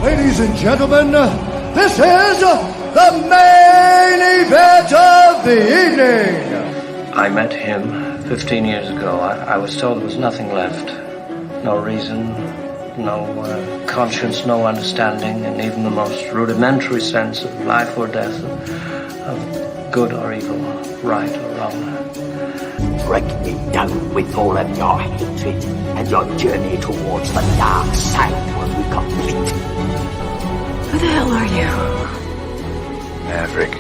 Ladies and gentlemen, this is the main event of the evening. I met him 15 years ago. I was told there was nothing left. No reason, no conscience, no understanding, and even the most rudimentary sense of life or death, of good or evil, right or wrong. Break me down with all of your hatred, and your journey towards the dark side will be complete. Who the hell are you? Maverick.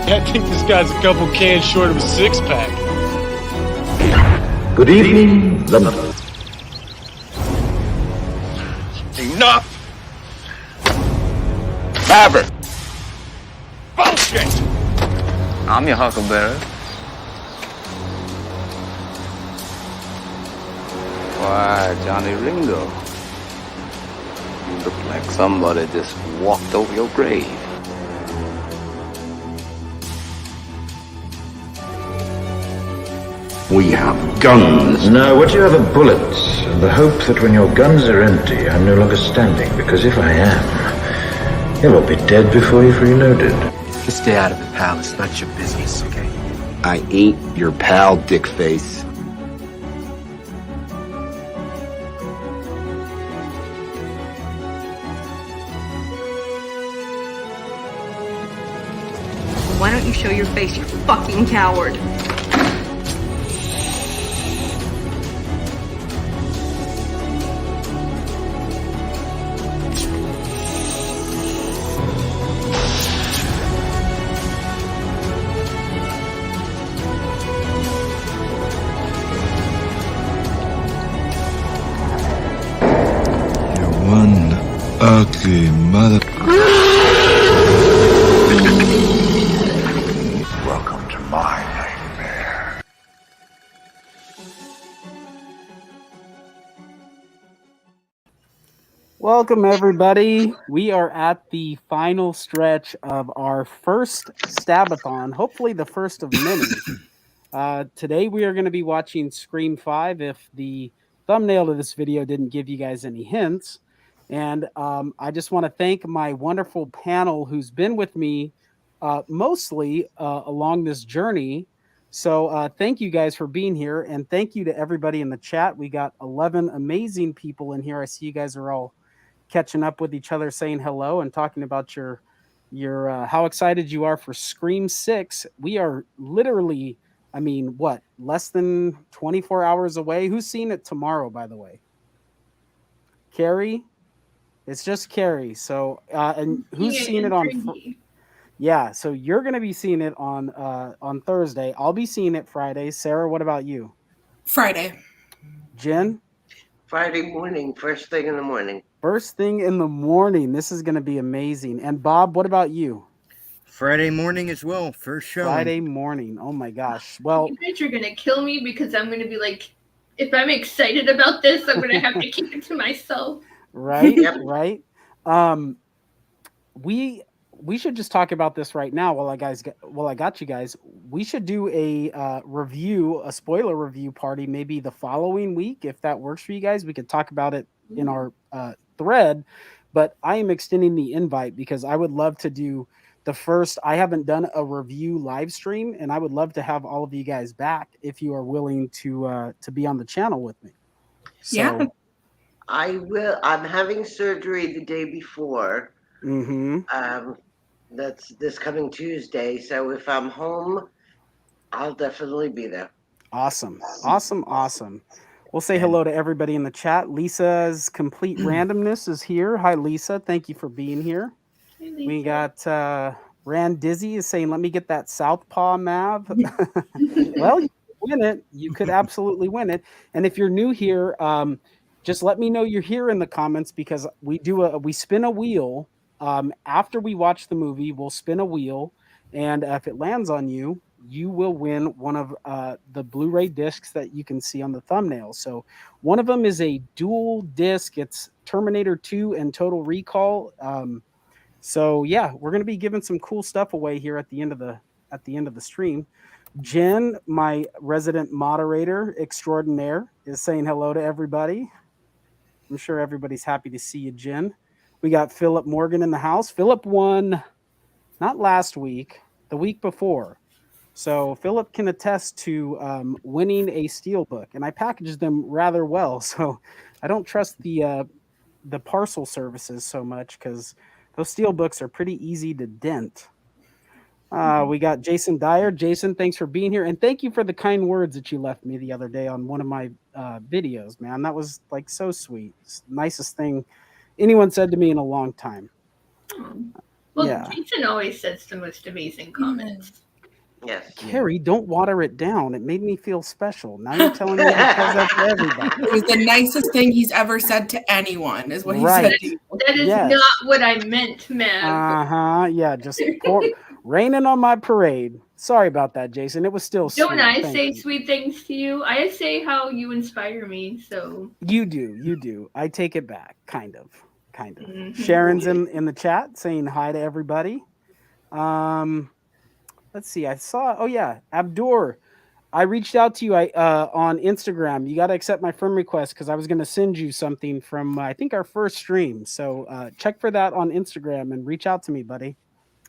I think this guy's a couple cans short of a six-pack. Good evening, London. Enough! Maverick! Bullshit! I'm your huckleberry. Why, Johnny Ringo. You look like somebody just walked over your grave. We have guns. No, what you have are bullets, and the hope that when your guns are empty, I'm no longer standing, because if I am, you'll all be dead before you've reloaded. Just stay out of it, pal. It's not your business, okay? I ain't your pal, dickface. Why don't you show your face, you fucking coward? One ugly mother. Welcome to my nightmare. Welcome, everybody. We are at the final stretch of our first Stab-A-Thon, hopefully the first of many. Today, we are going to be watching Scream 5, if the thumbnail of this video didn't give you guys any hints. And I just want to thank my wonderful panel who's been with me mostly along this journey. So thank you guys for being here, and thank you to everybody in the chat. We got 11 amazing people in here. I see you guys are all catching up with each other, saying hello and talking about your how excited you are for Scream 6. We are literally, I mean, what, less than 24 hours away? Who's seeing it tomorrow, by the way? Carey? It's just Carey. So, and who's seeing it on? Yeah, so you're going to be seeing it on Thursday. I'll be seeing it Friday. Sarah, what about you? Friday. Jen? Friday morning, first thing in the morning. First thing in the morning. This is going to be amazing. And Bob, what about you? Friday morning as well. First show. Friday morning. Oh my gosh. Well, you guys are going to kill me because I'm going to be like, if I'm excited about this, I'm going to have to keep it to myself. Right, right. We should just talk about this right now while I got you guys. We should do a review, a spoiler review party, maybe the following week, if that works for you guys. We could talk about it in our thread, but I am extending the invite because I would love to do the first. I haven't done a review live stream, and I would love to have all of you guys back if you are willing to be on the channel with me. So, yeah. I will. I'm having surgery the day before. Mm-hmm. That's this coming Tuesday. So if I'm home, I'll definitely be there. Awesome. Awesome. Awesome. We'll say hello to everybody in the chat. Lisa's Complete Randomness is here. Hi, Lisa. Thank you for being here. Hey, Lisa. We got Rand Dizzy is saying, let me get that Southpaw Mav. Well, you win it. You could absolutely win it. And if you're new here, just let me know you're here in the comments, because we spin a wheel. After we watch the movie, we'll spin a wheel, and if it lands on you, you will win one of the Blu-ray discs that you can see on the thumbnail. So one of them is a dual disc. It's Terminator 2 and Total Recall. So yeah, we're going to be giving some cool stuff away here at the end of the stream. Jen, my resident moderator extraordinaire, is saying hello to everybody. I'm sure everybody's happy to see you, Jen. We got Philip Morgan in the house. Philip won not last week, the week before. So Philip can attest to winning a steelbook, and I packaged them rather well. So I don't trust the parcel services so much because those steelbooks are pretty easy to dent. We got Jason Dyer. Jason, thanks for being here, and thank you for the kind words that you left me the other day on one of my videos, man. That was like so sweet. It's the nicest thing anyone said to me in a long time. Well, yeah. Jason always says the most amazing comments. Yes. Carey, don't water it down. It made me feel special. Now you're telling me he says that to everybody. It was the nicest thing he's ever said to anyone, is what he said to you. That is not what I meant, man. Yeah, just raining on my parade. Sorry about that, Jason. It was still sweet. Don't I say sweet things to you? I say how you inspire me, so. You do. I take it back, kind of. Mm-hmm. Sharon's in the chat saying hi to everybody. Let's see. I saw. Oh yeah, Abdur. I reached out to you on Instagram. You got to accept my friend request because I was going to send you something from I think our first stream. So check for that on Instagram and reach out to me, buddy.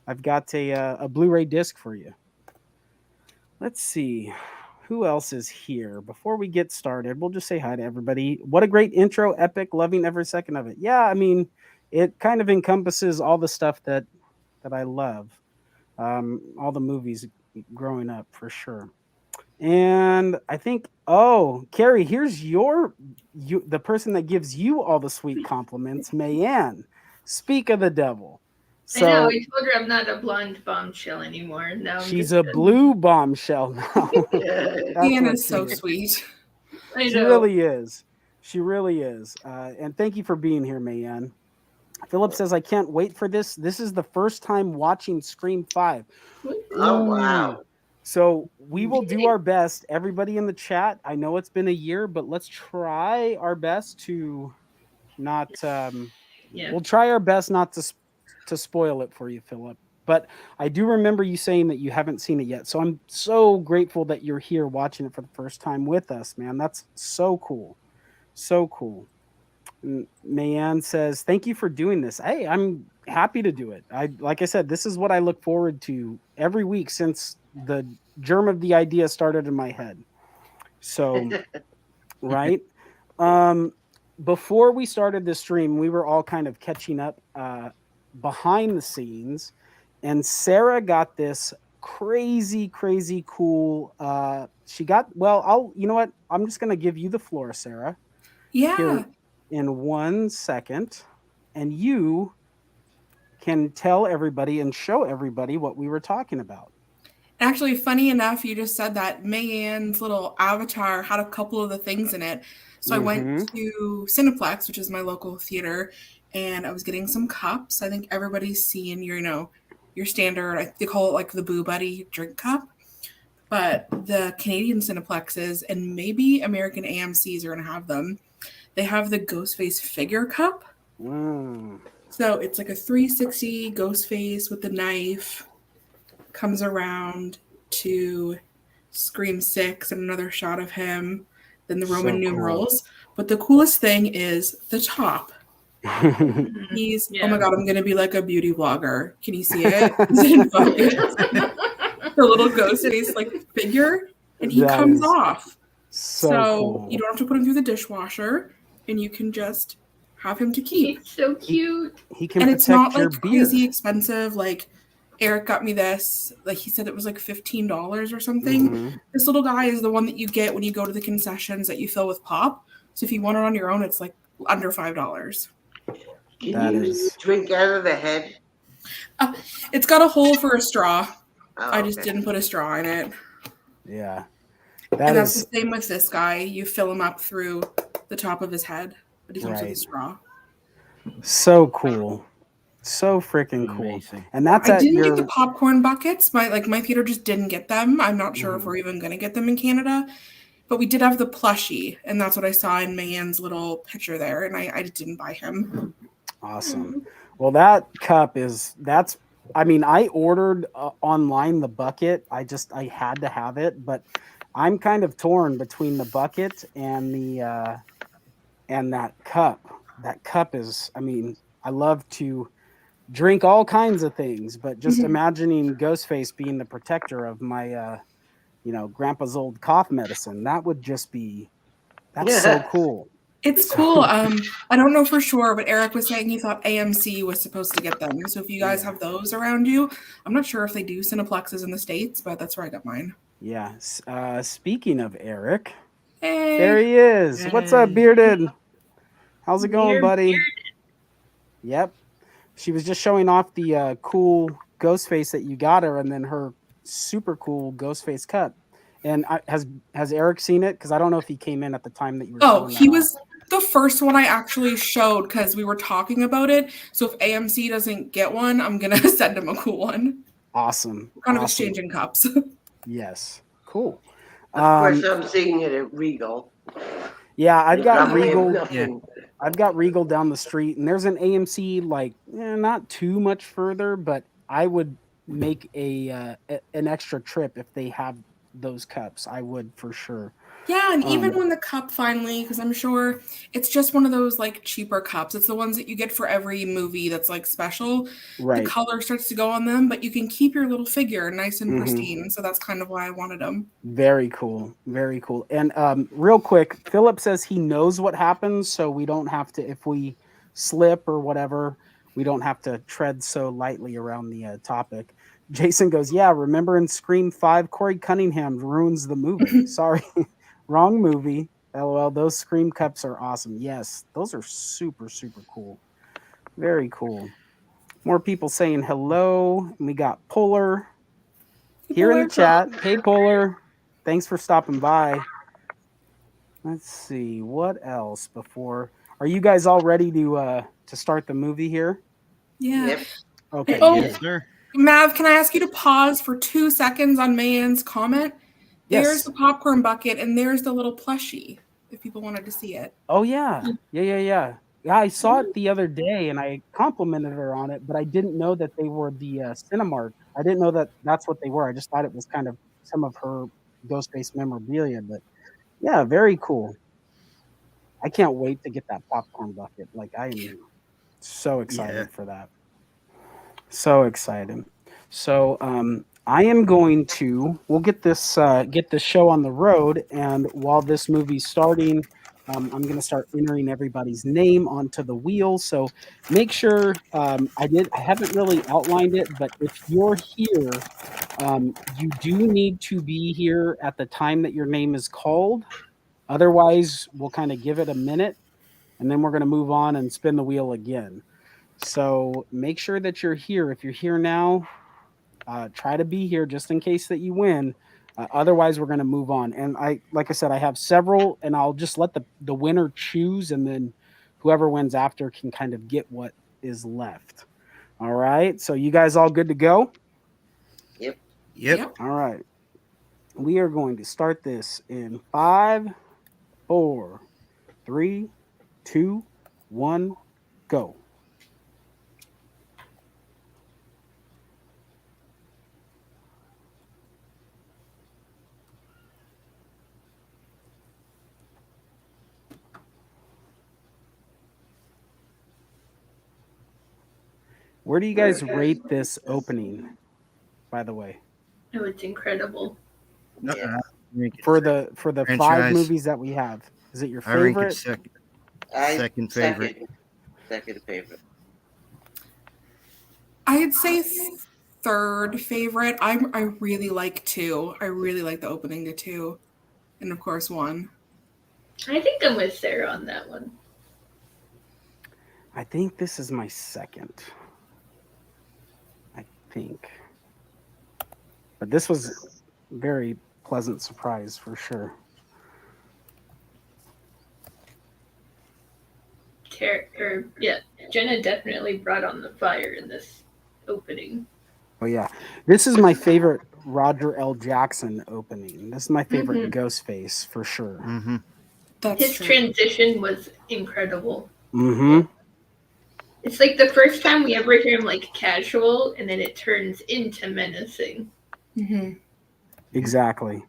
I've got a Blu-ray disc for you. Let's see. Who else is here? Before we get started, we'll just say hi to everybody. What a great intro. Epic. Loving every second of it. Yeah, I mean, it kind of encompasses all the stuff that I love. All the movies growing up for sure. And I think, Carey, here's the person that gives you all the sweet compliments, Mayanne. Speak of the devil. So, I know, I told her I'm not a blonde bombshell anymore. Now she's a blue bombshell now. Ian is so sweet. She really is. And thank you for being here, Mayanne. Philip says, I can't wait for this. This is the first time watching Scream 5. Oh, wow. So we will do our best. Everybody in the chat, I know it's been a year, but let's try our best to not... We'll try our best not to spoil it for you, Philip. But I do remember you saying that you haven't seen it yet. So I'm so grateful that you're here watching it for the first time with us, man. That's so cool. So cool. Mayanne says, thank you for doing this. Hey, I'm happy to do it. Like I said, this is what I look forward to every week since the germ of the idea started in my head. So, right. Before we started this stream, we were all kind of catching up behind the scenes, and Sarah got this crazy cool. She got, you know what? I'm just going to give you the floor, Sarah. Yeah. Here in 1 second, and you can tell everybody and show everybody what we were talking about. Actually, funny enough, you just said that Mayanne's little avatar had a couple of the things in it. So I went to Cineplex, which is my local theater, and I was getting some cups. I think everybody's seeing your standard, they call it like the Boo Buddy drink cup. But the Canadian Cineplexes and maybe American AMCs are going to have them. They have the Ghostface figure cup. So it's like a 360 Ghostface with the knife. Comes around to Scream 6 and another shot of him. Then the Roman numerals. Cool. But the coolest thing is the top. He's, oh my God, I'm going to be like a beauty vlogger. Can you see it? The little Ghostface like figure. And he comes off. So cool. You don't have to put him through the dishwasher. And you can just have him to keep. It's so cute. He can and it's not like beer. Crazy expensive. Like Eric got me this. Like he said it was like $15 or something. This little guy is the one that you get when you go to the concessions that you fill with pop. So if you want it on your own, it's like under $5. Can you drink out of the head? It's got a hole for a straw. Oh, I just didn't put a straw in it. Yeah. That's the same with this guy. You fill him up through the top of his head, but he comes with a straw. So cool. So freaking cool. Amazing. And that's I at didn't your get the popcorn buckets. My theater just didn't get them. I'm not sure if we're even going to get them in Canada. But we did have the plushie, and that's what I saw in Mayan's little picture there, and I just didn't buy him. Awesome. Well, that cup I mean, I ordered online the bucket. I had to have it, but I'm kind of torn between the bucket and the and that cup. That cup is, I mean, I love to drink all kinds of things, but just imagining Ghostface being the protector of my grandpa's old cough medicine, that's so cool. It's cool. I don't know for sure, but Eric was saying he thought AMC was supposed to get them. So if you guys have those around you, I'm not sure if they do Cineplexes in the States, but that's where I got mine. Yeah. Speaking of Eric, hey, there he is. Hey. What's up, Bearded? How's it going, buddy? Bearded. Yep. She was just showing off the cool Ghostface that you got her, and then her super cool Ghostface cup. And has Eric seen it? Because I don't know if he came in at the time that you were. Oh, he was the first one I actually showed because we were talking about it. So if AMC doesn't get one, I'm gonna send him a cool one. Awesome. We're kind of exchanging cups. Yes. Cool. Of course, I'm seeing it at Regal. Yeah, I've got Regal. Yeah. I've got Regal down the street, and there's an AMC not too much further, but I would make an extra trip if they have those cups. I would for sure. Yeah, and even when the cup finally, because I'm sure it's just one of those cheaper cups. It's the ones that you get for every movie that's special. Right. The color starts to go on them, but you can keep your little figure nice and pristine. So that's kind of why I wanted them. Very cool. Very cool. And real quick, Philip says he knows what happens, so we don't have to, if we slip or whatever, we don't have to tread so lightly around the topic. Jason goes, yeah, remember in Scream 5, Corey Cunningham ruins the movie. Sorry. Wrong movie. LOL. Those Scream cups are awesome. Yes, those are super, super cool. Very cool. More people saying hello. And we got Polar here in the chat. Hey, Polar. Thanks for stopping by. Let's see. What else before? Are you guys all ready to start the movie here? Yeah. Yep. Okay. Yes, sir. Mav, can I ask you to pause for 2 seconds on Mayan's comment? Yes. There's the popcorn bucket, and there's the little plushie, if people wanted to see it. Oh, yeah. Yeah, I saw it the other day, and I complimented her on it, but I didn't know that they were the Cinemark. I didn't know that that's what they were. I just thought it was kind of some of her Ghostface memorabilia, but yeah, very cool. I can't wait to get that popcorn bucket. I am so excited for that. So excited. So, I am going to. We'll get this show on the road, and while this movie's starting, I'm going to start entering everybody's name onto the wheel. So make sure I haven't really outlined it, but if you're here, you do need to be here at the time that your name is called. Otherwise, we'll kind of give it a minute, and then we're going to move on and spin the wheel again. So make sure that you're here. If you're here now, try to be here just in case that you win. Otherwise, we're going to move on. And like I said, I have several, and I'll just let the winner choose, and then whoever wins after can kind of get what is left. All right. So you guys all good to go? Yep. All right. We are going to start this in 5, 4, 3, 2, 1, go. Where do you guys rate this opening, by the way? Oh, it's incredible. Yeah. For the franchise. 5 movies that we have, is it your favorite? Second favorite. Second favorite. I'd say third favorite. I really like 2. I really like the opening to 2, and of course 1. I think I'm with Sarah on that one. I think this is my second. But this was a very pleasant surprise for sure. Jenna definitely brought on the fire in this opening. Oh yeah, this is my favorite Roger L. Jackson opening. This is my favorite Ghostface for sure. Mm-hmm. His transition was incredible. Mm-hmm. It's like the first time we ever hear him like casual, and then it turns into menacing. Mm-hmm. Exactly.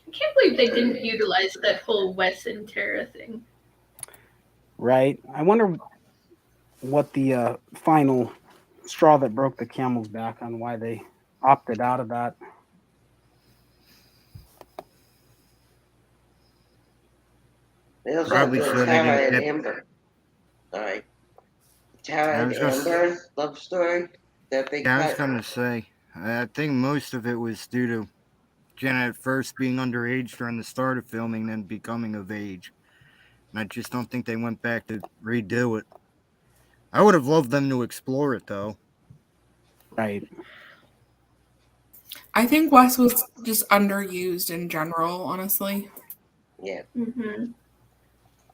I can't believe they didn't utilize that whole Wes and Tara thing. Right. I wonder what the final straw that broke the camel's back on why they opted out of that. They also Probably have so they Tara didn't and get- Amber. Sorry. Tara and I was gonna Amber's love story that they Yeah, I was cut. going to say, I think most of it was due to Jenna at first being underage during the start of filming, then becoming of age. And I just don't think they went back to redo it. I would have loved them to explore it, though. Right. I think Wes was just underused in general, honestly. Yeah. Mm-hmm.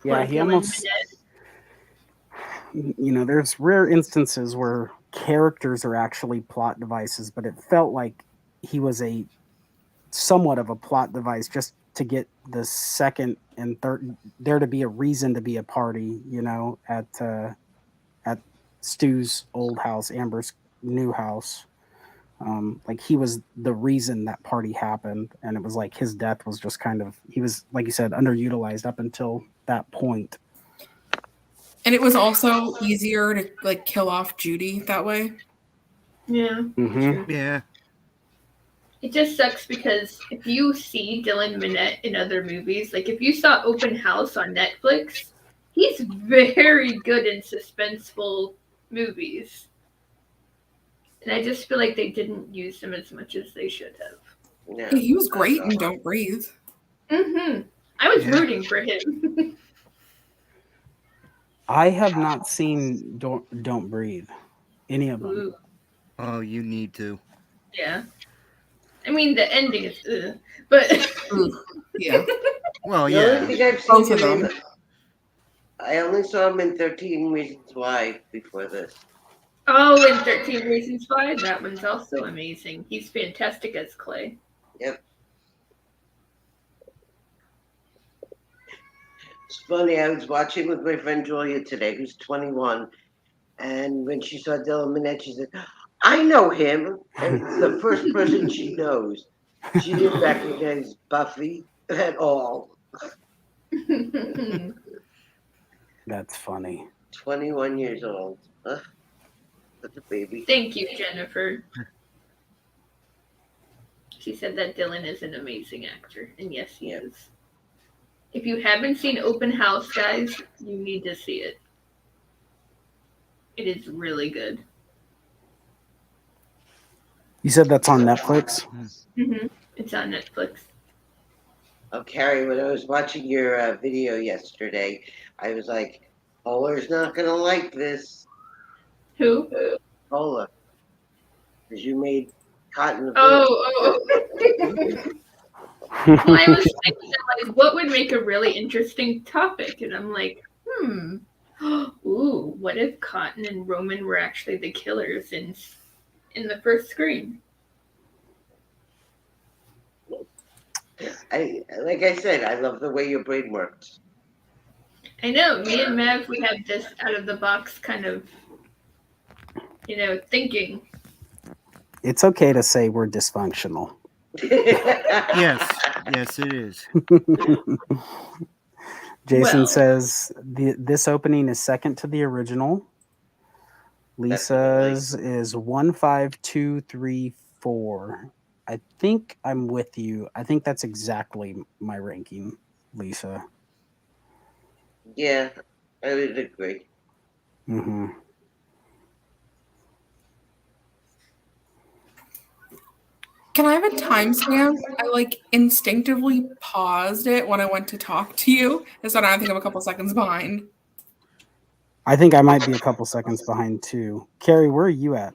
Yeah, he almost. There's rare instances where characters are actually plot devices, but it felt like he was a somewhat of a plot device just to get the second and third there to be a reason to be a party, at Stu's old house, Amber's new house. Like he was the reason that party happened, and it was like his death was just kind of he was, like you said, underutilized up until that point. And it was also easier to like kill off Judy that way. Yeah. Mm-hmm. Yeah. It just sucks because if you see Dylan Minnette in other movies, like if you saw Open House on Netflix, he's very good in suspenseful movies. And I just feel like they didn't use him as much as they should have. Yeah. Hey, he was great in Don't Breathe. Mm-hmm. I was rooting for him. I have not seen Don't Breathe, any of them. Ooh. Oh, you need to. Yeah. I mean, the ending is, but yeah. Well, The yeah. only thing I've seen Both of him them. in, I only saw him in 13 Reasons Why before this. Oh, and 13 Reasons Why, that one's also amazing. He's fantastic as Clay. Yep. It's funny, I was watching with my friend Julia today, who's 21, and when she saw Dylan Minnette, she said, I know him. And it's the first person she knows. She didn't recognize Buffy at all. That's funny. 21 years old. Ugh, such a baby. Thank you, Jennifer. She said that Dylan is an amazing actor, and yes, he is. If you haven't seen Open House, guys, you need to see it. It is really good. You said that's on Netflix? Mm-hmm. It's on Netflix. Oh, Carey, when I was watching your video yesterday, I was like, Polar's not going to like this. Who? Polar. Because you made cotton. Oh. Well, I was thinking, like, what would make a really interesting topic? And I'm like, ooh, what if Cotton and Roman were actually the killers in the first Scream? Like I said, I love the way your brain works. I know, me and Mav, we have this out of the box kind of, thinking. It's okay to say we're dysfunctional. Yes, it is. Jason says this opening is second to the original. Lisa's is 15234. I think I'm with you. I think that's exactly my ranking, Lisa. Yeah, I would agree. Can I have a timestamp? I instinctively paused it when I went to talk to you, and so now I think I'm a couple seconds behind. I think I might be a couple seconds behind too. Carey, where are you at?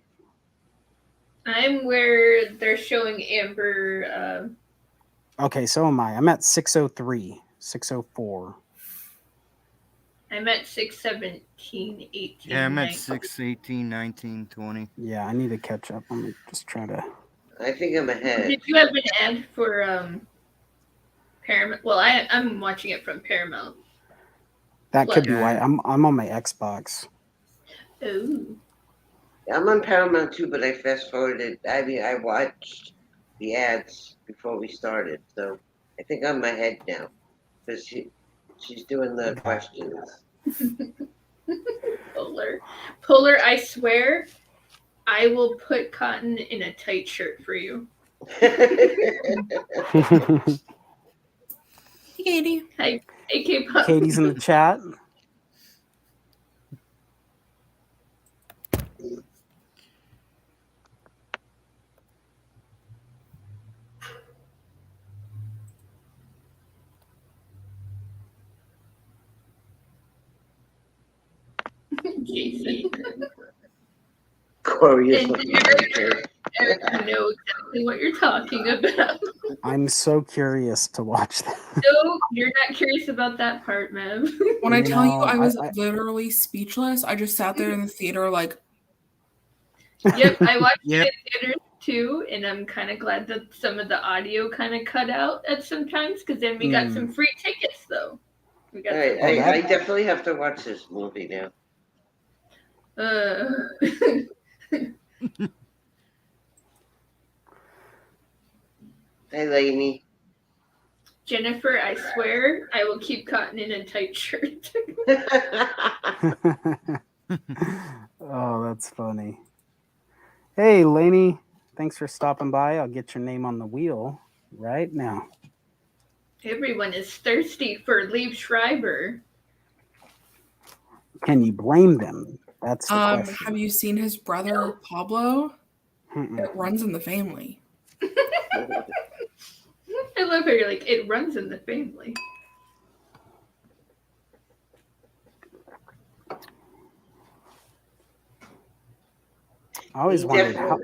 I'm where they're showing Amber. Okay, so am I. I'm at 6:03, 6:04. I'm at 6:17, 18. Yeah, I'm at 19. 6:18, 19, 20. Yeah, I need to catch up. I'm just trying to. I think I'm ahead. Did you have an ad for Paramount? Well, I'm watching it from Paramount. That could be why I'm on my Xbox. Oh. I'm on Paramount too, but I fast forwarded. I mean, I watched the ads before we started, so I think I'm ahead now because she's doing the questions. Polar, I swear, I will put cotton in a tight shirt for you. Hey, Katie. Hi, K-pop. Katie's in the chat. Jason. Corey is And Eric knows exactly what you're talking about. I'm so curious to watch that. No, you're not curious about that part, Mev. When I tell you I was literally speechless, I just sat there in the theater like. Yep, I watched it in theaters too, and I'm kind of glad that some of the audio kind of cut out at some times because then we got some free tickets though. We got I definitely have to watch this movie now. Hey, Lainey. Jennifer, I swear I will keep cotton in a tight shirt. Oh, that's funny. Hey, Lainey, thanks for stopping by. I'll get your name on the wheel right now. Everyone is thirsty for Liev Schreiber. Can you blame them? That's the question. Have you seen his brother Pablo? It runs in the family. I love how you're like, it runs in the family. I always wondered how.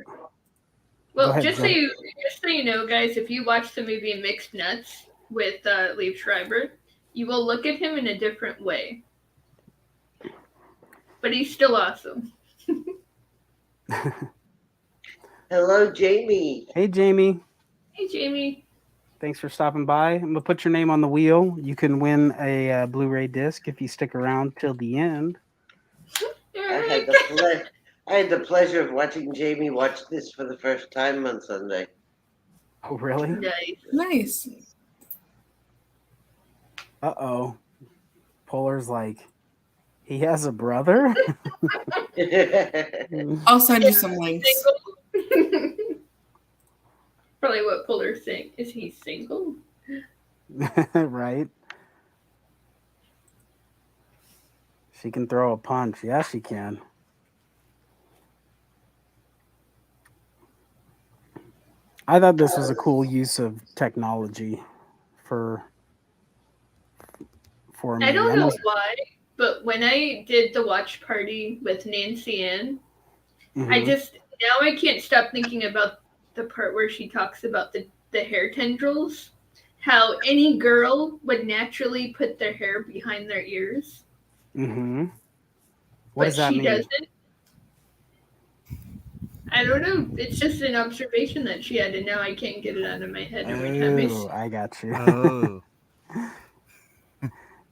Well, ahead, just so you know, guys, if you watch the movie Mixed Nuts with Liev Schreiber, you will look at him in a different way. But he's still awesome. Hello, Jamie. Hey, Jamie. Hey, Jamie. Thanks for stopping by. I'm going to put your name on the wheel. You can win a Blu-ray disc if you stick around till the end. I had the pleasure of watching Jamie watch this for the first time on Sunday. Oh, really? Nice. Uh-oh. Polar's like, he has a brother? I'll send you some links. Probably what Polar's saying. Is he single? Right? She can throw a punch. Yeah, she can. I thought this was a cool use of technology for me. I don't know why, but when I did the watch party with Nancy Ann, I just, now I can't stop thinking about the part where she talks about the hair tendrils, how any girl would naturally put their hair behind their ears. Mm-hmm. What does that mean? But she doesn't. I don't know. It's just an observation that she had, and now I can't get it out of my head every time I see. I got you. Oh.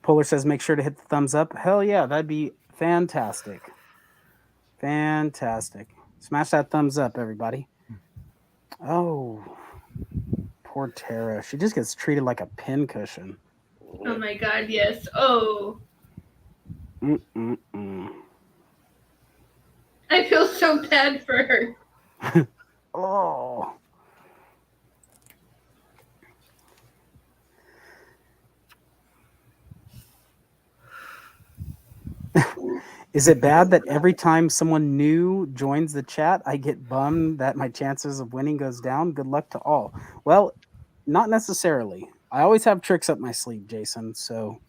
Polar says, make sure to hit the thumbs up. Hell yeah, that'd be fantastic. Fantastic. Smash that thumbs up, everybody. Oh, poor Tara. She just gets treated like a pincushion. Oh my god, yes. Oh. I feel so bad for her. Oh. Is it bad that every time someone new joins the chat, I get bummed that my chances of winning goes down? Good luck to all. Well, not necessarily. I always have tricks up my sleeve, Jason. So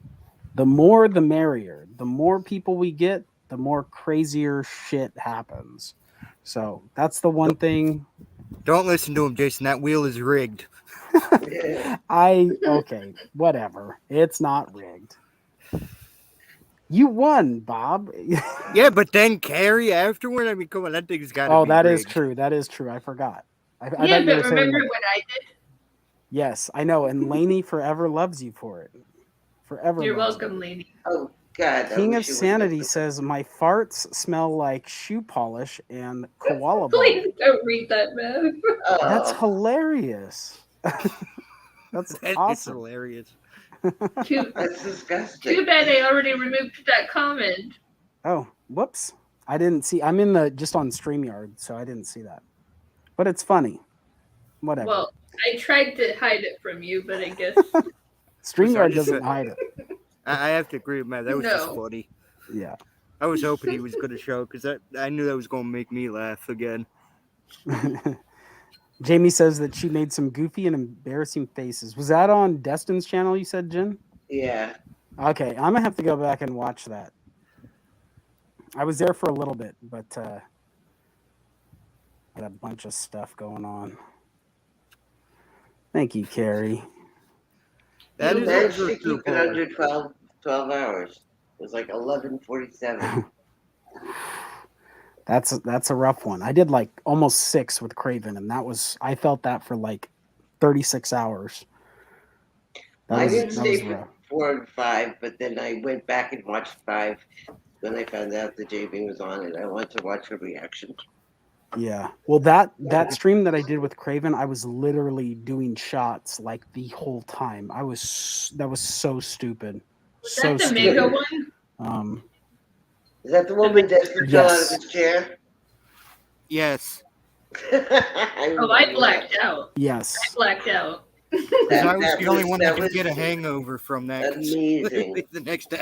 the more the merrier. The more people we get, the more crazier shit happens. So that's the one thing. Don't listen to him, Jason. That wheel is rigged. Okay, whatever. It's not rigged. You won, Bob. Yeah, but then Carey afterward. I mean, come on, that thing's got to Oh, be that rigged. is true. That is true. I forgot. I Yeah, thought you but were saying, remember like, what I did? yes, I know. And Lainey forever loves you for it. Forever. You're loves welcome, you. lady. Oh, God. I King wish of you would Sanity listen. says my farts smell like shoe polish and koala ball. Please don't read that, man. That's hilarious. That's It's awesome. hilarious. That's disgusting. Too bad they already removed that comment. Oh, whoops. I didn't see. I'm in the just on StreamYard, so I didn't see that. But it's funny. Whatever. Well, I tried to hide it from you, but I guess StreamYard doesn't hide it. I have to agree with Matt. That was just No. funny. Yeah. I was hoping he was going to show because I knew that was going to make me laugh again. Jamie says that she made some goofy and embarrassing faces. Was that on Destin's channel, you said, Jen? Yeah. Okay, I'm going to have to go back and watch that. I was there for a little bit, but had a bunch of stuff going on. Thank you, Carey. That is managed to keep it under 12 hours. It was like 11:47. That's a rough one. I did like almost 6 with Craven, and I felt that for like 36 hours. I didn't stay for 4 and 5, but then I went back and watched 5 when I found out that Jamie was on it. I wanted to watch her reaction. Yeah. Well, that stream that I did with Craven, I was literally doing shots like the whole time. That was so stupid. Was so that the stupid. mega one? Is that the woman Desperate fell out of his chair? Yes. I blacked out. Yes. I blacked out. I was the only one that could get a hangover from that. Amazing. The next day,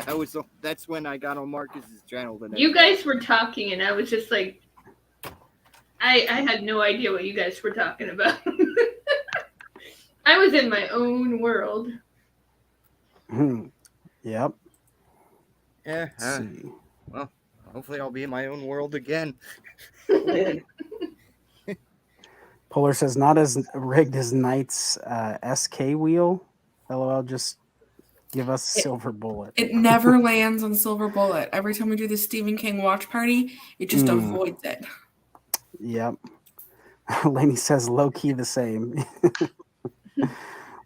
that's when I got on Marcus's channel. You guys were talking, and I was just like, I had no idea what you guys were talking about. I was in my own world. Yep. Yeah. Well, hopefully I'll be in my own world again. Polar says not as rigged as Knight's SK wheel. LOL, just give us a silver bullet. It never lands on silver bullet. Every time we do the Stephen King watch party, it just avoids it. Yep. Lainey says low key the same.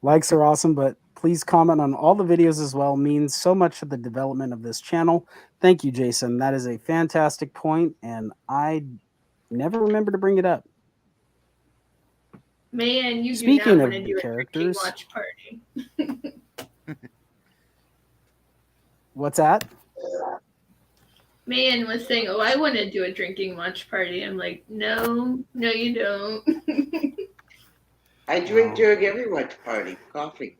Likes are awesome, but please comment on all the videos as well. Means so much to the development of this channel. Thank you, Jason. That is a fantastic point, and I never remember to bring it up. Man, you Speaking do not of want to do a characters, watch party. What's that? Man was saying, "Oh, I want to do a drinking watch party." I'm like, no, you don't. I drink during every watch party. Coffee.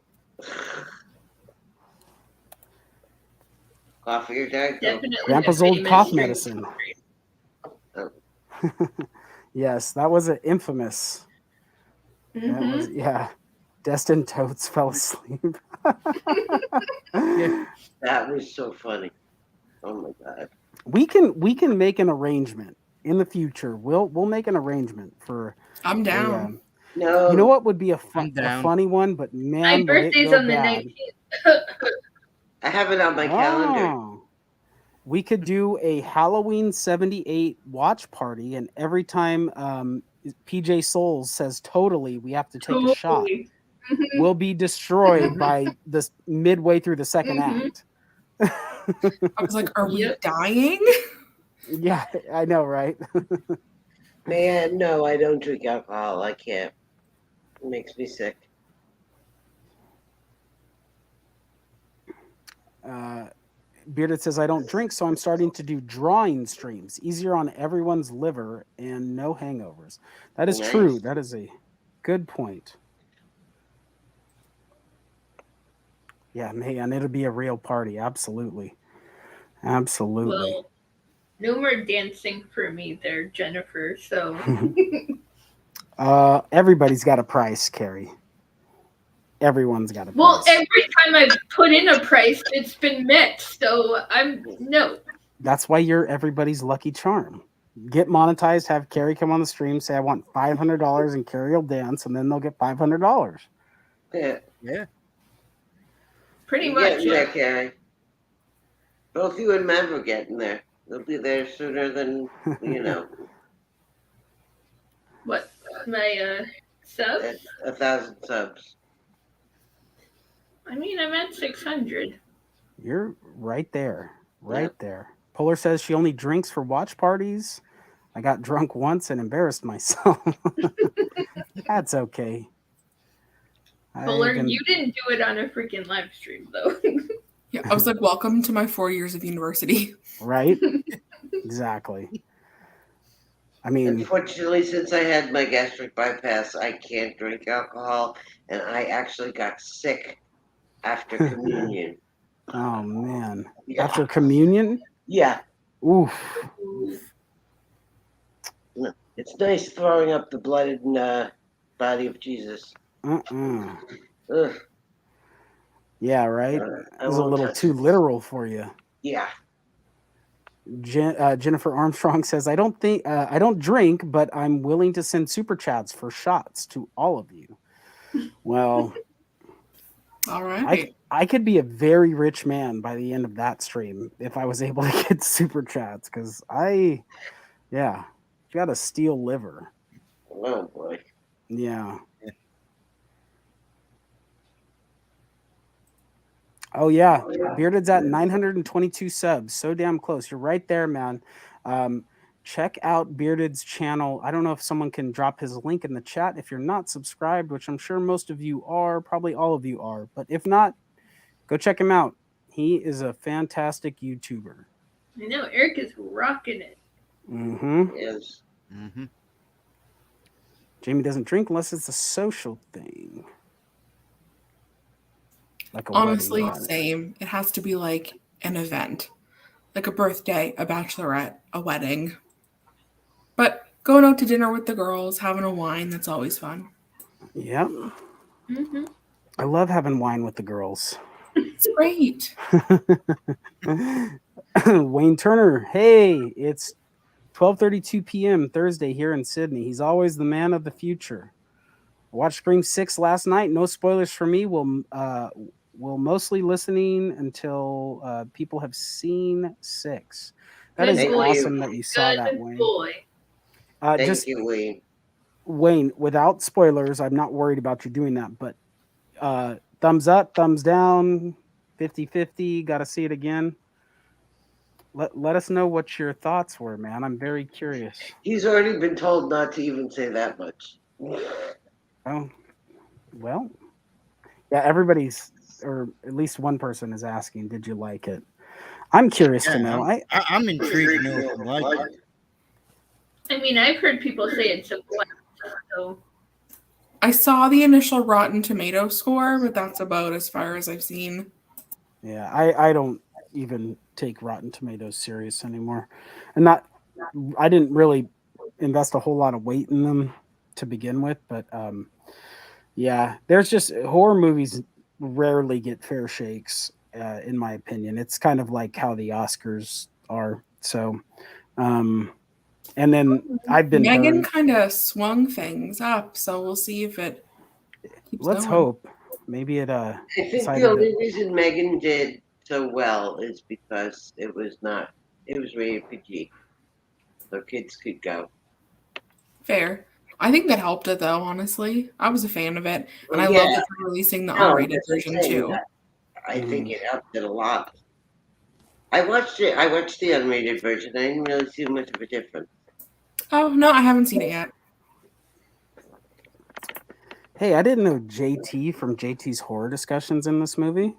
Coffee or Diet Coke. Definitely Grandpa's a old famous cough drink. medicine. Yes, that was an infamous. That was, yeah. Destin Totes fell asleep. Yeah, that was so funny. Oh my god. We can make an arrangement in the future. We'll make an arrangement for. I'm down. No. You know what would be a funny one, but man, My would it birthday's go on the bad. 19th. I have it on my calendar. Oh. We could do a Halloween 78 watch party, and every time PJ Souls says totally, we have to take a shot. We'll be destroyed by this midway through the second act. I was like, are we dying? Yeah, I know, right? Man, no, I don't drink alcohol. I can't. It makes me sick. Bearded says, I don't drink, so I'm starting to do drawing streams. Easier on everyone's liver and no hangovers. That is true. That is a good point. Yeah, man, it'll be a real party. Absolutely. Absolutely. Well, No more dancing for me there, Jennifer. So Everybody's got a price, Carey. Everyone's got a price. well, every time I've put in a price, it's been met. So I'm no. That's why you're everybody's lucky charm. Get monetized, have Carey come on the stream, say I want $500 and Carey will dance, and then they'll get $500. Yeah. Yeah. Pretty You're much. getting there, Carey. Both you and Matt are getting there. They'll be there sooner than you know. What? My subs? 1,000 subs. I mean, I'm at 600. You're right there. Right there. Polar says she only drinks for watch parties. I got drunk once and embarrassed myself. That's okay. Polar, you didn't do it on a freaking live stream, though. Yeah, I was like, welcome to my 4 years of university. Right? Exactly. I mean, unfortunately, since I had my gastric bypass, I can't drink alcohol, and I actually got sick after communion. Oh man! Yeah. After communion? Yeah. Oof. It's nice throwing up the blood and body of Jesus. Ugh. Ugh. Yeah, right. It was a little too literal for you. Yeah. Jennifer Armstrong says, "I don't drink, but I'm willing to send super chats for shots to all of you." Well, all right. I could be a very rich man by the end of that stream if I was able to get super chats, because got a steel liver. Oh boy. Yeah. Oh yeah, Bearded's at 922 subs. So damn close. You're right there, man. Check out Bearded's channel. I don't know if someone can drop his link in the chat if you're not subscribed, which I'm sure most of you are. Probably all of you are. But if not, go check him out. He is a fantastic YouTuber. I know Eric is rocking it. Mm-hmm. Yes. Mm-hmm. Jamie doesn't drink unless it's a social thing. Like a honestly, wedding. Same. It has to be like an event, like a birthday, a bachelorette, a wedding. But going out to dinner with the girls, having a wine, that's always fun. Yep. Mm-hmm. I love having wine with the girls. It's great. Wayne Turner, hey, it's 12:32 p.m. Thursday here in Sydney. He's always the man of the future. I watched Scream 6 last night. No spoilers for me. We'll mostly listening until people have seen 6. That is awesome that you saw that, Wayne. Thank you, Wayne. Wayne, without spoilers, I'm not worried about you doing that, but thumbs up, thumbs down, 50-50, got to see it again. Let us know what your thoughts were, man. I'm very curious. He's already been told not to even say that much. Oh, well, yeah, everybody's, or at least one person is asking, did you like it? I'm curious to know. I'm intrigued to know if you like it. I mean, I've heard people say it's a blast, so. I saw the initial Rotten Tomato score, but that's about as far as I've seen. Yeah, I don't even take Rotten Tomatoes serious anymore. And I didn't really invest a whole lot of weight in them to begin with, but yeah, there's just horror movies rarely get fair shakes, in my opinion. It's kind of like how the Oscars are. So, and then I've been Megan kind of swung things up, so we'll see if it keeps Let's going. hope. Maybe it I think the only reason Megan did so well is because it was rated PG. So kids could go. Fair. I think that helped it though, honestly. I was a fan of it. And I Yeah. love that they're releasing the R-rated version too. I think it helped it a lot. I watched the unrated version. I didn't really see much of a difference. Oh, no, I haven't seen it yet. Hey, I didn't know JT from JT's Horror Discussions in this movie.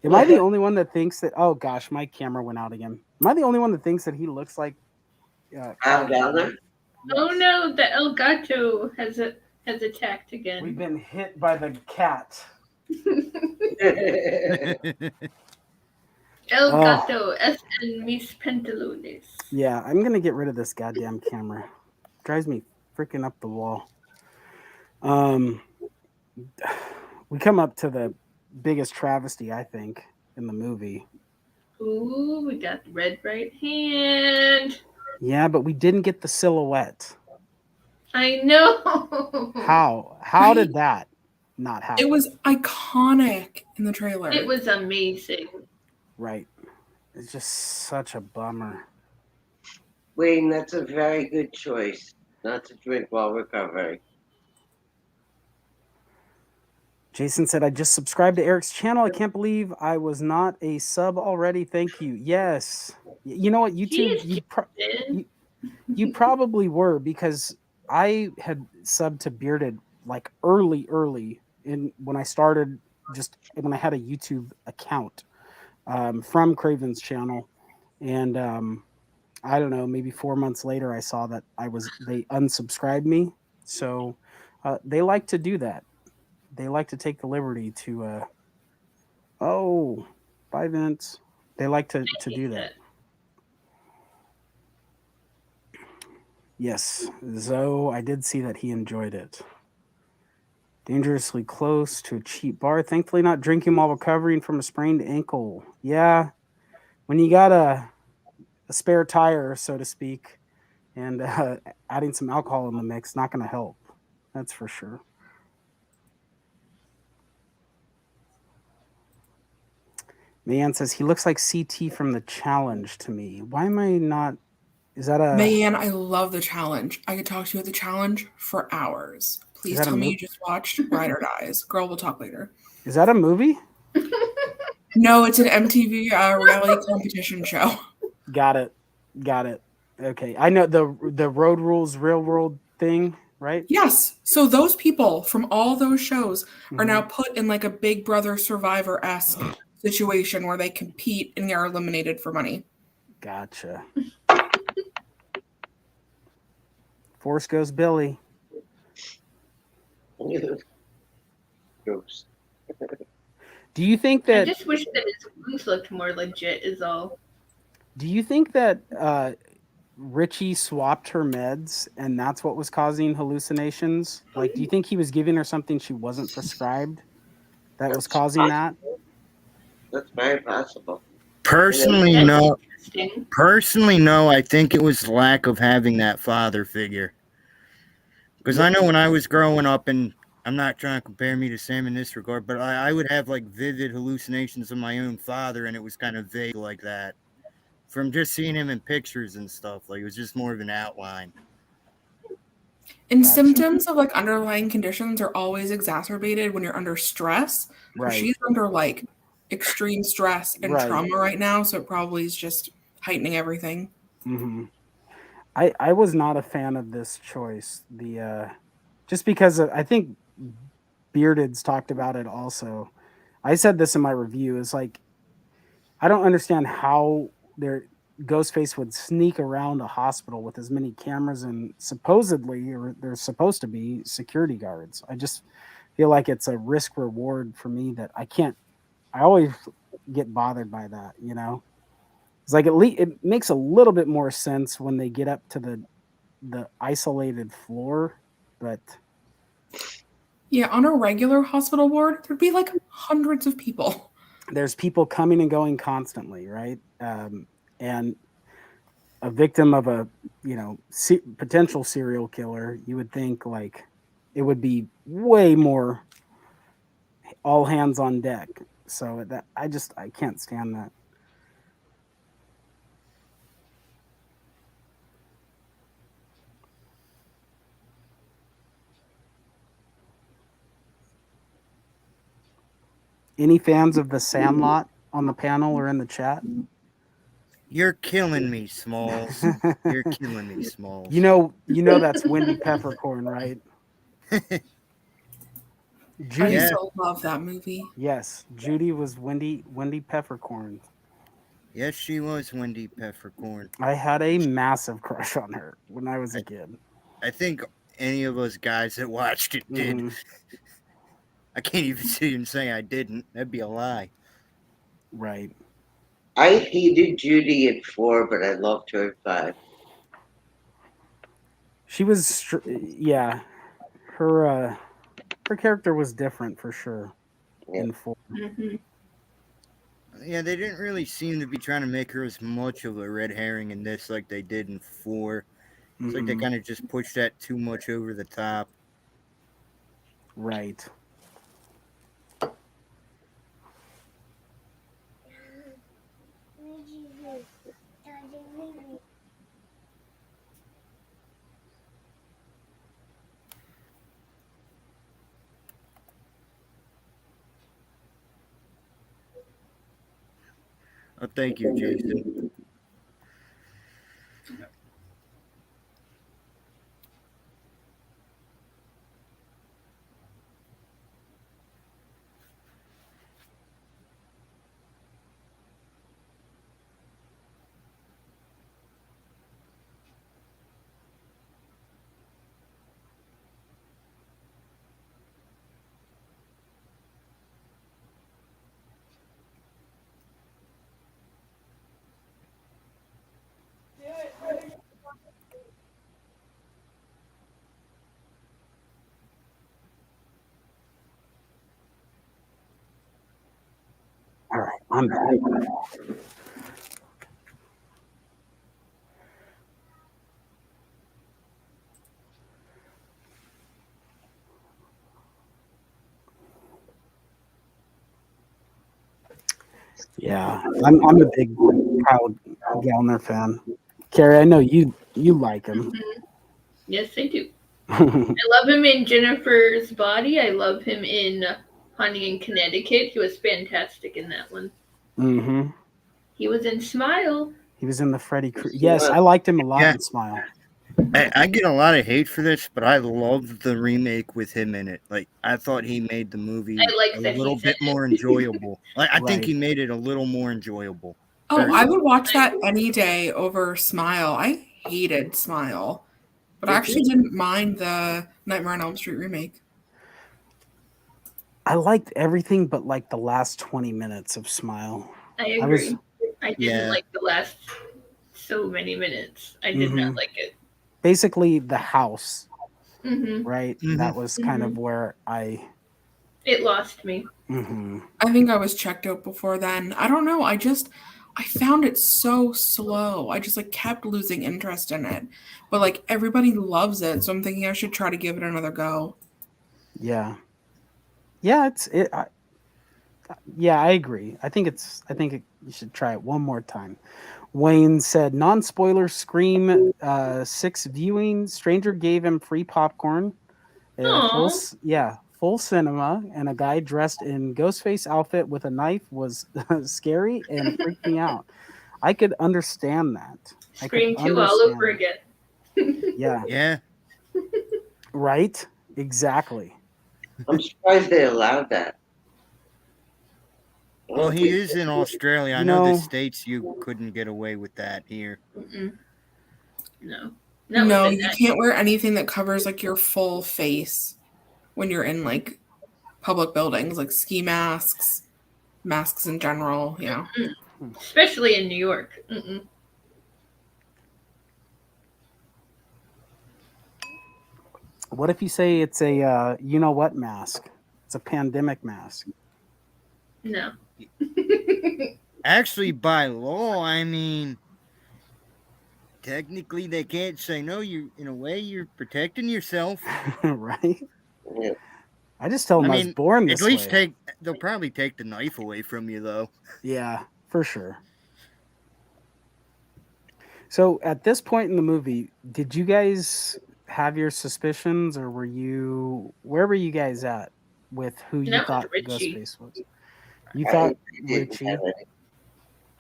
Am I the only one that thinks that? Oh gosh, my camera went out again. Am I the only one that thinks that he looks like Al Downer? Oh no, the El Gato has attacked again. We've been hit by the cat. El Oh. gato es en mis pantalones. Yeah, I'm gonna get rid of this goddamn camera. Drives me freaking up the wall. We come up to the biggest travesty, I think, in the movie. Ooh, we got the red right hand. Yeah, but we didn't get the silhouette. I know. How did that not happen? It was iconic in the trailer. It was amazing. Right. It's just such a bummer. Wayne, that's a very good choice. Not to drink while recovering. Jason said, I just subscribed to Eric's channel. I can't believe I was not a sub already. Thank you. Yes. You know what? YouTube, you probably were, because I had subbed to Bearded like early when I started, just when I had a YouTube account from Craven's channel. And I don't know, maybe 4 months later, I saw that they unsubscribed me. So they like to do that. They like to take the liberty to, bye Vince. They like to do that. Yes, Zoe, I did see that he enjoyed it. Dangerously close to a cheap bar. Thankfully not drinking while recovering from a sprained ankle. Yeah, when you got a spare tire, so to speak, and adding some alcohol in the mix, not going to help. That's for sure. Mayan says, he looks like CT from The Challenge to me. Why am I not... Is that a... Man, I love The Challenge. I could talk to you at The Challenge for hours. Please tell me you just watched Ride or Dies. Girl, we'll talk later. Is that a movie? No, it's an MTV reality competition show. Got it. Okay. I know the Road Rules Real World thing, right? Yes. So those people from all those shows are now put in like a Big Brother Survivor-esque situation where they compete and are eliminated for money. Gotcha. Force goes Billy. Ghost. Do you think that... I just wish that his wounds looked more legit is all. Do you think that Richie swapped her meds and that's what was causing hallucinations? Like, do you think he was giving her something she wasn't prescribed that was causing that? That's very possible. Personally, no. Personally, no. I think it was lack of having that father figure. Because I know when I was growing up, and I'm not trying to compare me to Sam in this regard, but I would have like vivid hallucinations of my own father, and it was kind of vague like that. From just seeing him in pictures and stuff, like it was just more of an outline. And symptoms of like underlying conditions are always exacerbated when you're under stress. Right. She's under like extreme stress and trauma right now, so it probably is just heightening everything. Mm-hmm. I was not a fan of this choice. Just because I think Bearded's talked about it also. I said this in my review. It's like, I don't understand how Ghostface would sneak around a hospital with as many cameras and supposedly, or there's supposed to be security guards. I just feel like it's a risk reward for me that I always get bothered by that, you know? It's like it makes a little bit more sense when they get up to the isolated floor, but yeah, on a regular hospital ward, there'd be like hundreds of people. There's people coming and going constantly, right? And a victim of a potential serial killer, you would think like it would be way more all hands on deck. So that I can't stand that. Any fans of The Sandlot on the panel or in the chat? You're killing me, Smalls. You're killing me, Smalls. You know that's Wendy Peppercorn, right? Judy, I so love that movie. Yes, Judy was Wendy Peppercorn. Yes, she was Wendy Peppercorn. I had a massive crush on her when I was a kid. I think any of us guys that watched it did. Mm-hmm. I can't even see him say I didn't. That'd be a lie. Right. I hated Judy at 4, but I loved her at 5. She was, yeah, her character was different for sure in 4. Mm-hmm. Yeah, they didn't really seem to be trying to make her as much of a red herring in this like they did in 4. It's like they kind of just pushed that too much over the top. Right. Oh, thank you, Jason. All right, I'm back. Yeah, I'm a big Kyle Gallner fan. Carey, I know you like him. Mm-hmm. Yes, I do. I love him in Jennifer's Body. I love him in Honey in Connecticut. He was fantastic in that one. Mm-hmm. He was in Smile. He was in the Freddy Krueger. Yes, I liked him a lot in Smile. I get a lot of hate for this, but I loved the remake with him in it. Like, I thought he made the movie a little bit more enjoyable. I think he made it a little more enjoyable. Oh, I would watch that any day over Smile. I hated Smile, but I actually didn't mind the Nightmare on Elm Street remake. I liked everything but like the last 20 minutes of Smile. I agree. I didn't like the last so many minutes. I did not like it. Basically, the house, Mm-hmm. right? That was kind of where It lost me. I think I was checked out before then. I don't know. I found it so slow. I just like kept losing interest in it. But like everybody loves it, so I'm thinking I should try to give it another go. Yeah. Yeah, I agree. I think you should try it one more time. Wayne said, non-spoiler Scream 6 viewing. Stranger gave him free popcorn. Full cinema, and a guy dressed in Ghostface outfit with a knife was scary and freaked me out. I could understand that. Scream 2 all over again. Yeah. Yeah. Right? Exactly. I'm surprised they allowed that. Well, he is in Australia. I know the States you couldn't get away with that here. No. No, you can't wear anything that covers like your full face when you're in like public buildings, like ski masks, masks in general. Yeah. Especially in New York. What if you say it's a you know what mask? It's a pandemic mask. No. Actually, by law, I mean, technically they can't say no. You, in a way, you're protecting yourself, right? Yeah. I just tell them I was born this way. At least they'll probably take the knife away from you, though. Yeah, for sure. So at this point in the movie, did you guys have your suspicions, or where were you guys at with who you thought Ghostface was? You thought Richie?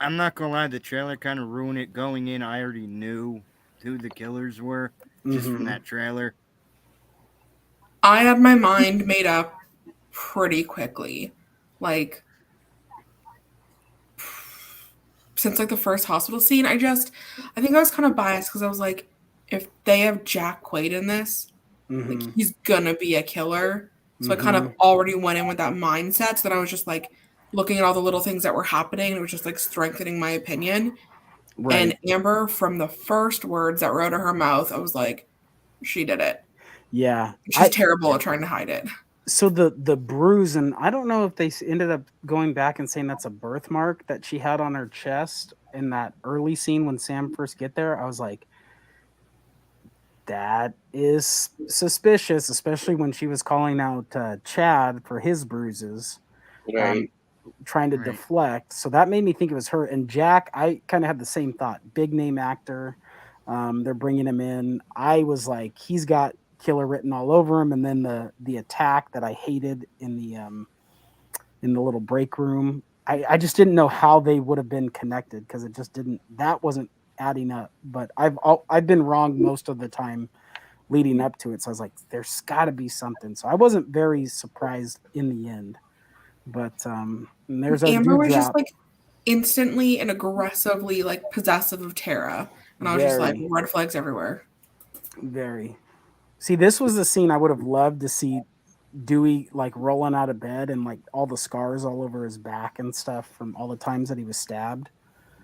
I'm not gonna lie, the trailer kind of ruined it. Going in, I already knew who the killers were just from that trailer. I had my mind made up pretty quickly. Like, since like the first hospital scene, I think I was kind of biased because I was like, if they have Jack Quaid in this, like he's gonna be a killer. So I kind of already went in with that mindset. So that I was just like, looking at all the little things that were happening. It was just like strengthening my opinion. Right. And Amber, from the first words that were out of her mouth, I was like, she did it. Yeah. She's terrible at trying to hide it. So the bruise, and I don't know if they ended up going back and saying that's a birthmark that she had on her chest in that early scene when Sam first get there. I was like, that is suspicious, especially when she was calling out Chad for his bruises, Right. trying to deflect. So that made me think it was her. And Jack, I kind of had the same thought. Big name actor. They're bringing him in. I was like, he's got killer written all over him. And then the attack that I hated in the little break room. I just didn't know how they would have been connected because it just didn't. That wasn't adding up. But I've been wrong most of the time leading up to it. So I was like, there's got to be something. So I wasn't very surprised in the end. But there's a Amber was drop. just like instantly and aggressively like possessive of Tara, and I was just like, red flags everywhere. Very. See, this was the scene I would have loved to see Dewey like rolling out of bed and like all the scars all over his back and stuff from all the times that he was stabbed.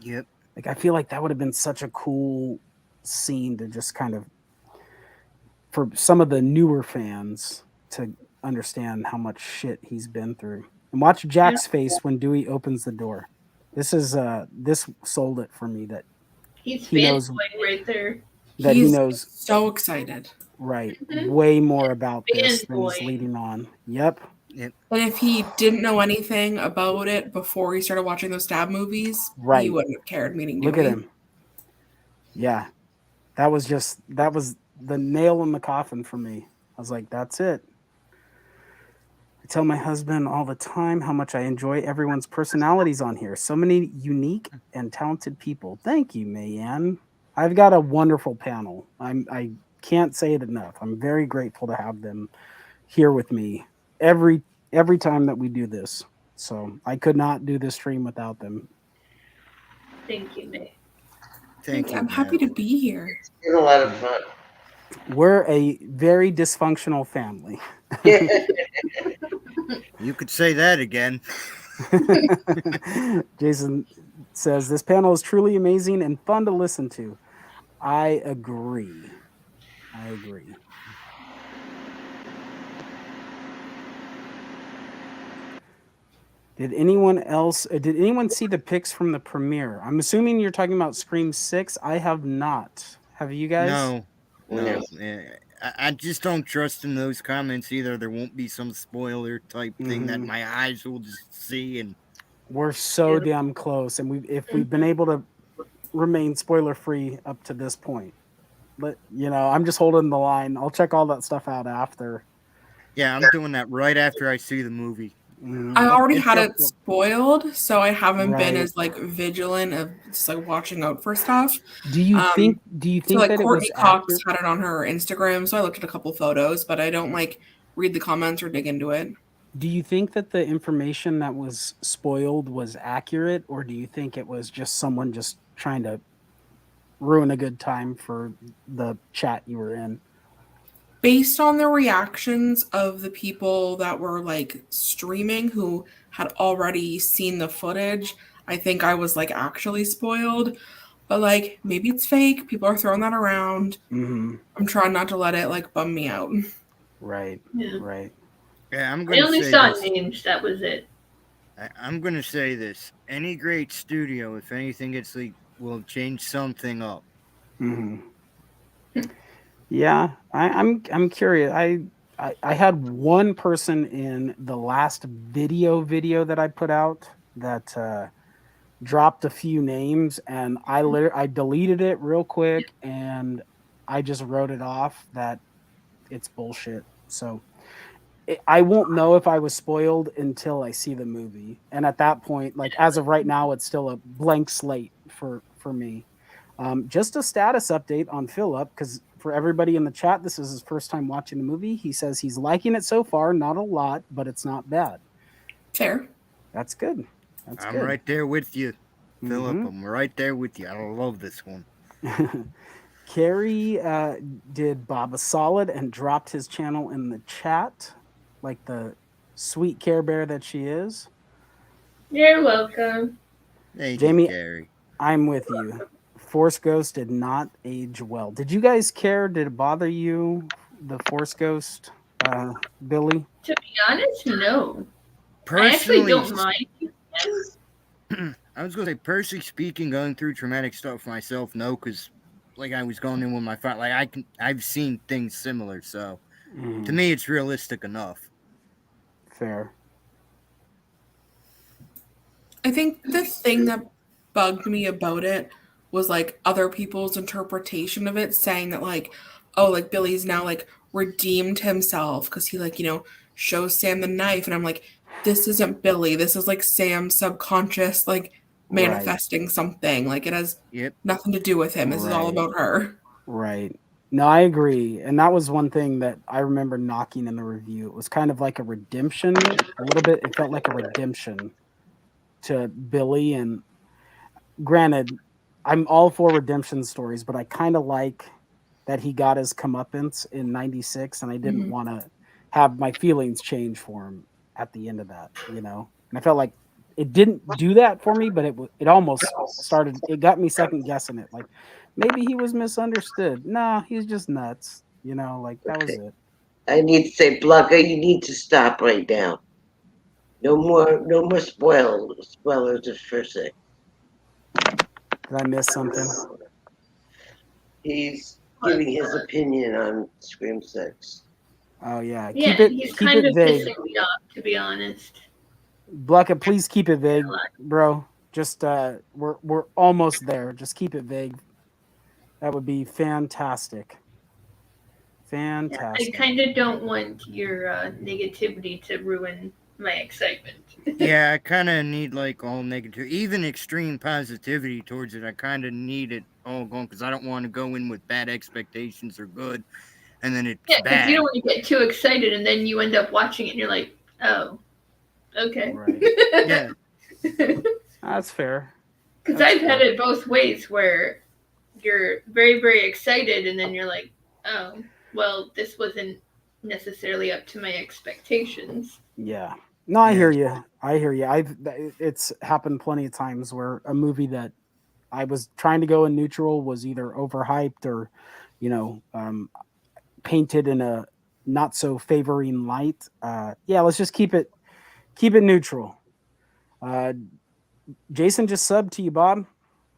Yep. Like I feel like that would have been such a cool scene to just kind of, for some of the newer fans to understand how much shit he's been through. And watch Jack's face when Dewey opens the door. This sold it for me that he's he knows right there. That he knows so excited. Right. Way more about this than he's leading on. Yep. Yep. And if he didn't know anything about it before he started watching those stab movies, he wouldn't have cared meeting Look Dewey. at him. Yeah. That was the nail in the coffin for me. I was like, that's it. I tell my husband all the time how much I enjoy everyone's personalities on here. So many unique and talented people. Thank you, Mayanne. I've got a wonderful panel. I can't say it enough. I'm very grateful to have them here with me every time that we do this. So I could not do this stream without them. Thank you, Nick. Thank you. I'm happy to be here. It's been a lot of fun. We're a very dysfunctional family. You could say that again. Jason says, this panel is truly amazing and fun to listen to. I agree. Did anyone see the pics from the premiere? I'm assuming you're talking about Scream 6. I have not. Have you guys? No. I just don't trust in those comments either. There won't be some spoiler type thing that my eyes will just see. And we're so damn close. And if we've been able to remain spoiler free up to this point. But I'm just holding the line. I'll check all that stuff out after. Yeah, I'm doing that right after I see the movie. I already had it spoiled, so I haven't been as like vigilant of just like watching out for stuff. Do you think so, like, that Courtney it was Cox had it on her Instagram, so I looked at a couple photos, but I don't like read the comments or dig into it. Do you think that the information that was spoiled was accurate, or do you think it was just someone just trying to ruin a good time for the chat you were in? Based on the reactions of the people that were like streaming who had already seen the footage, I think I was like actually spoiled. But like maybe it's fake. People are throwing that around. Mm-hmm. I'm trying not to let it like bum me out. Right. Yeah. Right. Yeah, I'm I going to only say saw this. names. That was it. I'm going to say this. Any great studio, if anything gets leaked, will change something up. Mm-hmm. Yeah, I'm curious. I had one person in the last video that I put out that dropped a few names, and I deleted it real quick, and I just wrote it off that it's bullshit. So I won't know if I was spoiled until I see the movie, and at that point, like as of right now, it's still a blank slate for me. Just a status update on Philip, because for everybody in the chat, this is his first time watching the movie. He says he's liking it so far, not a lot, but it's not bad. Fair. That's good. I'm right there with you, Philip. I'm right there with you. I love this one. Carey did Bob a solid and dropped his channel in the chat, like the sweet Care Bear that she is. You're welcome. Thank Jamie, you, Carey. I'm with you. Force Ghost did not age well. Did you guys care? Did it bother you, the Force Ghost, Billy? To be honest, no. I actually Personally, don't mind. I was gonna say, personally speaking, going through traumatic stuff myself, no, because like I was going in with my friend, like I've seen things similar, so to me, it's realistic enough. Fair. I think the thing that bugged me about it was like other people's interpretation of it, saying that like, oh, like Billy's now like redeemed himself because he like, shows Sam the knife. And I'm like, this isn't Billy. This is like Sam's subconscious like manifesting something. Like it has nothing to do with him. This is all about her. Right. No, I agree. And that was one thing that I remember knocking in the review. It was kind of like a redemption, a little bit. It felt like a redemption to Billy. And granted, I'm all for redemption stories, but I kind of like that he got his comeuppance in 96, and I didn't want to have my feelings change for him at the end of that, And I felt like it didn't do that for me, but it almost started. It got me second guessing it. Like maybe he was misunderstood. Nah, he's just nuts. Like that was it. I need to say, Blugger, you need to stop right now. No more spoilers of first six. Did I miss something? He's giving his opinion on Scream 6. Oh yeah, Yeah, he's kind of pissing me off, to be honest. Blucket, please keep it vague, bro. Just we're almost there. Just keep it vague. That would be fantastic. Fantastic. I kind of don't want your negativity to ruin my excitement. Yeah, I kind of need like all negative, even extreme positivity towards it. I kind of need it all going because I don't want to go in with bad expectations or good, and then it's because bad. you don't want to get too excited and then you end up watching it and you're like, oh, okay. Right. Yeah. That's fair. Because I've had it both ways where you're very, very excited and then you're like, oh, well, this wasn't necessarily up to my expectations. Yeah. No, I hear you. It's happened plenty of times where a movie that I was trying to go in neutral was either overhyped or, painted in a not so favoring light. Let's just keep it neutral. Jason just subbed to you, Bob.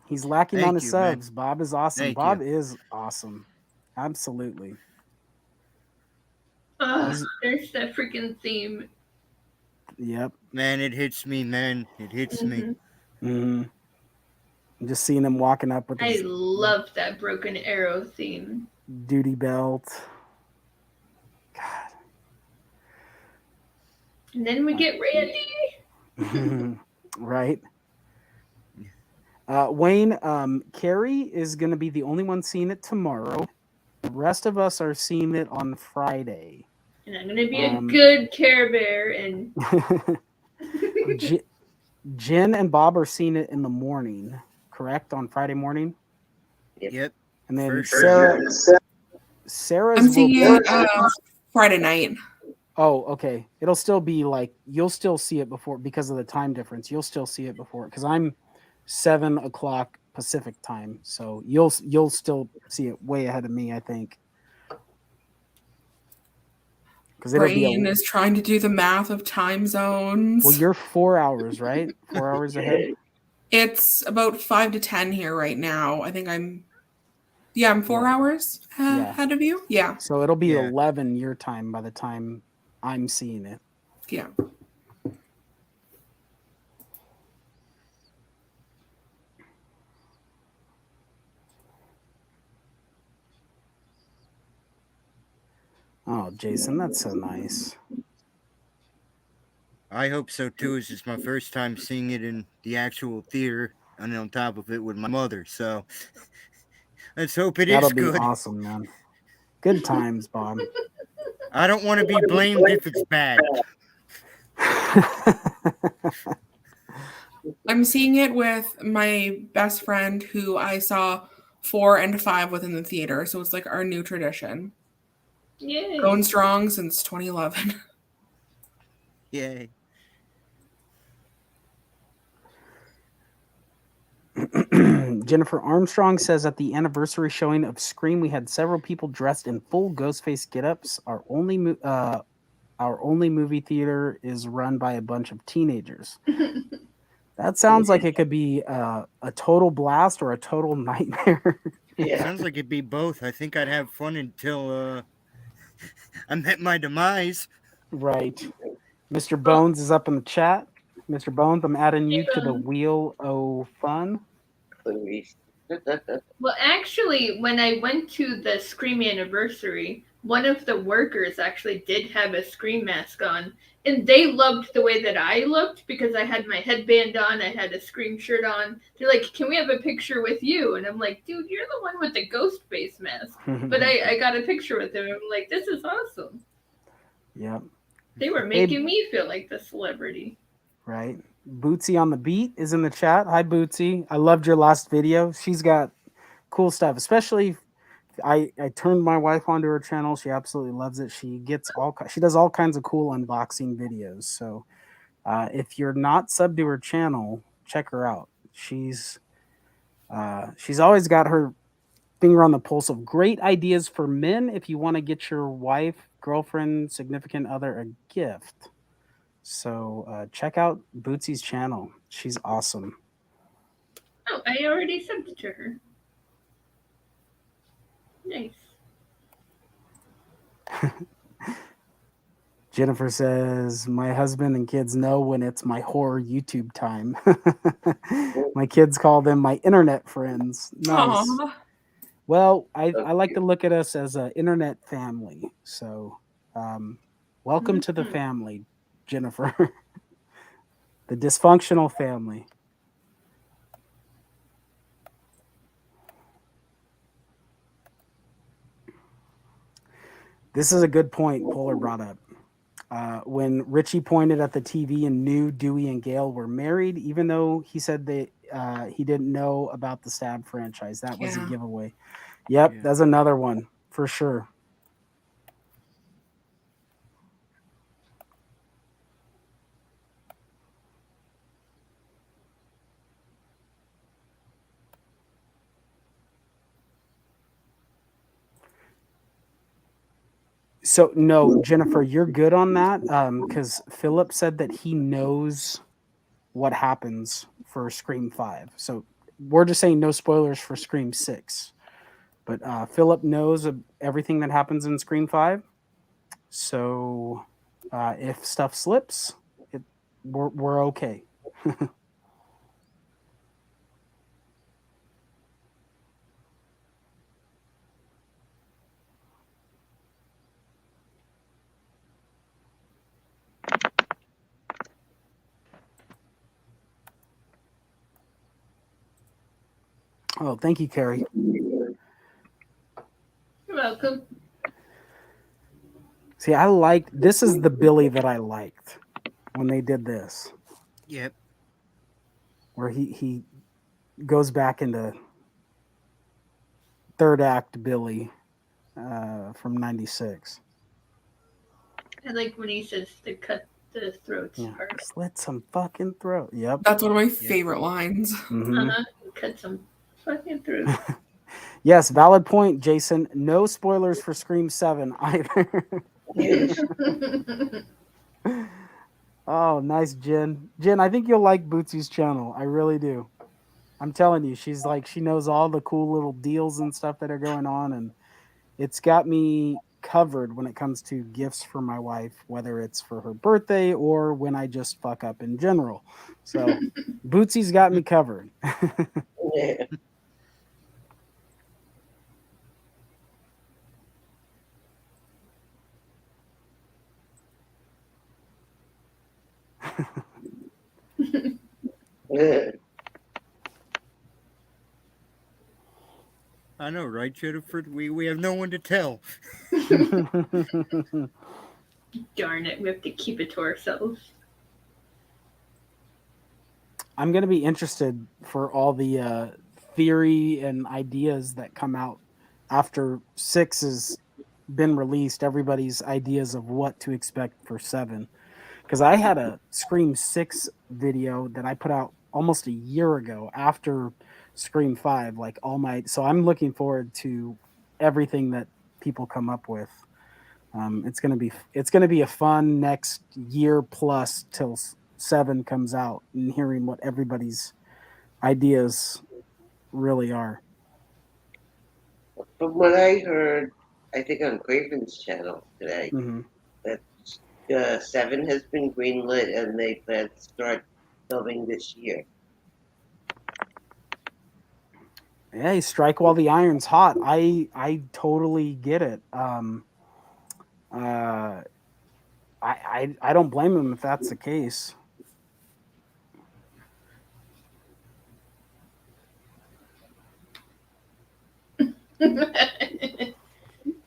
He's lacking on his subs. Man. Bob is awesome. Bob is awesome. Absolutely. There's that freaking theme. Yep. Man, it hits me, man. It hits me. Mm-hmm. I'm just seeing him walking up with I love that Broken Arrow theme. Duty belt. God. And then we get Randy. Right. Wayne, Carey is going to be the only one seeing it tomorrow. The rest of us are seeing it on Friday. And I'm going to be a good Care Bear. And Jen and Bob are seeing it in the morning, correct? On Friday morning? Yep. And then Sarah's I'm seeing it Friday night. Oh, okay. It'll still be like, you'll still see it before, because of the time difference. You'll still see it before, because I'm 7:00 Pacific time. So you'll still see it way ahead of me, I think. Brain is trying to do the math of time zones. Well, you're 4 hours, right? 4 hours ahead. It's about 5 to 10 here right now. I think I'm 4 hours ahead of you. Yeah. So it'll be 11 your time by the time I'm seeing it. Yeah. Oh, Jason, that's so nice. I hope so too. It's just my first time seeing it in the actual theater, and on top of it with my mother. So let's hope it is good. That'll be awesome, man. Good times, Bob. I don't want to be blamed if it's bad. I'm seeing it with my best friend who I saw 4 and 5 within the theater. So it's like our new tradition. Yay. Going strong since 2011. Yay. Jennifer Armstrong says at the anniversary showing of Scream, we had several people dressed in full Ghostface get-ups. Our only movie theater is run by a bunch of teenagers. That sounds like it could be a total blast or a total nightmare. Sounds like it'd be both. I think I'd have fun until I met my demise. Right. Mr. Bones is up in the chat. Mr. Bones, I'm adding you to the Wheel o' Fun. Well, actually, when I went to the Scream anniversary, one of the workers actually did have a Scream mask on, and they loved the way that I looked because I had my headband on, I had a Scream shirt on. They're like, "Can we have a picture with you?" And I'm like, "Dude, you're the one with the ghost face mask." But I got a picture with him, and I'm like, "This is awesome." Yep. They were making me feel like the celebrity. Right. Bootsy on the Beat is in the chat. Hi, Bootsy. I loved your last video. She's got cool stuff, especially I turned my wife onto her channel. She absolutely loves it. She does all kinds of cool unboxing videos. So if you're not subbed to her channel, check her out. She's always got her finger on the pulse of great ideas for men if you want to get your wife, girlfriend, significant other a gift. So check out Bootsy's channel. She's awesome. Oh, I already sent it to her. Nice. Jennifer says, my husband and kids know when it's my horror YouTube time. My kids call them my internet friends. Nice. Aww. Well, I like to look at us as an internet family. So welcome to the family, Jennifer. The dysfunctional family. This is a good point Polar brought up. When Richie pointed at the TV and knew Dewey and Gail were married, even though he said he didn't know about the Stab franchise. That was a giveaway. Yep, that's another one for sure. So no, Jennifer, you're good on that because Philip said that he knows what happens for Scream 5. So we're just saying no spoilers for Scream 6. But Philip knows everything that happens in Scream 5. So if stuff slips, we're okay. Oh, thank you, Carey. You're welcome. See, this is the Billy that I liked when they did this. Yep. Where he goes back into third act Billy from 96. I like when he says to cut the throats part. Slit some fucking throat. Yep. That's one of my favorite lines. Mm-hmm. Cut some fucking throat. Yes, valid point, Jason. No spoilers for Scream 7 either. Oh, nice, Jen. Jen, I think you'll like Bootsy's channel. I really do. I'm telling you, she knows all the cool little deals and stuff that are going on, and it's got me covered when it comes to gifts for my wife, whether it's for her birthday or when I just fuck up in general. So Bootsy's got me covered. Yeah. I know, right, Jennifer? We have no one to tell. Darn it, we have to keep it to ourselves. I'm going to be interested for all the theory and ideas that come out after 6 has been released, everybody's ideas of what to expect for 7. Because I had a Scream 6 video that I put out almost a year ago after Scream 5. Like so I'm looking forward to everything that people come up with. It's gonna be a fun next year plus till 7 comes out, and hearing what everybody's ideas really are. From what I heard, I think on Craven's channel today, that 7 has been greenlit and they plan to start filming this year. Hey, strike while the iron's hot. I totally get it. I don't blame him if that's the case.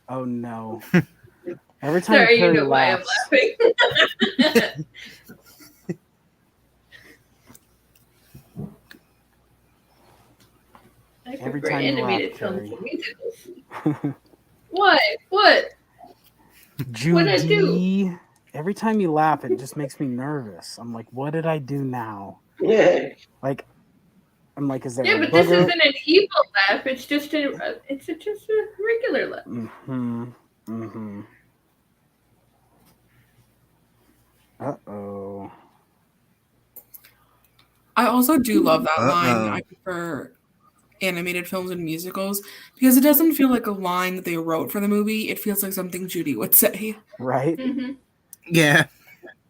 Oh no! Every time Sorry, Carey you know why I'm laughs, laughing. I every prefer time you animated laugh, films Carey. to musicals. What? What? What'd I do? Judy, every time you laugh, it just makes me nervous. I'm like, what did I do now? Like, I'm like, is there Yeah, a but this booger? isn't an evil laugh. It's just a regular laugh. Uh-oh. I also do love that line. I prefer animated films and musicals because it doesn't feel like a line that they wrote for the movie. It feels like something Judy would say. Right? Yeah.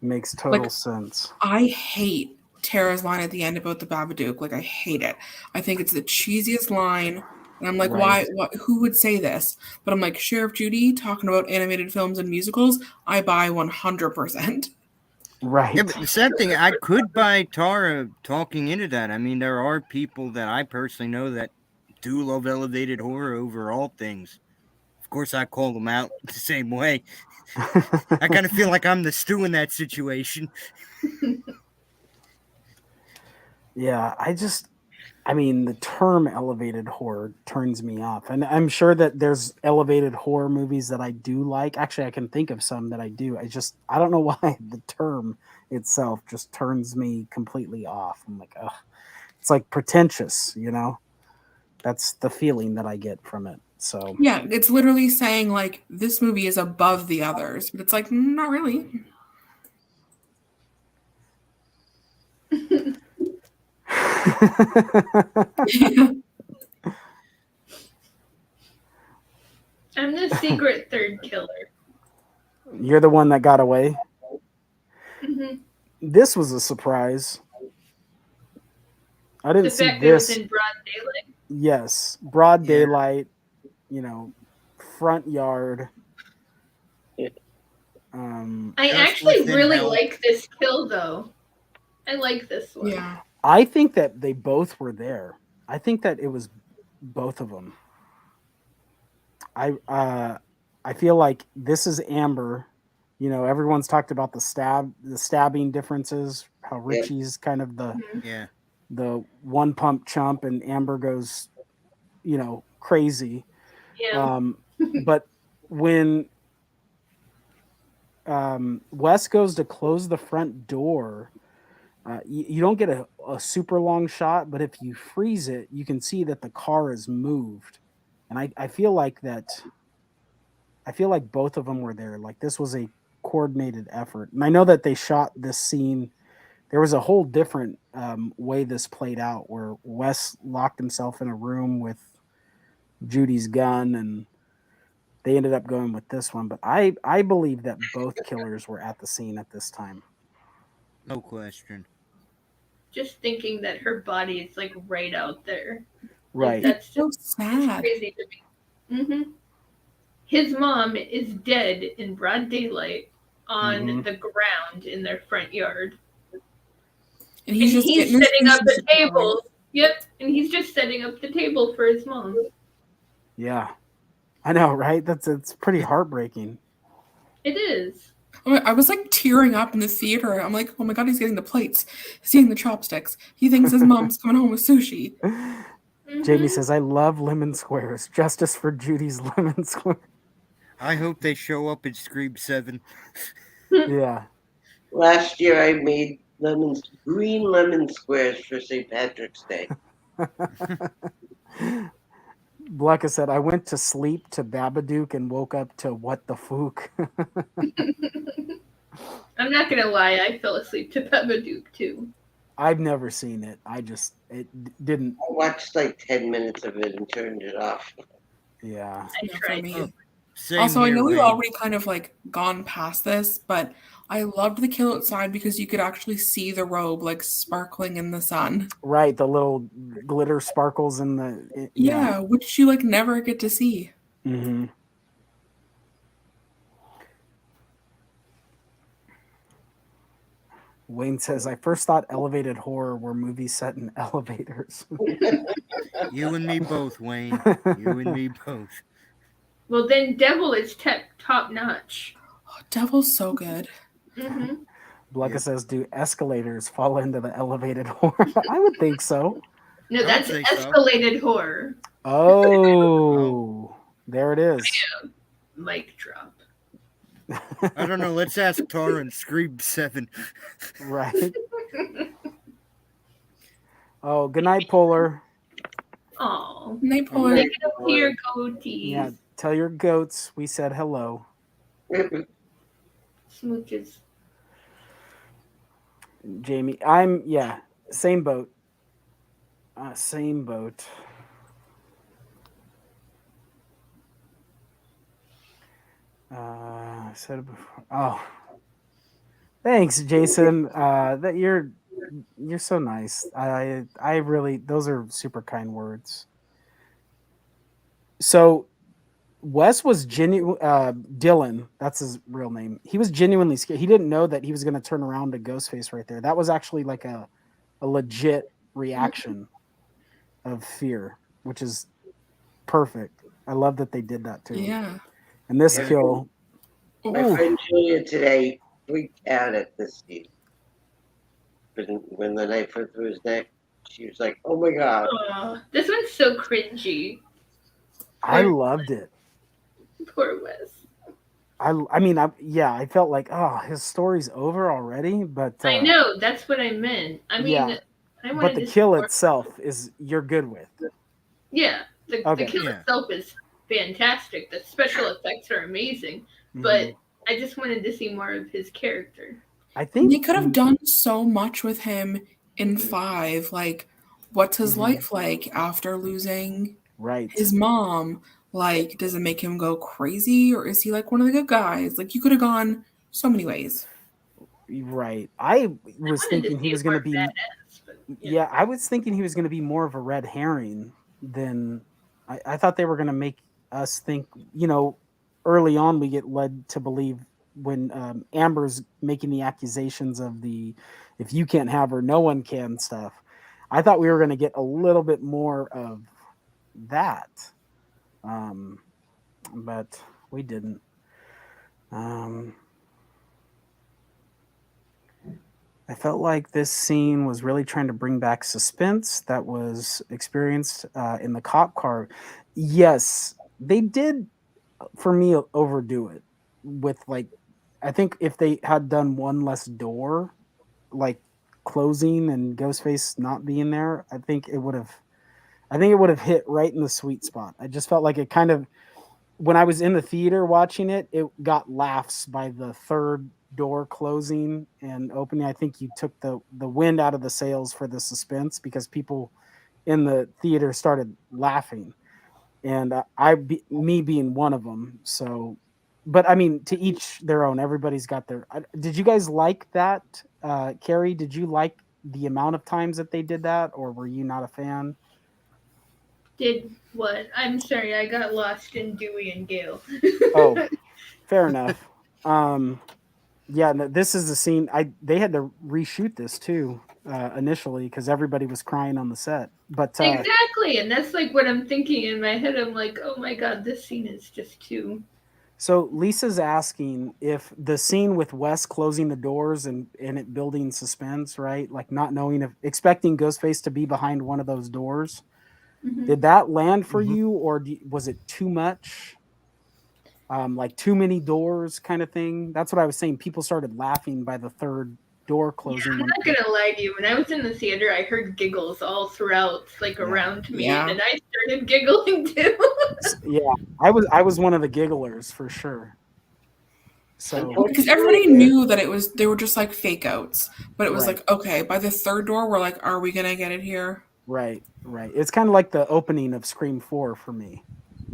Makes total sense. I hate Tara's line at the end about the Babadook. Like, I hate it. I think it's the cheesiest line. And I'm like, Right. why? Who would say this? But I'm like, Sheriff Judy talking about animated films and musicals, I buy 100%. Right. Yeah, but the sad thing, I could buy Tara talking into that. I mean, there are people that I personally know that do love elevated horror over all things. Of course, I call them out the same way. I kind of feel like I'm the stew in that situation. Yeah, I mean, the term elevated horror turns me off. And I'm sure that there's elevated horror movies that I do like. Actually, I can think of some that I do. I don't know why the term itself just turns me completely off. I'm like, ugh. It's like pretentious, you know? That's the feeling that I get from it. So Yeah, it's literally saying, like, this movie is above the others. But it's like, not really. I'm the secret third killer. You're the one that got away. Mm-hmm. This was a surprise. I didn't The see fact that it was this. in broad daylight. Yes, broad daylight. You know, front yard. I actually really like this kill, though. I like this one. Yeah. I think that they both were there. I think that it was both of them. I feel like this is Amber. You know, everyone's talked about the stabbing differences. How Richie's kind of the one pump chump, and Amber goes, you know, crazy. Yeah. But when Wes goes to close the front door, you don't get a super long shot, but if you freeze it, you can see that the car is moved. And I feel like both of them were there. Like this was a coordinated effort. And I know that they shot this scene. There was a whole different way this played out where Wes locked himself in a room with Judy's gun, and they ended up going with this one. But I believe that both killers were at the scene at this time. No question. Just thinking that her body is like right out there. Right. Like, that's so sad. Crazy to me. Mm-hmm. His mom is dead in broad daylight on the ground in their front yard. And he's setting up the table. Yep. And he's just setting up the table for his mom. Yeah. I know, right? It's pretty heartbreaking. It is. I was like tearing up in the theater. I'm like, oh my god, he's getting the plates. He's eating the chopsticks. He thinks his mom's coming home with sushi. Jamie says, I love lemon squares. Justice for Judy's lemon square. I hope they show up in Scream 7. Yeah. Last year I made green lemon squares for St. Patrick's Day. Blecka said, I went to sleep to Babadook and woke up to What the Fook. I'm not gonna lie, I fell asleep to Babadook too. I've never seen it. It didn't. I watched like 10 minutes of it and turned it off. Yeah. I tried to. Also, I know we've already kind of like gone past this, but I loved the kill outside because you could actually see the robe like sparkling in the sun. Right, the little glitter sparkles in the yeah, which you like never get to see. Mm-hmm. Wayne says, I first thought elevated horror were movies set in elevators. You and me both, Wayne. You and me both. Well, then Devil is top notch. Oh, Devil's so good. Mm-hmm. Blecka says, do escalators fall into the elevated horror? I would think so. No, that's escalated horror. Oh, there it is. Yeah. Mic drop. I don't know. Let's ask Tar and Scream 7. Right. Oh, good night, Polar. Oh, night, Polar. Make it up to your goatees. Yeah, tell your goats we said hello. Smooches. Jamie, same boat. Same boat. I said it before. Oh, thanks, Jason. That you're so nice. I really, those are super kind words. So Wes was genuine. Dylan, that's his real name. He was genuinely scared. He didn't know that he was going to turn around to Ghostface right there. That was actually like a legit reaction of fear, which is perfect. I love that they did that too. Yeah. And this kill. My friend Julia today freaked out at this scene. When the knife went through his neck, she was like, "Oh my god!" This one's so cringy. I loved it. Poor Wes. I felt like, his story's over already, but I know that's what I meant. I mean, but the kill itself is you're good with. Yeah, the kill itself is fantastic. The special effects are amazing, but I just wanted to see more of his character. I think they could have done so much with him in 5. Like, what's his life like after losing his mom? Like, does it make him go crazy, or is he like one of the good guys? Like, you could have gone so many ways. Right. I was thinking he was going to be. I was thinking he was going to be more of a red herring than. I thought they were going to make us think. Early on we get led to believe when Amber's making the accusations of the "if you can't have her, no one can" stuff. I thought we were going to get a little bit more of that. But we didn't. I felt like this scene was really trying to bring back suspense that was experienced in the cop car. Yes, they did, for me, overdo it with I think if they had done one less door, like closing and Ghostface not being there, I think it would have hit right in the sweet spot. I just felt like it kind of, when I was in the theater watching it, it got laughs by the third door closing and opening. I think you took the wind out of the sails for the suspense because people in the theater started laughing, and me being one of them. So, but I mean, to each their own. Everybody's got their. Did you guys like that, Carey? Did you like the amount of times that they did that, or were you not a fan? Did what? I'm sorry, I got lost in Dewey and Gale. Oh, fair enough. Yeah, no, this is the scene. They had to reshoot this too initially because everybody was crying on the set. But exactly, and that's like what I'm thinking in my head. I'm like, oh my god, this scene is just too. So Lisa's asking if the scene with Wes closing the doors and it building suspense, right? Like not knowing expecting Ghostface to be behind one of those doors. Mm-hmm. Did that land for you, or was it too much? Like too many doors kind of thing? That's what I was saying. People started laughing by the third door closing. I'm not gonna lie to you. When I was in the theater, I heard giggles all throughout, like around me, and then I started giggling too. Yeah, I was one of the gigglers for sure. So because everybody knew that they were just like fake outs, but it was like, okay, by the third door, we're like, are we gonna get it here? Right. It's kind of like the opening of Scream 4 for me,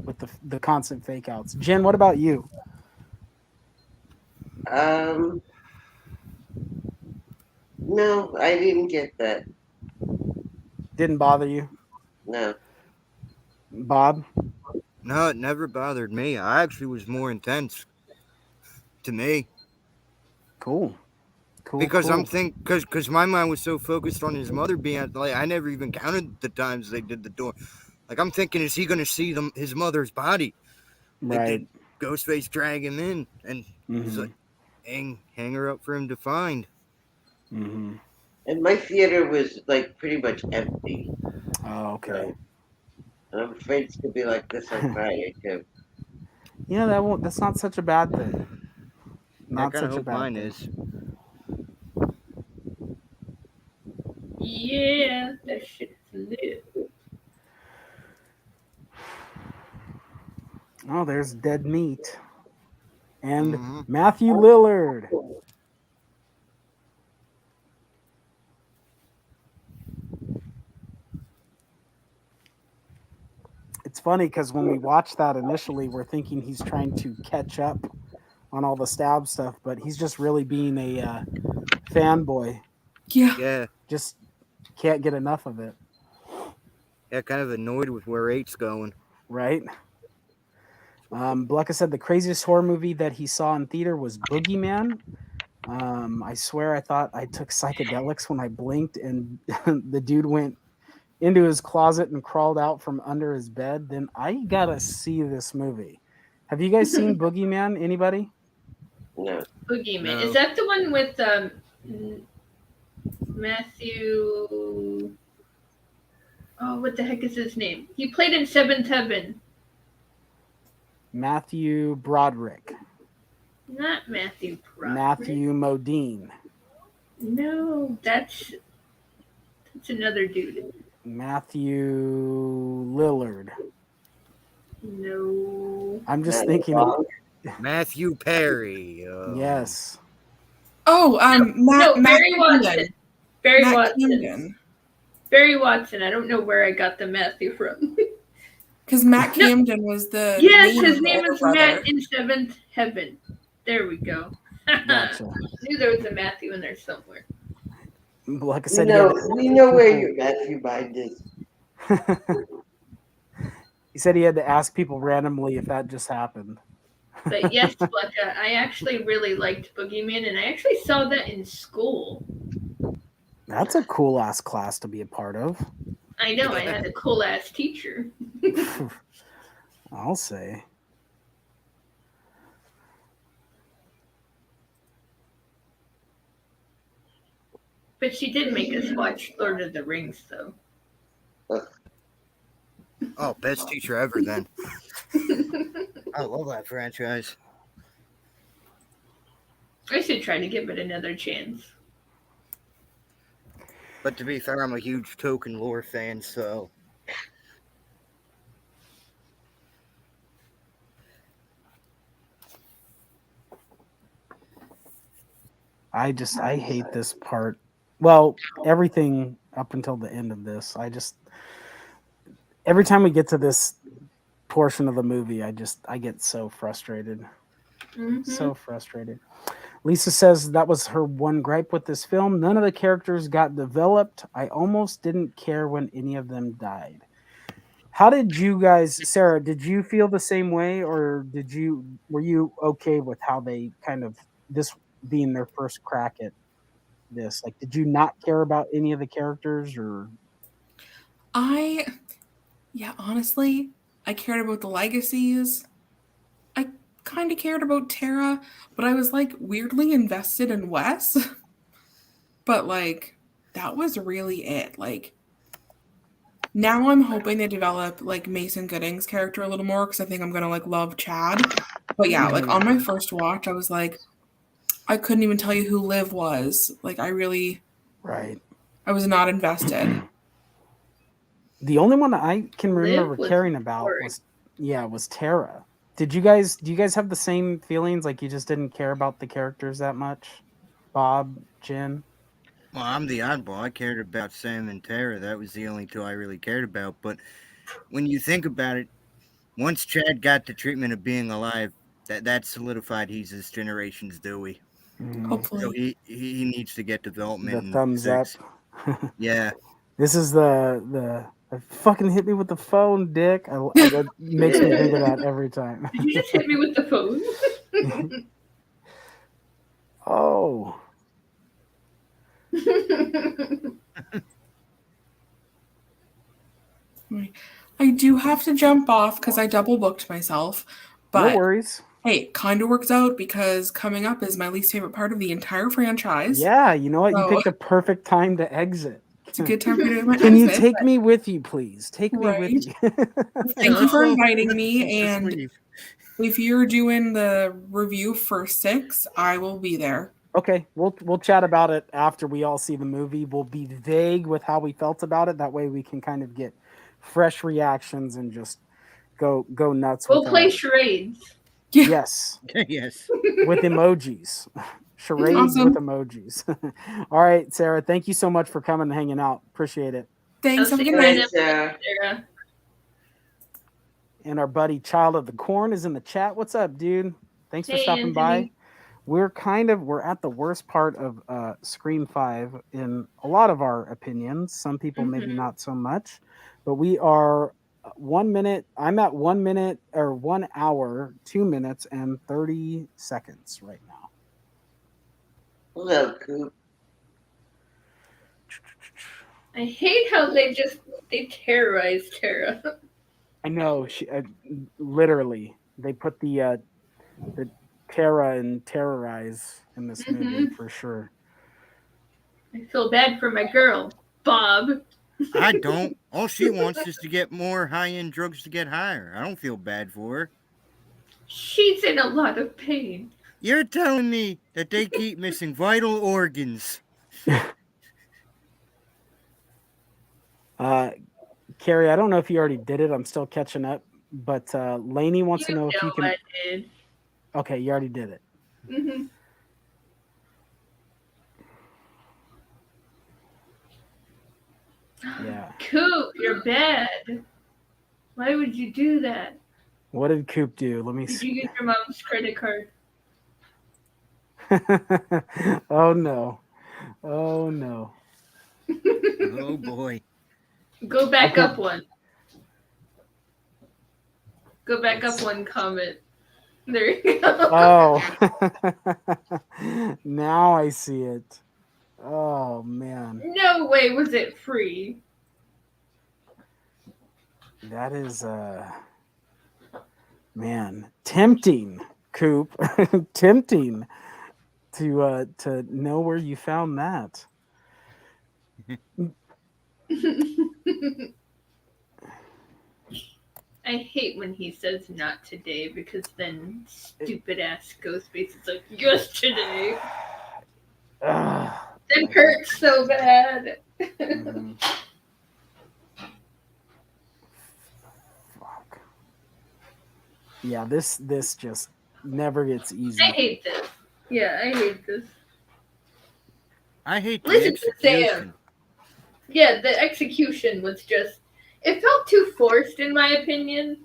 with the constant fake outs. Jen, what about you? No, I didn't get that. Didn't bother you? No. Bob? No, it never bothered me. I actually was more intense to me. Cool. Because because my mind was so focused on his mother being like, I never even counted the times they did the door. Like, I'm thinking, is he going to see his mother's body? Like, did Ghostface drag him in and he's like, hang her up for him to find. Mm-hmm. And my theater was like pretty much empty. Oh, okay. And I'm afraid it's gonna be like this on Friday too. Yeah, that's not such a bad thing. Not such a bad thing. Is. Yeah, that shit's lit. Oh, there's dead meat. And Matthew Lillard. It's funny because when we watched that initially, we're thinking he's trying to catch up on all the stab stuff, but he's just really being a fanboy. Yeah. Just can't get enough of it. Yeah, kind of annoyed with where 8's going. Right? Blecka said the craziest horror movie that he saw in theater was Boogeyman. I swear I thought I took psychedelics when I blinked and the dude went into his closet and crawled out from under his bed. Then I gotta see this movie. Have you guys seen Boogeyman? Anybody? No. Boogeyman. No. Is that the one with Matthew? Oh, what the heck is his name? He played in Seventh Heaven. Matthew Broderick. Not Matthew Broderick. Matthew Modine. No, that's another dude. Matthew Lillard. No. I'm just thinking of Matthew Perry. Yes. Oh, Barry Watson. Barry Matt Watson. Camden. Barry Watson. I don't know where I got the Matthew from. Because Matt Camden was the his name is brother. Matt in Seventh Heaven. There we go. Gotcha. I knew there was a Matthew in there somewhere. Like I said, we know where your Matthew mind is. He said he had to ask people randomly if that just happened. But yes, Blecka, I actually really liked Boogeyman, and I actually saw that in school. That's a cool ass class to be a part of. I know, I had a cool ass teacher. I'll say. But she did make us watch Lord of the Rings, though. Oh, best teacher ever, then. I love that franchise. I should try to give it another chance. But to be fair, I'm a huge Token lore fan, so... I hate this part. Well, everything up until the end of this. Every time we get to this portion of the movie, I get so frustrated. Mm-hmm. So frustrated. Lisa says that was her one gripe with this film. None of the characters got developed. I almost didn't care when any of them died. How did you guys, Sarah, did you feel the same way, or were you okay with how they kind of, this being their first crack at this? Like, did you not care about any of the characters, or? Honestly, I cared about the legacies. I kind of cared about Tara, but I was like weirdly invested in Wes. But like, that was really it. Like, now I'm hoping they develop like Mason Gooding's character a little more, because I think I'm gonna like love Chad. But yeah, like on my first watch, I was like, I couldn't even tell you who Liv was. Like, I was not invested. The only one I can remember was caring about was Tara. Do you guys have the same feelings? Like you just didn't care about the characters that much? Bob, Jen? Well, I'm the oddball. I cared about Sam and Tara. That was the only two I really cared about. But when you think about it, once Chad got the treatment of being alive, that solidified he's this generation's Dewey. Hopefully. So he needs to get development. The in thumbs 6. up. Yeah. This is the fucking hit me with the phone, Dick. That makes me think of that every time. Did you just hit me with the phone? Oh. I do have to jump off because I double booked myself. But no worries. Hey, it kind of works out because coming up is my least favorite part of the entire franchise. Yeah, you know what? You picked a perfect time to exit. It's a good time for doing my Can you exit, take but- me with you, please? Take me with you. Thank you for inviting me. And if you're doing the review for 6, I will be there. Okay, we'll chat about it after we all see the movie. We'll be vague with how we felt about it. That way we can kind of get fresh reactions and just go nuts. We'll play charades. Yes. Yes. With emojis. Charades Awesome. with emojis. All right, Sarah, thank you so much for coming and hanging out. Appreciate it. Thanks. Have a good night, Sarah. And our buddy Child of the Corn is in the chat. What's up, dude? Thanks for Hey, stopping by. Anthony. We're at the worst part of Scream 5 in a lot of our opinions. Some people maybe not so much, but we are 1 minute. I'm at 1 minute or 1 hour, 2 minutes and 30 seconds right now. Hello, Coop. I hate how they terrorize Tara. I know. She literally they put the Tara and terrorize in this movie for sure. I feel bad for my girl, Bob. I don't. All she wants is to get more high-end drugs to get higher. I don't feel bad for her. She's in a lot of pain. You're telling me that they keep missing vital organs. Carey, I don't know if you already did it. I'm still catching up, but Lainey wants to know if you can. I did. Okay, you already did it. Mm-hmm. Yeah. Coop, you're bad. Why would you do that? What did Coop do? Let me Did see. you use your mom's credit card? Oh no. Oh no. Oh boy. Go back up one. Go back up one comment. There you go. Oh. Now I see it. Oh man. No way was it free. That is man, tempting, Coop. Tempting to know where you found that. I hate when he says not today because then stupid ass Ghostface is like, yesterday. That hurts so bad. Fuck. Yeah, this just never gets easy. I hate this. Yeah, I hate this. I hate the Listen to Sam. execution. Yeah, the execution was just, it felt too forced in my opinion.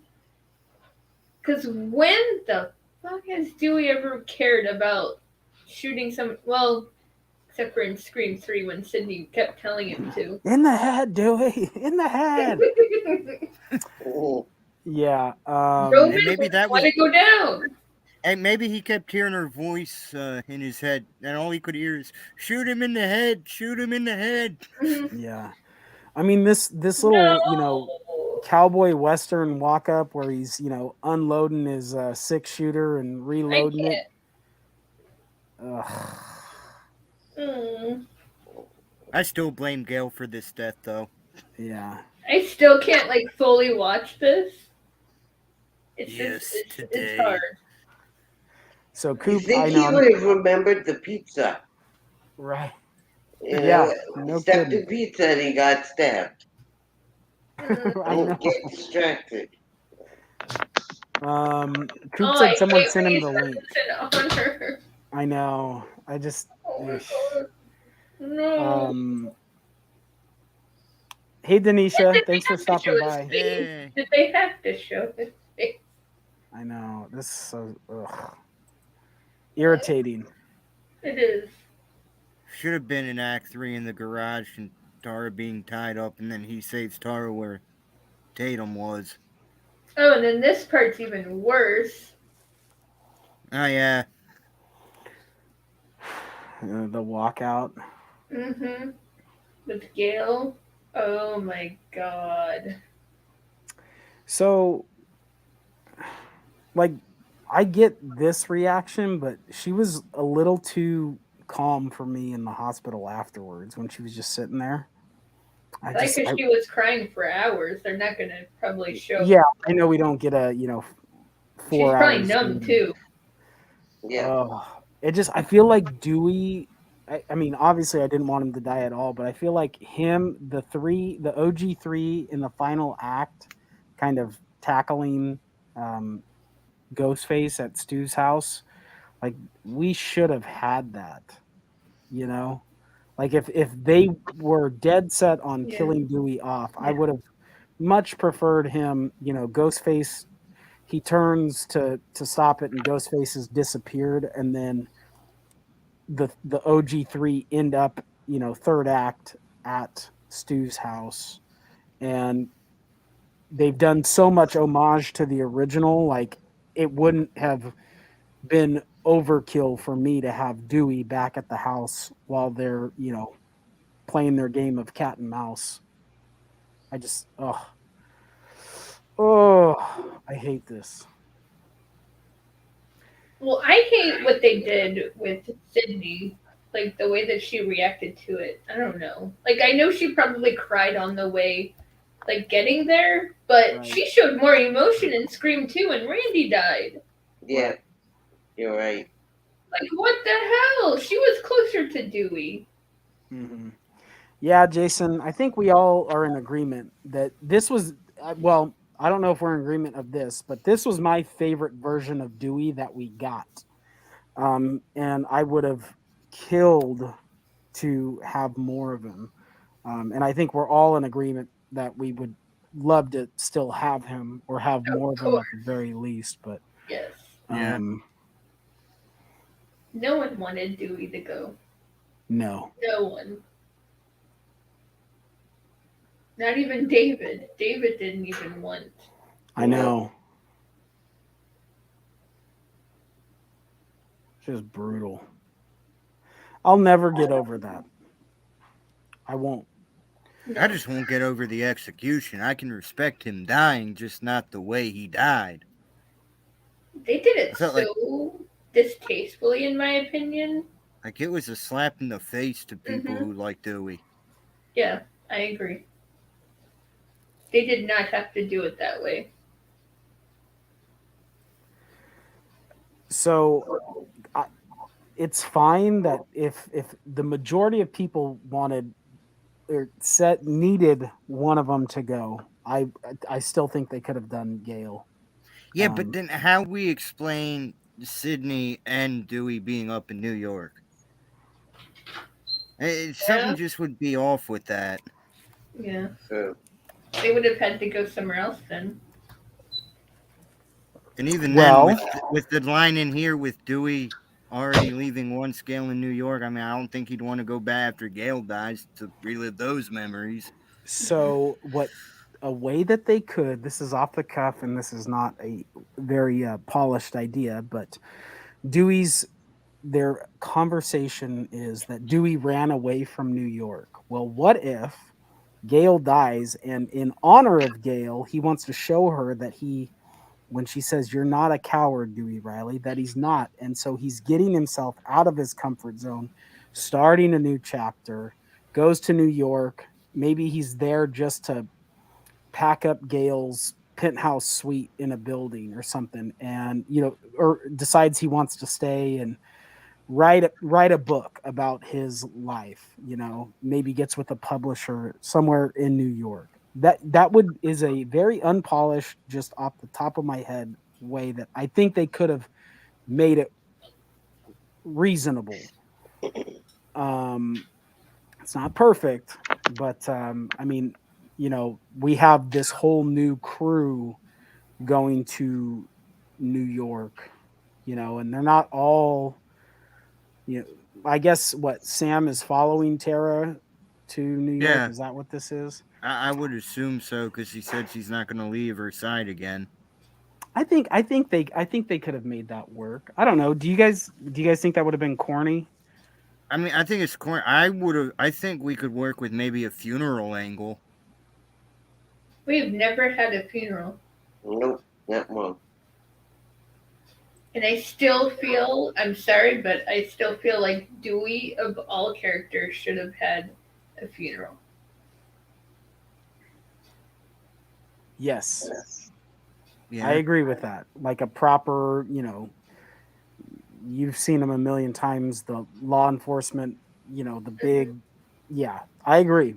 Because when the fuck has Dewey ever cared about shooting some, well, except for in Scream 3 when Sydney kept telling him to. In the head, Dewey. In the head. Yeah. Roman maybe that want was to go down. And maybe he kept hearing her voice in his head, and all he could hear is "Shoot him in the head! Shoot him in the head!" Yeah, I mean this little cowboy western walk up where he's unloading his 6-shooter and reloading it. Ugh. I still blame Gail for this death, though. Yeah. I still can't fully watch this. It's yes, it's hard. So You Coop, think I he know, would have remembered the pizza? right? You Yeah, know, no stepped kidding. in pizza and he got stabbed. I know. Get distracted. Coop Oh, said I someone hate sent when him you the sent link. it on her. I know. I just. Oh my Ugh. god. No. Hey, Did Denisha, they thanks for have to stopping show his by. face? Did they have to show his face? I know. This is so irritating. It is. Should have been in Act 3 in the garage and Tara being tied up, and then he saves Tara where Tatum was. Oh, and then this part's even worse. Oh, yeah. The walkout. Mm-hmm. With Gail. Oh my god. So, like, I get this reaction, but she was a little too calm for me in the hospital afterwards when she was just sitting there. Like, because she was crying for hours. They're not going to probably show. Yeah, I know we don't get a 4 She's hours. probably numb too. Yeah. It just, I feel like Dewey. I mean, obviously, I didn't want him to die at all, but I feel like him, the OG3 in the final act, kind of tackling Ghostface at Stu's house. Like, we should have had that, Like, if they were dead set on killing Dewey off, I would have much preferred him, Ghostface. He turns to stop it, and Ghostface has disappeared, and then the OG3 end up, third act at Stu's house, and they've done so much homage to the original, like it wouldn't have been overkill for me to have Dewey back at the house while they're, playing their game of cat and mouse. I just, I hate this. Well, I hate what they did with Sydney. Like, the way that she reacted to it. I don't know. Like, I know she probably cried on the way, like, getting there, but she showed more emotion in Scream 2 when Randy died. Yeah. You're right. Like, what the hell? She was closer to Dewey. Mm-hmm. Yeah, Jason, I think we all are in agreement that this was, well, I don't know if we're in agreement of this, but this was my favorite version of Dewey that we got. And I would have killed to have more of him. And I think we're all in agreement that we would love to still have him or have more of him at the very least. But yes. No one wanted Dewey to go. No. No one. Not even David. David didn't even want. I know. Just brutal. I'll never get over that. I won't. I just won't get over the execution. I can respect him dying, just not the way he died. They did it so distastefully, in my opinion. Like, it was a slap in the face to people who like Dewey. Yeah, I agree. They did not have to do it that way. So it's fine that if the majority of people wanted or needed one of them to go, I still think they could have done Gale. Yeah, but then how we explain Sydney and Dewey being up in New York? Something just would be off with that. Yeah. They would have had to go somewhere else then. And even then, with the line in here with Dewey already leaving one scale in New York, I mean, I don't think he'd want to go back after Gale dies to relive those memories. So a way that they could, this is off the cuff and this is not a very polished idea, but their conversation is that Dewey ran away from New York. Well, what if Gale dies and in honor of Gale, he wants to show her that when she says, "You're not a coward, Dewey Riley," that he's not. And so he's getting himself out of his comfort zone, starting a new chapter, goes to New York. Maybe he's there just to pack up Gale's penthouse suite in a building or something, and or decides he wants to stay and write a book about his life. Maybe gets with a publisher somewhere in New York. That is a very unpolished, just off the top of my head way that I think they could have made it reasonable. It's not perfect, but I mean, we have this whole new crew going to New York, and they're not all, I guess what Sam is following Tara to New York. Yeah. Is that what this is? I would assume so, because she said she's not going to leave her side again. I think they could have made that work. I don't know. Do you guys think that would have been corny? I mean, I think it's corny. I think we could work with maybe a funeral angle. We've never had a funeral. Nope, not one. And I still feel, I'm sorry, but I still feel like Dewey, of all characters, should have had a funeral. Yes. Yeah. I agree with that. Like a proper, you've seen them a million times, the law enforcement, the big, yeah, I agree.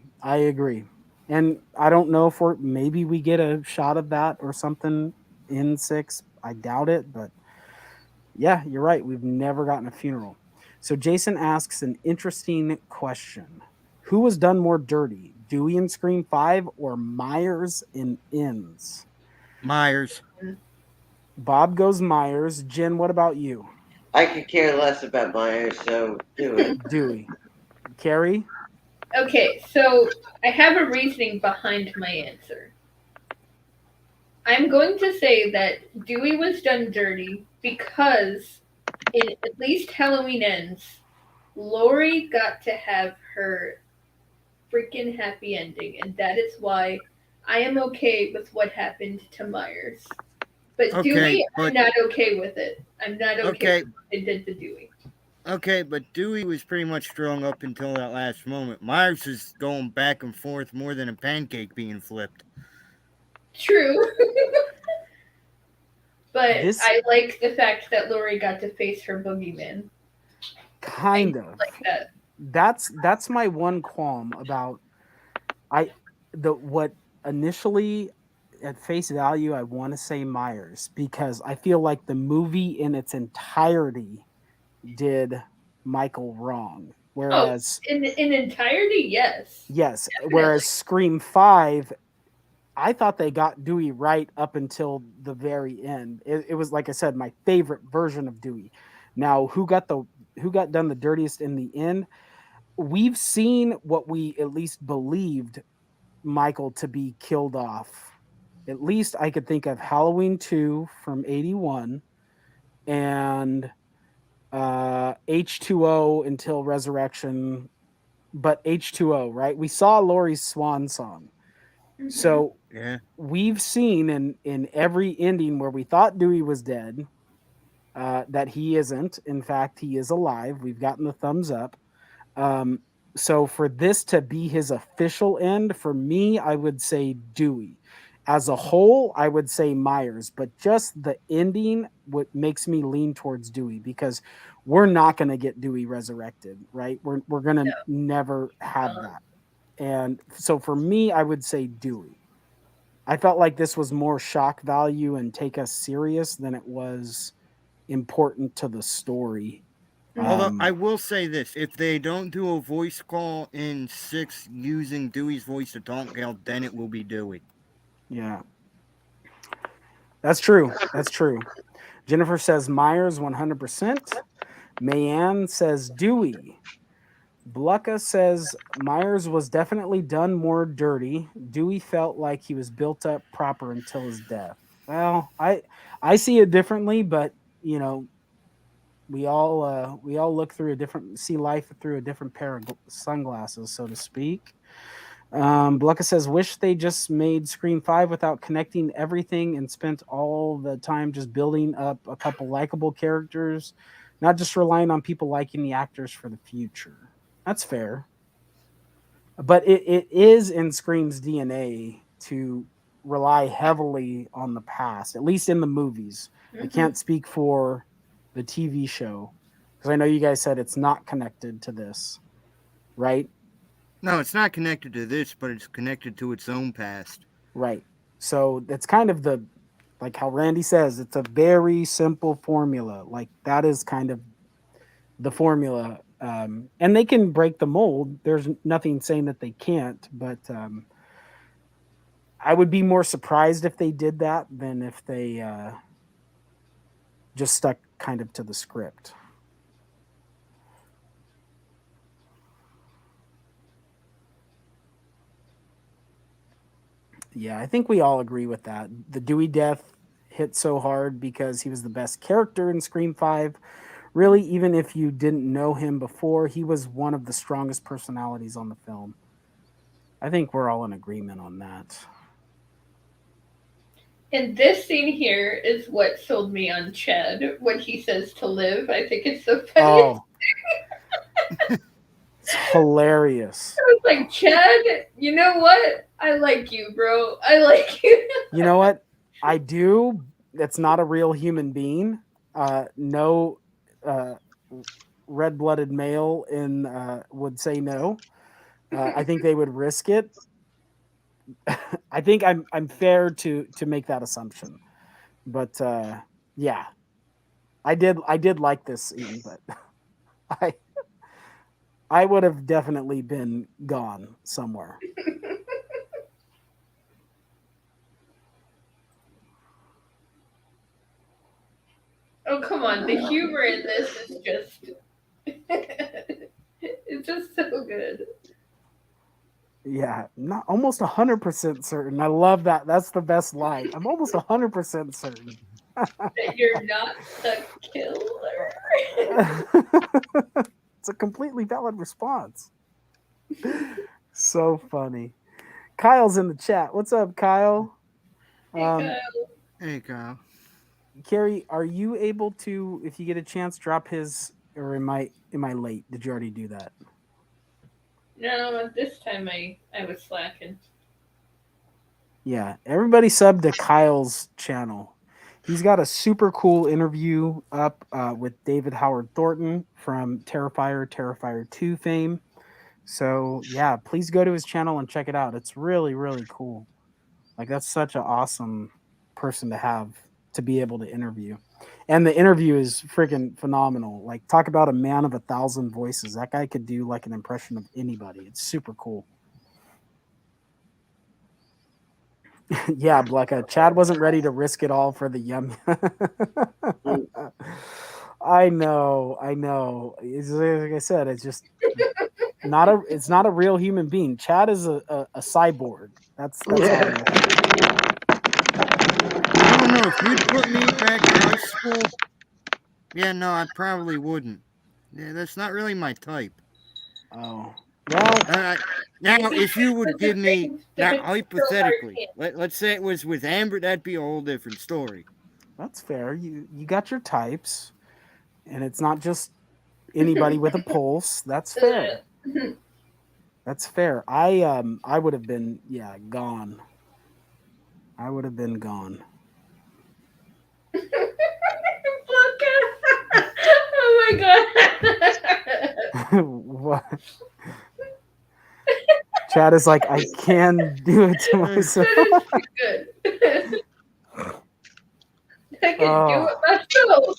And I don't know if maybe we get a shot of that or something in 6. I doubt it, but yeah, you're right. We've never gotten a funeral. So Jason asks an interesting question. Who was done more dirty, Dewey in Scream 5 or Myers in Ends? Myers. Bob goes Myers. Jen, what about you? I could care less about Myers, so Dewey. Dewey. Carey? Okay, so I have a reasoning behind my answer. I'm going to say that Dewey was done dirty because in at least Halloween Ends, Laurie got to have her freaking happy ending, and that is why I am okay with what happened to Myers. But Dewey, I'm not okay with it. I'm not okay with what they did to Dewey. Okay, but Dewey was pretty much strong up until that last moment. Myers is going back and forth more than a pancake being flipped. True. But I like the fact that Laurie got to face her boogeyman. Kind of. Like that. That's my one qualm about what initially at face value I want to say Myers, because I feel like the movie in its entirety did Michael wrong. Whereas in entirety, yes. Yes. Definitely. Whereas Scream 5, I thought they got Dewey right up until the very end. It was, like I said, my favorite version of Dewey. Now, who got done the dirtiest in the end? We've seen what we at least believed Michael to be killed off. At least I could think of Halloween 2 from 81 and H2O until Resurrection, but H2O, right? We saw Laurie's swan song. Mm-hmm. So we've seen in every ending where we thought Dewey was dead, that he isn't. In fact, he is alive. We've gotten the thumbs up. So for this to be his official end, for me, I would say Dewey. As a whole, I would say Myers, but just the ending what makes me lean towards Dewey, because we're not going to get Dewey resurrected, right? We're going to never have that. And so for me, I would say Dewey. I felt like this was more shock value and take us serious than it was important to the story. Although I will say this, if they don't do a voice call in 6 using Dewey's voice to Tonk Gale, then it will be Dewey. Yeah. That's true. Jennifer says Myers 100%. Mayanne says Dewey. Blucka says Myers was definitely done more dirty. Dewey felt like he was built up proper until his death. Well, I see it differently, but we all look through see life through a different pair of sunglasses, so to speak. Blucka says, wish they just made Scream 5 without connecting everything and spent all the time just building up a couple likable characters, not just relying on people liking the actors for the future. That's fair. But it is in Scream's DNA to rely heavily on the past, at least in the movies. I can't speak for the TV show because I know you guys said it's not connected to this, right? No, it's not connected to this, but it's connected to its own past. Right. So it's kind of like how Randy says, it's a very simple formula. Like that is kind of the formula. And they can break the mold. There's nothing saying that they can't, but I would be more surprised if they did that than if they just stuck kind of to the script. Yeah, I think we all agree with that. The Dewey death hit so hard because he was the best character in Scream 5. Really, even if you didn't know him before, he was one of the strongest personalities on the film. I think we're all in agreement on that. And this scene here is what sold me on Chad when he says to live. I think it's the funniest. Oh. It's hilarious. I was like, Chad, you know what? I like you, bro. I like you. You know what? I do. That's not a real human being. No red-blooded male would say no. I think they would risk it. I think I'm fair to make that assumption. But yeah. I did like this scene, but I would have definitely been gone somewhere. Oh, come on. The humor in this is just... it's just so good. Yeah, not almost 100% certain. I love that. That's the best line. I'm almost 100% certain. That you're not the killer. It's a completely valid response. So funny. Kyle's in the chat. What's up, Kyle? Hey, Kyle. Carey, are you able to, if you get a chance, drop his, or am I late? Did you already do that? No, this time I was slacking. Yeah, everybody sub to Kyle's channel. He's got a super cool interview up with David Howard Thornton from Terrifier 2 fame. So yeah, please go to his channel and check it out. It's really, really cool. Like that's such an awesome person to have to be able to interview. And the interview is freaking phenomenal. Like talk about a man of 1,000 voices. That guy could do like an impression of anybody. It's super cool. Yeah, Blecka. Chad wasn't ready to risk it all for the yum. I know. It's, like I said, it's just it's not a real human being. Chad is a cyborg. That's all. I don't know if you'd put me back in high school. Yeah, no, I probably wouldn't. Yeah, that's not really my type. Oh. Well, now if you would give me, now hypothetically, let's say it was with Amber, that'd be a whole different story. That's fair. You got your types, and it's not just anybody with a pulse. That's fair. That's fair. I would have been gone. I would have been gone. Oh my god. What? Chad is like, I can do it to myself. Good. I can do it myself.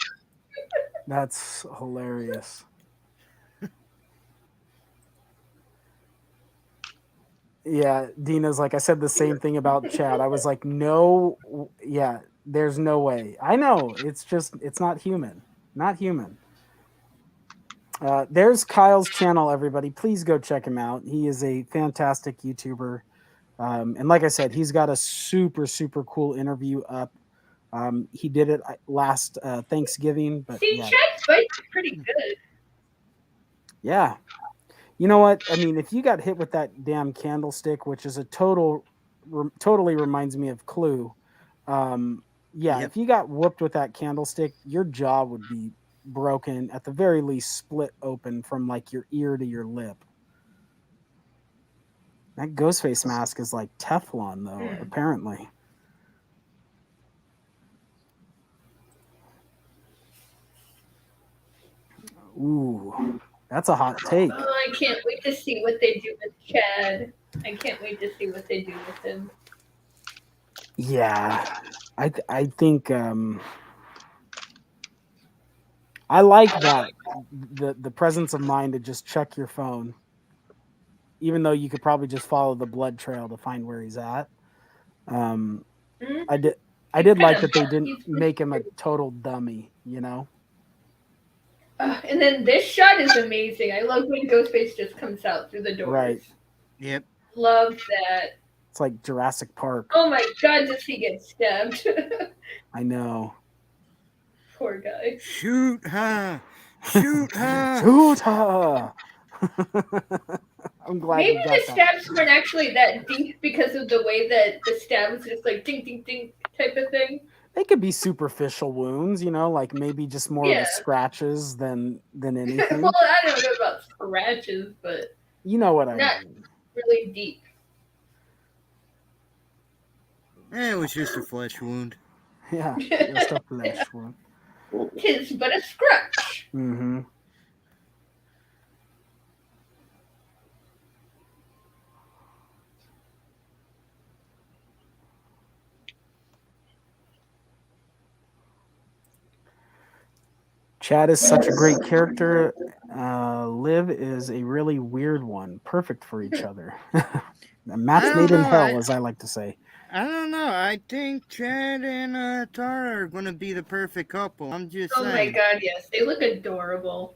That's hilarious. Yeah, Dina's like, I said the same thing about Chad. I was like, no, yeah, there's no way. I know, it's not human. Not human. There's Kyle's channel, everybody. Please go check him out. He is a fantastic YouTuber. And like I said, he's got a super, super cool interview up. He did it last Thanksgiving. But see, Chad's bite's pretty good. Yeah. You know what? I mean, if you got hit with that damn candlestick, which is a totally reminds me of Clue. If you got whooped with that candlestick, your jaw would be broken, at the very least split open from like your ear to your lip. That Ghostface mask is like Teflon, though, apparently. Ooh, that's a hot take. Oh, I can't wait to see what they do with Chad. I can't wait to see what they do with him. Yeah, I think I like that the presence of mind to just check your phone, even though you could probably just follow the blood trail to find where he's at. I did like that they didn't make him a total dummy, you know. And then this shot is amazing. I love when Ghostface just comes out through the doors. Right. Yep. Love that. It's like Jurassic Park. Oh my god, does he get stabbed? I know. Poor guy. Shoot her! Shoot her! Shoot her! I'm glad Maybe you got the that. stabs weren't actually that deep because of the way that the stab was just like ding ding ding type of thing. They could be superficial wounds, you know, like maybe just more of the scratches than anything. Well, I don't know about scratches, but You know what I not mean. really deep. It was just a flesh wound. Yeah, just a flesh wound. Tis but a scratch. Mm-hmm. Chad is such a great character. Liv is a really weird one. Perfect for each other. A match made in hell, as I like to say. I don't know. I think Chad and Tara are going to be the perfect couple. I'm just saying. Oh my god, yes. They look adorable.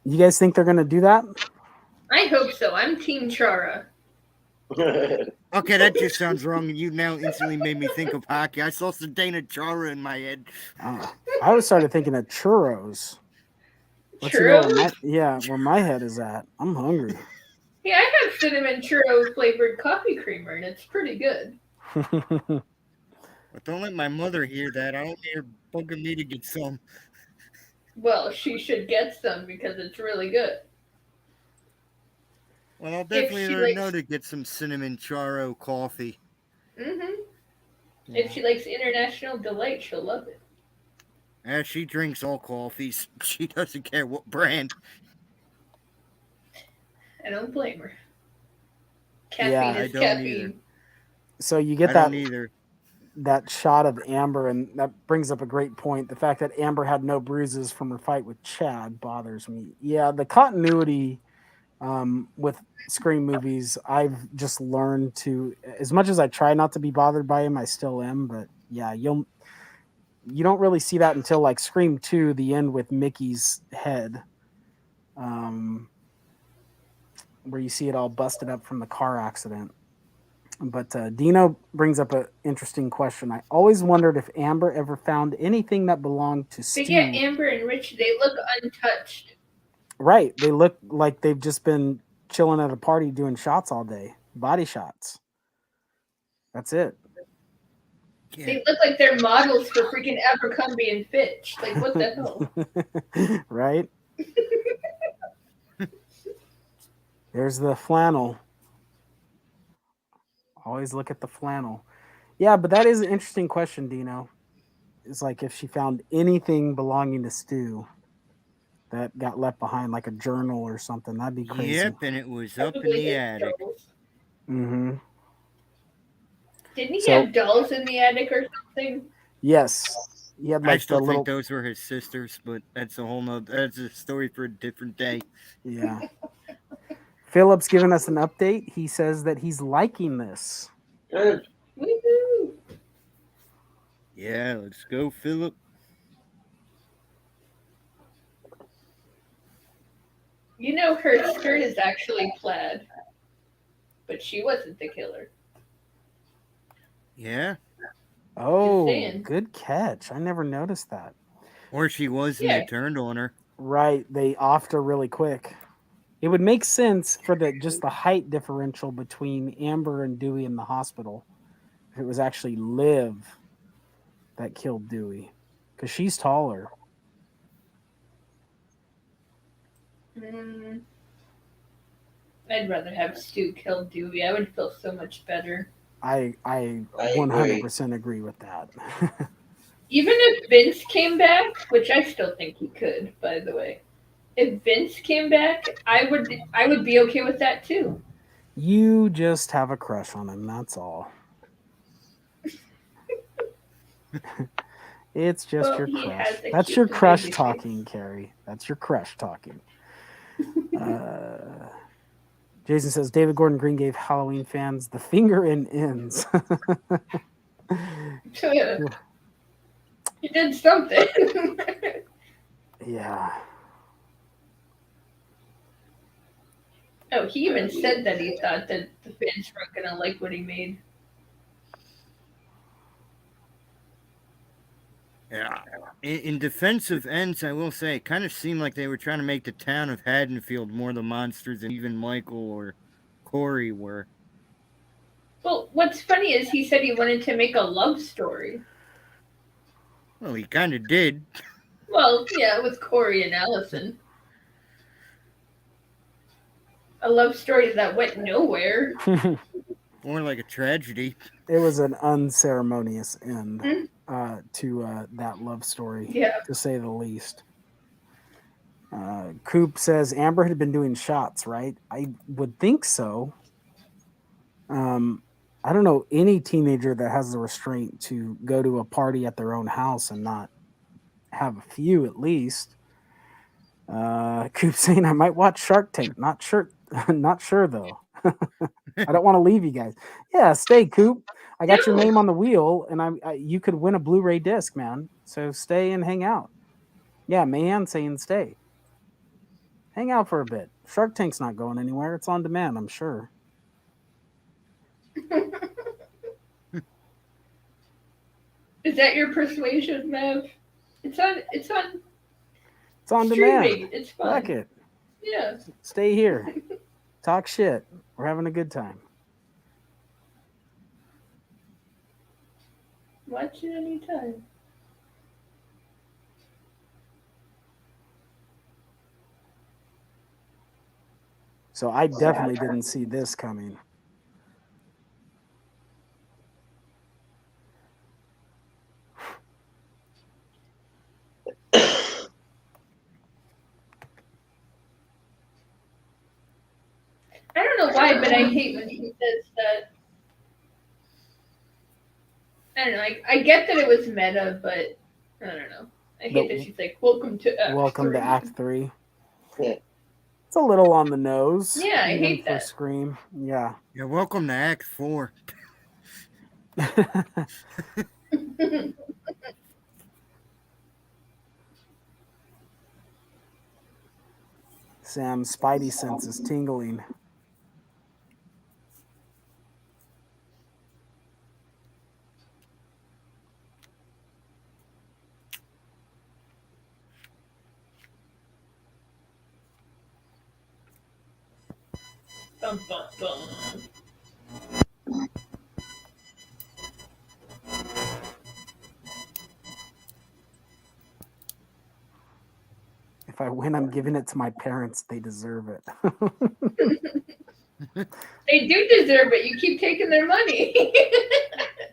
You guys think they're going to do that? I hope so. I'm Team Chara. Okay, that just sounds wrong. You now instantly made me think of hockey. I saw Zdeno Chara in my head. I always started thinking of churros. Churros? Where my head is at. I'm hungry. Yeah, I have cinnamon churro flavored coffee creamer, and it's pretty good. But don't let my mother hear that. I don't hear bugging me to get some. Well, she should get some because it's really good. Well, I'll definitely let her know to get some cinnamon charo coffee. Mm-hmm. If she likes International Delight, she'll love it. She drinks all coffees. She doesn't care what brand. I don't blame her. Caffeine is caffeine. Either. So you get that shot of Amber, and that brings up a great point. The fact that Amber had no bruises from her fight with Chad bothers me. Yeah, the continuity with Scream movies, I've just learned to, as much as I try not to be bothered by him, I still am. But yeah, you don't really see that until like Scream 2, the end with Mickey's head, where you see it all busted up from the car accident. But Dino brings up an interesting question. I always wondered if Amber ever found anything that belonged to Stu. But yeah, Amber and Rich, they look untouched. Right. They look like they've just been chilling at a party doing shots all day. Body shots. That's it. Yeah. They look like they're models for freaking Abercrombie and Fitch. Like, what the hell? Right? There's the flannel. Always look at the flannel. Yeah, but that is an interesting question, Dino. It's like if she found anything belonging to Stu that got left behind, like a journal or something. That'd be crazy. Yep, and it was up in the attic. Mm-hmm. Didn't he have dolls in the attic or something? Yes. He had, like, I still think those were his sisters, but that's that's a story for a different day. Yeah. Philip's giving us an update. He says that he's liking this. Good. Woo-hoo. Yeah, let's go, Philip. You know, her skirt is actually plaid, but she wasn't the killer. Yeah. Oh, good catch. I never noticed that. Or she was and they turned on her. Right. They offed her really quick. It would make sense for just the height differential between Amber and Dewey in the hospital. If it was actually Liv that killed Dewey. Because she's taller. I'd rather have Stu kill Dewey. I would feel so much better. I 100% agree with that. Even if Vince came back, which I still think he could, by the way. If Vince came back, I would be okay with that too. You just have a crush on him, that's all. It's just your crush. That's your crush talking, Carey. That's your crush talking. Jason says David Gordon Green gave Halloween fans the finger and ends. He did something. Yeah. Oh, he even said that he thought that the fans weren't gonna like what he made. Yeah. In defense of ends, I will say, it kind of seemed like they were trying to make the town of Haddonfield more the monsters than even Michael or Corey were. Well, what's funny is he said he wanted to make a love story. Well, he kind of did. Well, yeah, with Corey and Allison. A love story that went nowhere. More like a tragedy. It was an unceremonious end to that love story, to say the least. Coop says Amber had been doing shots, right? I would think so. I don't know any teenager that has the restraint to go to a party at their own house and not have a few at least. Coop saying I might watch Shark Tank. Not sure though. I don't want to leave you guys. Yeah, stay, Coop. I got your name on the wheel, and you could win a Blu-ray disc, man. So stay and hang out. Yeah, man saying stay. Hang out for a bit. Shark Tank's not going anywhere. It's on demand, I'm sure. Is that your persuasion, Mav? It's on streaming. Demand. It's fun. Fuck it. Yeah. Stay here. Talk shit. We're having a good time. Watch it anytime. So I definitely didn't see this coming. I don't know why, but I hate when he says that. I don't know. I get that it was meta, but I don't know. I hate that she's like, "Welcome to Act 3." Welcome to Act 3. Yeah. It's a little on the nose. Yeah, I hate for that. Scream. Yeah. Yeah, welcome to Act 4. Sam's spidey sense is tingling. Bum, bum, bum. If I win, I'm giving it to my parents. They deserve it. They do deserve it. You keep taking their money.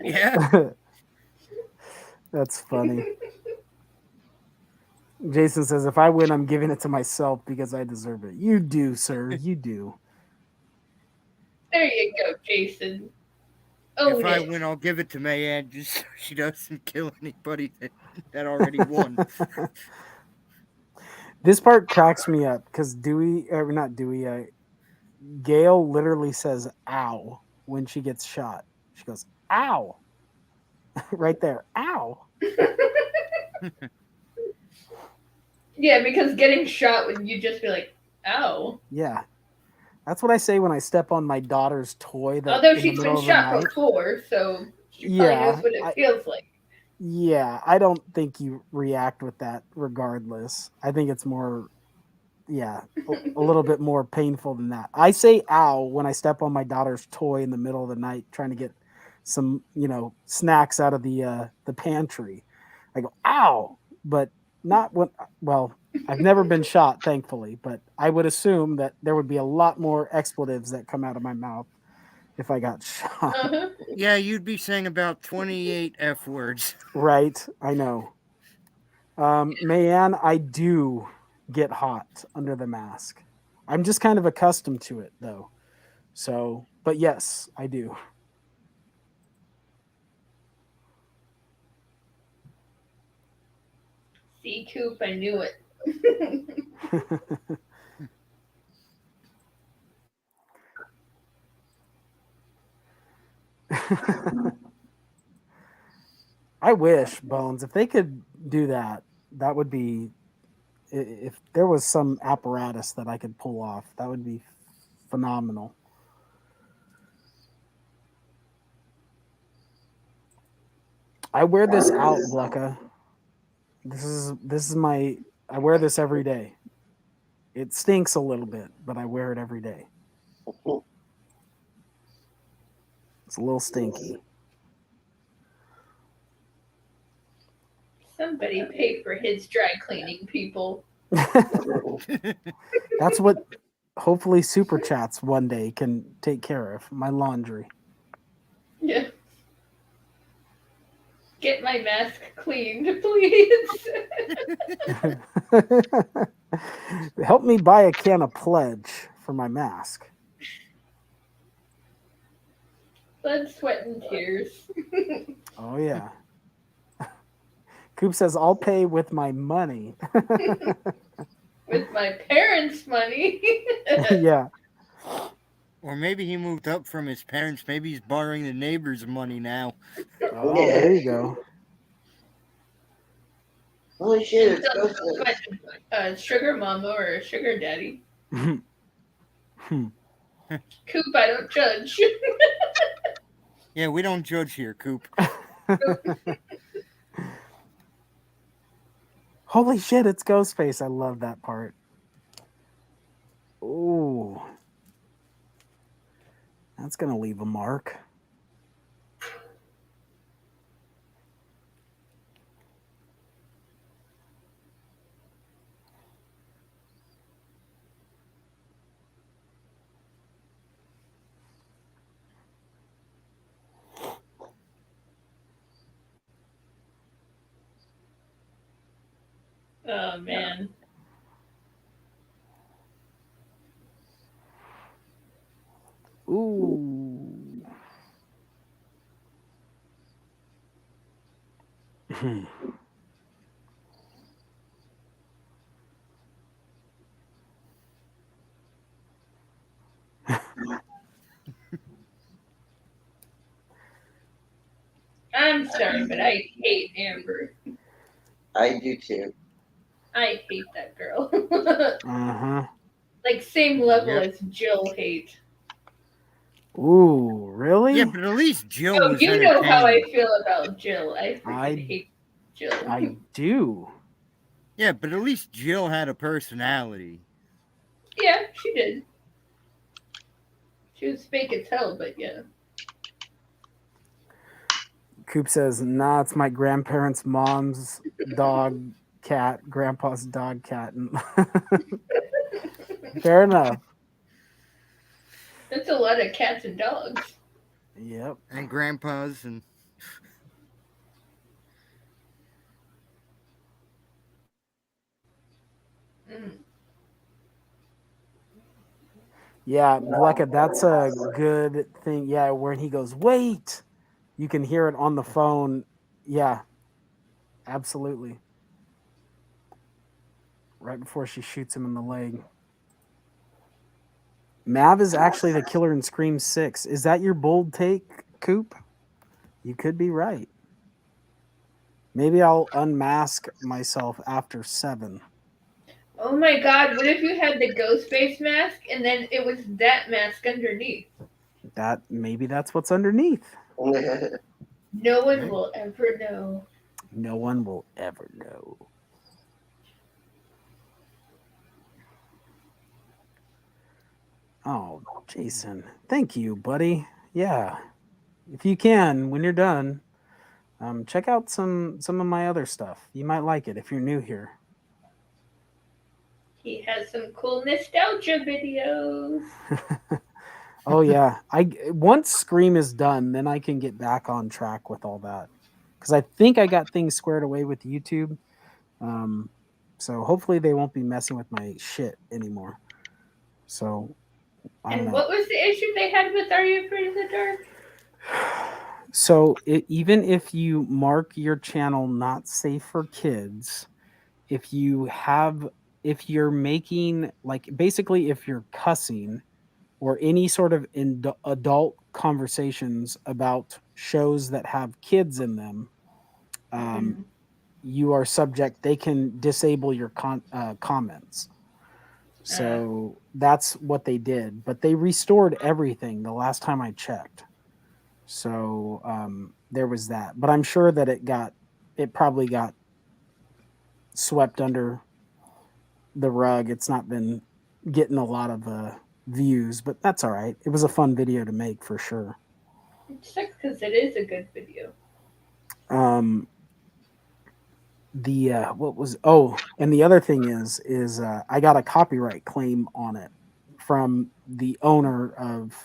Yeah. That's funny. Jason says, if I win, I'm giving it to myself because I deserve it. You do, sir. You do. There you go, Jason. Oh, if I win, I'll give it to Mayanne just so she doesn't kill anybody that already won. This part cracks me up because Gail literally says ow when she gets shot. She goes, ow. Right there. Ow. Yeah, because getting shot would you just be like, ow. Yeah. That's what I say when I step on my daughter's toy. Although she's been shot before, so she probably knows what it feels like. Yeah, I don't think you react with that regardless. I think it's more, a little bit more painful than that. I say ow when I step on my daughter's toy in the middle of the night trying to get some, snacks out of the pantry. I go, ow. But not when. Well, I've never been shot, thankfully, but I would assume that there would be a lot more expletives that come out of my mouth if I got shot. Yeah, you'd be saying about 28 F words. Right, I know. Mayanne, I do get hot under the mask. I'm just kind of accustomed to it, though. So, but yes, I do. See, Coop, I knew it. I wish, Bones, if they could do that, that would be. If there was some apparatus that I could pull off, that would be phenomenal. I wear this out, Blecka. This is my. I wear this every day. It stinks a little bit, but I wear it every day. It's a little stinky. Somebody pay for his dry cleaning, people. That's what hopefully Super Chats one day can take care of. My laundry. Yeah. Get my mask cleaned, please. Help me buy a can of Pledge for my mask. Blood, sweat, and tears. Oh, yeah. Coop says, I'll pay with my money. With my parents' money. Yeah. Or maybe he moved up from his parents. Maybe he's borrowing the neighbor's money now. Oh, there you go. Holy shit, it's a sugar mama or a sugar daddy. Coop, I don't judge. Yeah, we don't judge here, Coop. Holy shit, it's Ghostface. I love that part. Ooh. That's going to leave a mark. Oh, man. Ooh. I'm sorry, but I hate Amber. I do too. I hate that girl. Uh-huh. Like, same level as Jill hate. Ooh, really? Yeah, but at least Jill Oh, was you know how I entertaining. feel about Jill. I freaking hate Jill. I do. Yeah, but at least Jill had a personality. Yeah, she did. She was fake as hell, but yeah. Coop says, nah, it's my grandparents' mom's dog, cat, grandpa's dog, cat. Fair enough. That's a lot of cats and dogs. Yep. And grandpas and... Yeah, Blecka, that's a good thing. Yeah, when he goes, wait, you can hear it on the phone. Yeah, absolutely. Right before she shoots him in the leg. Mav is actually the killer in Scream 6. Is that your bold take, Coop? You could be right. Maybe I'll unmask myself after 7. Oh my god, what if you had the ghost face mask and then it was that mask underneath? Maybe that's what's underneath. No one will ever know. No one will ever know. Oh, Jason. Thank you, buddy. Yeah. If you can, when you're done, check out some of my other stuff. You might like it if you're new here. He has some cool nostalgia videos. Oh yeah, once Scream is done, then I can get back on track with all that because I think I got things squared away with YouTube. So hopefully they won't be messing with my shit anymore. So I don't And know. what was the issue they had with Are You Afraid of the Dark? So even if you mark your channel not safe for kids, if you're making like basically if you're cussing or any sort of adult conversations about shows that have kids in them, you are subject. They can disable your comments. So that's what they did, but they restored everything the last time I checked. So there was that, but I'm sure that it probably got swept under the rug. It's not been getting a lot of views, but that's all right. It was a fun video to make for sure. It sucks because it is a good video. And the other thing is I got a copyright claim on it from the owner of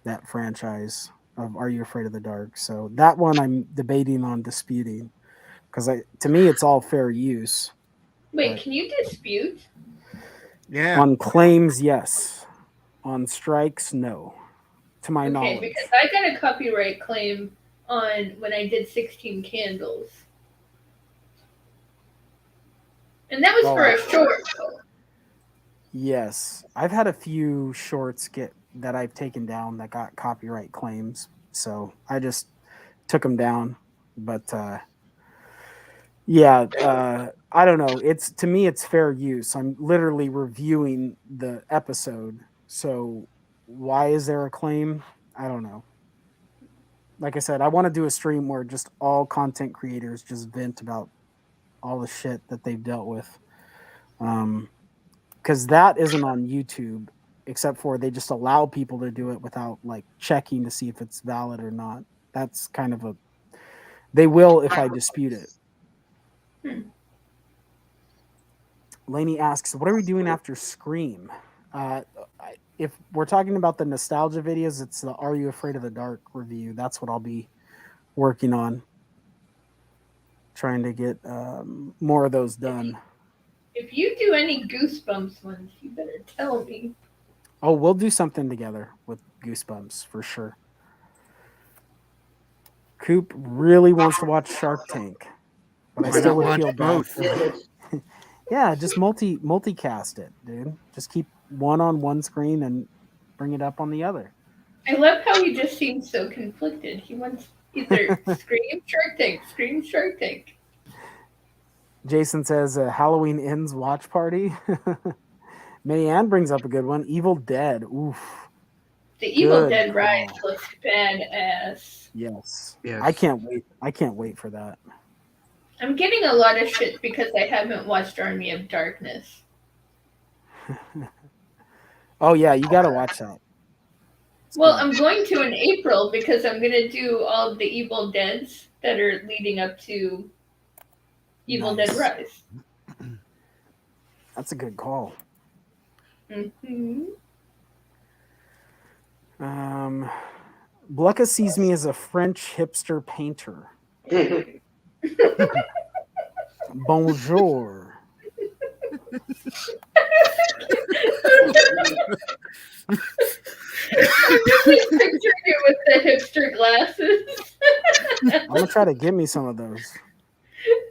that franchise of Are You Afraid of the Dark? So that one I'm debating on disputing because to me it's all fair use. Wait, can you dispute? Yeah. On claims, yes. On strikes, no. To my knowledge. Okay, because I got a copyright claim on when I did 16 Candles. And that was for a short. Yes. I've had a few shorts that I've taken down that got copyright claims. So I just took them down. But I don't know. To me it's fair use. I'm literally reviewing the episode. So why is there a claim? I don't know. Like I said, I want to do a stream where just all content creators just vent about all the shit that they've dealt with. Because that isn't on YouTube, except for they just allow people to do it without like checking to see if it's valid or not. That's kind of they will if I dispute it. Lainey asks, what are we doing after Scream? If we're talking about the nostalgia videos, it's the Are You Afraid of the Dark review. That's what I'll be working on. Trying to get more of those done. If you do any Goosebumps ones, you better tell me. Oh, we'll do something together with Goosebumps for sure. Coop really wants to watch Shark Tank, but I still would feel bad. Yeah, just multicast it, dude. Just keep one on one screen and bring it up on the other. I love how he just seems so conflicted. He wants either Scream, Shark Tank, Scream, Shark Tank. Jason says Halloween Ends watch party. Mayanne brings up a good one. Evil Dead. Oof. The Evil Dead Rise looks badass. Yes. I can't wait. I can't wait for that. I'm getting a lot of shit because I haven't watched Army of Darkness. Oh yeah, you gotta watch that. Well, I'm going to in April because I'm going to do all of the Evil Deads that are leading up to Evil Dead Rise. That's a good call. Mm-hmm. Blucka sees me as a French hipster painter. Bonjour. I'm just like picturing you with the hipster glasses. I'm gonna try to get me some of those.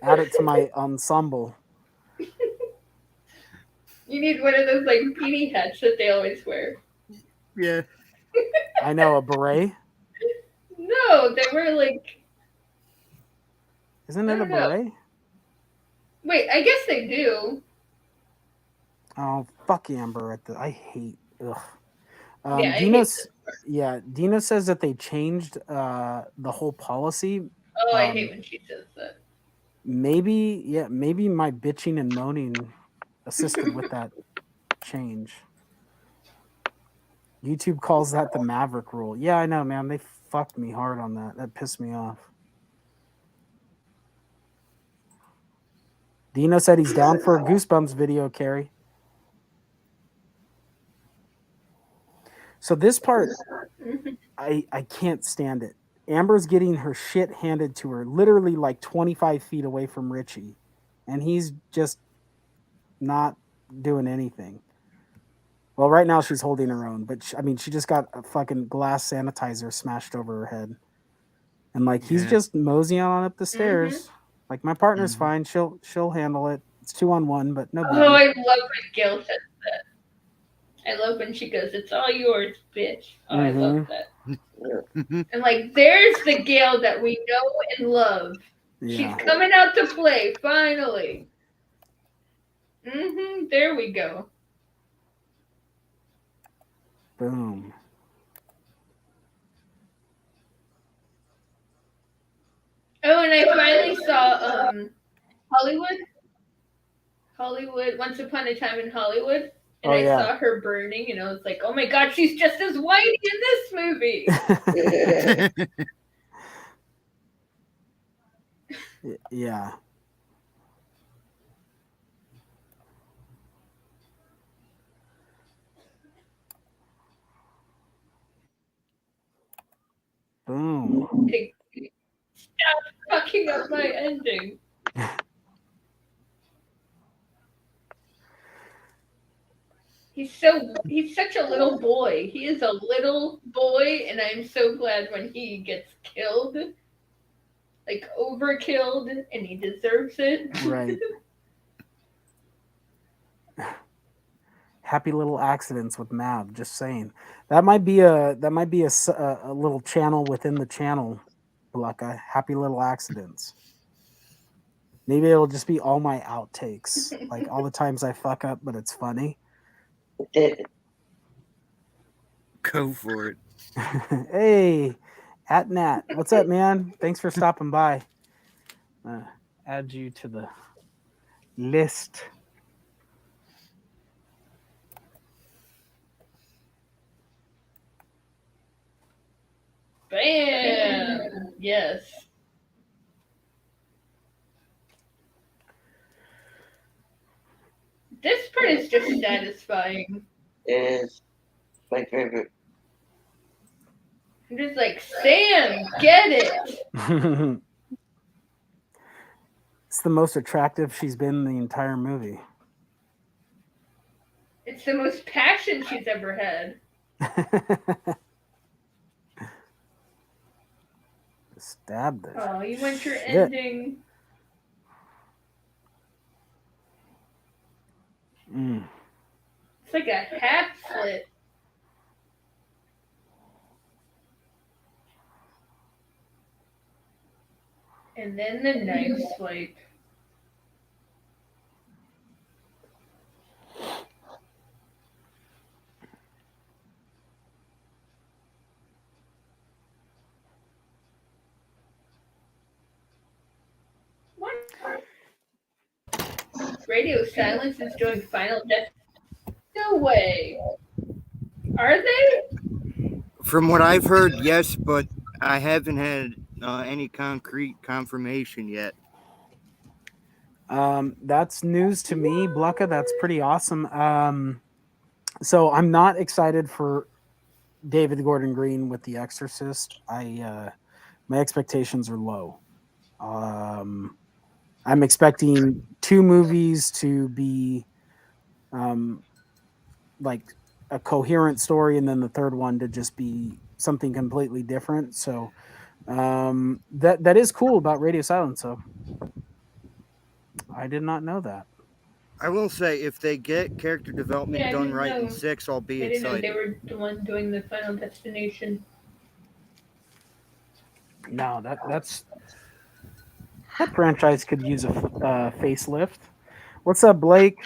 Add it to my ensemble. You need one of those like beanie hats that they always wear. Yeah. I know, a beret. No, they were like. Isn't it a beret? Wait, I guess they do. Oh, fuck Amber! I hate. Ugh. Dino says that they changed the whole policy. Oh, I hate when she says that. Maybe my bitching and moaning assisted with that change. YouTube calls that the Maverick rule. Yeah, I know, man. They fucked me hard on that. That pissed me off. Dino said he's down for a Goosebumps video, Carey. So this part, I can't stand it. Amber's getting her shit handed to her, literally like 25 feet away from Richie, and he's just not doing anything. Well, right now she's holding her own, but she just got a fucking glass sanitizer smashed over her head, and like he's just moseying on up the stairs. Like, my partner's fine; she'll handle it. It's 2-on-1, but no biggie. Oh, I love when Gail says that. I love when she goes, "It's all yours, bitch." Oh, I love that. And like, there's the Gail that we know and love. Yeah. She's coming out to play finally. There we go. Boom. Oh, and I finally saw Hollywood, Once Upon a Time in Hollywood. And I saw her burning, and I was like, oh my god, she's just as white in this movie. Yeah. Boom. Stop fucking up my ending. He's such a little boy. He is a little boy, and I'm so glad when he gets killed. Like, overkilled, and he deserves it. Right. Happy little accidents with Mab. Just saying. That might be a little channel within the channel, Blucka. Happy little accidents. Maybe it'll just be all my outtakes, like all the times I fuck up, but it's funny. Go for it. Hey, at Nat, what's up, man? Thanks for stopping by. Add you to the list. Bam! Yes. This part is just satisfying. It's my favorite. I'm just like, Sam, get it! It's the most attractive she's been in the entire movie. It's the most passion she's ever had. Stab this. Oh, you want your shit. ending. It's like a half slit. And then the knife swipe. What? Radio Silence is doing Final Death. No way. Are they? From what I've heard, yes, but I haven't had any concrete confirmation yet. That's news to me, Blucka. That's pretty awesome. So I'm not excited for David Gordon Green with The Exorcist. My expectations are low. I'm expecting 2 movies to be like a coherent story, and then the third one to just be something completely different. So that is cool about Radio Silence. So I did not know that. I will say, if they get character development done right in 6, I'll be excited. I didn't know they were the one doing the Final Destination. No, that franchise could use a facelift. What's up, Blake?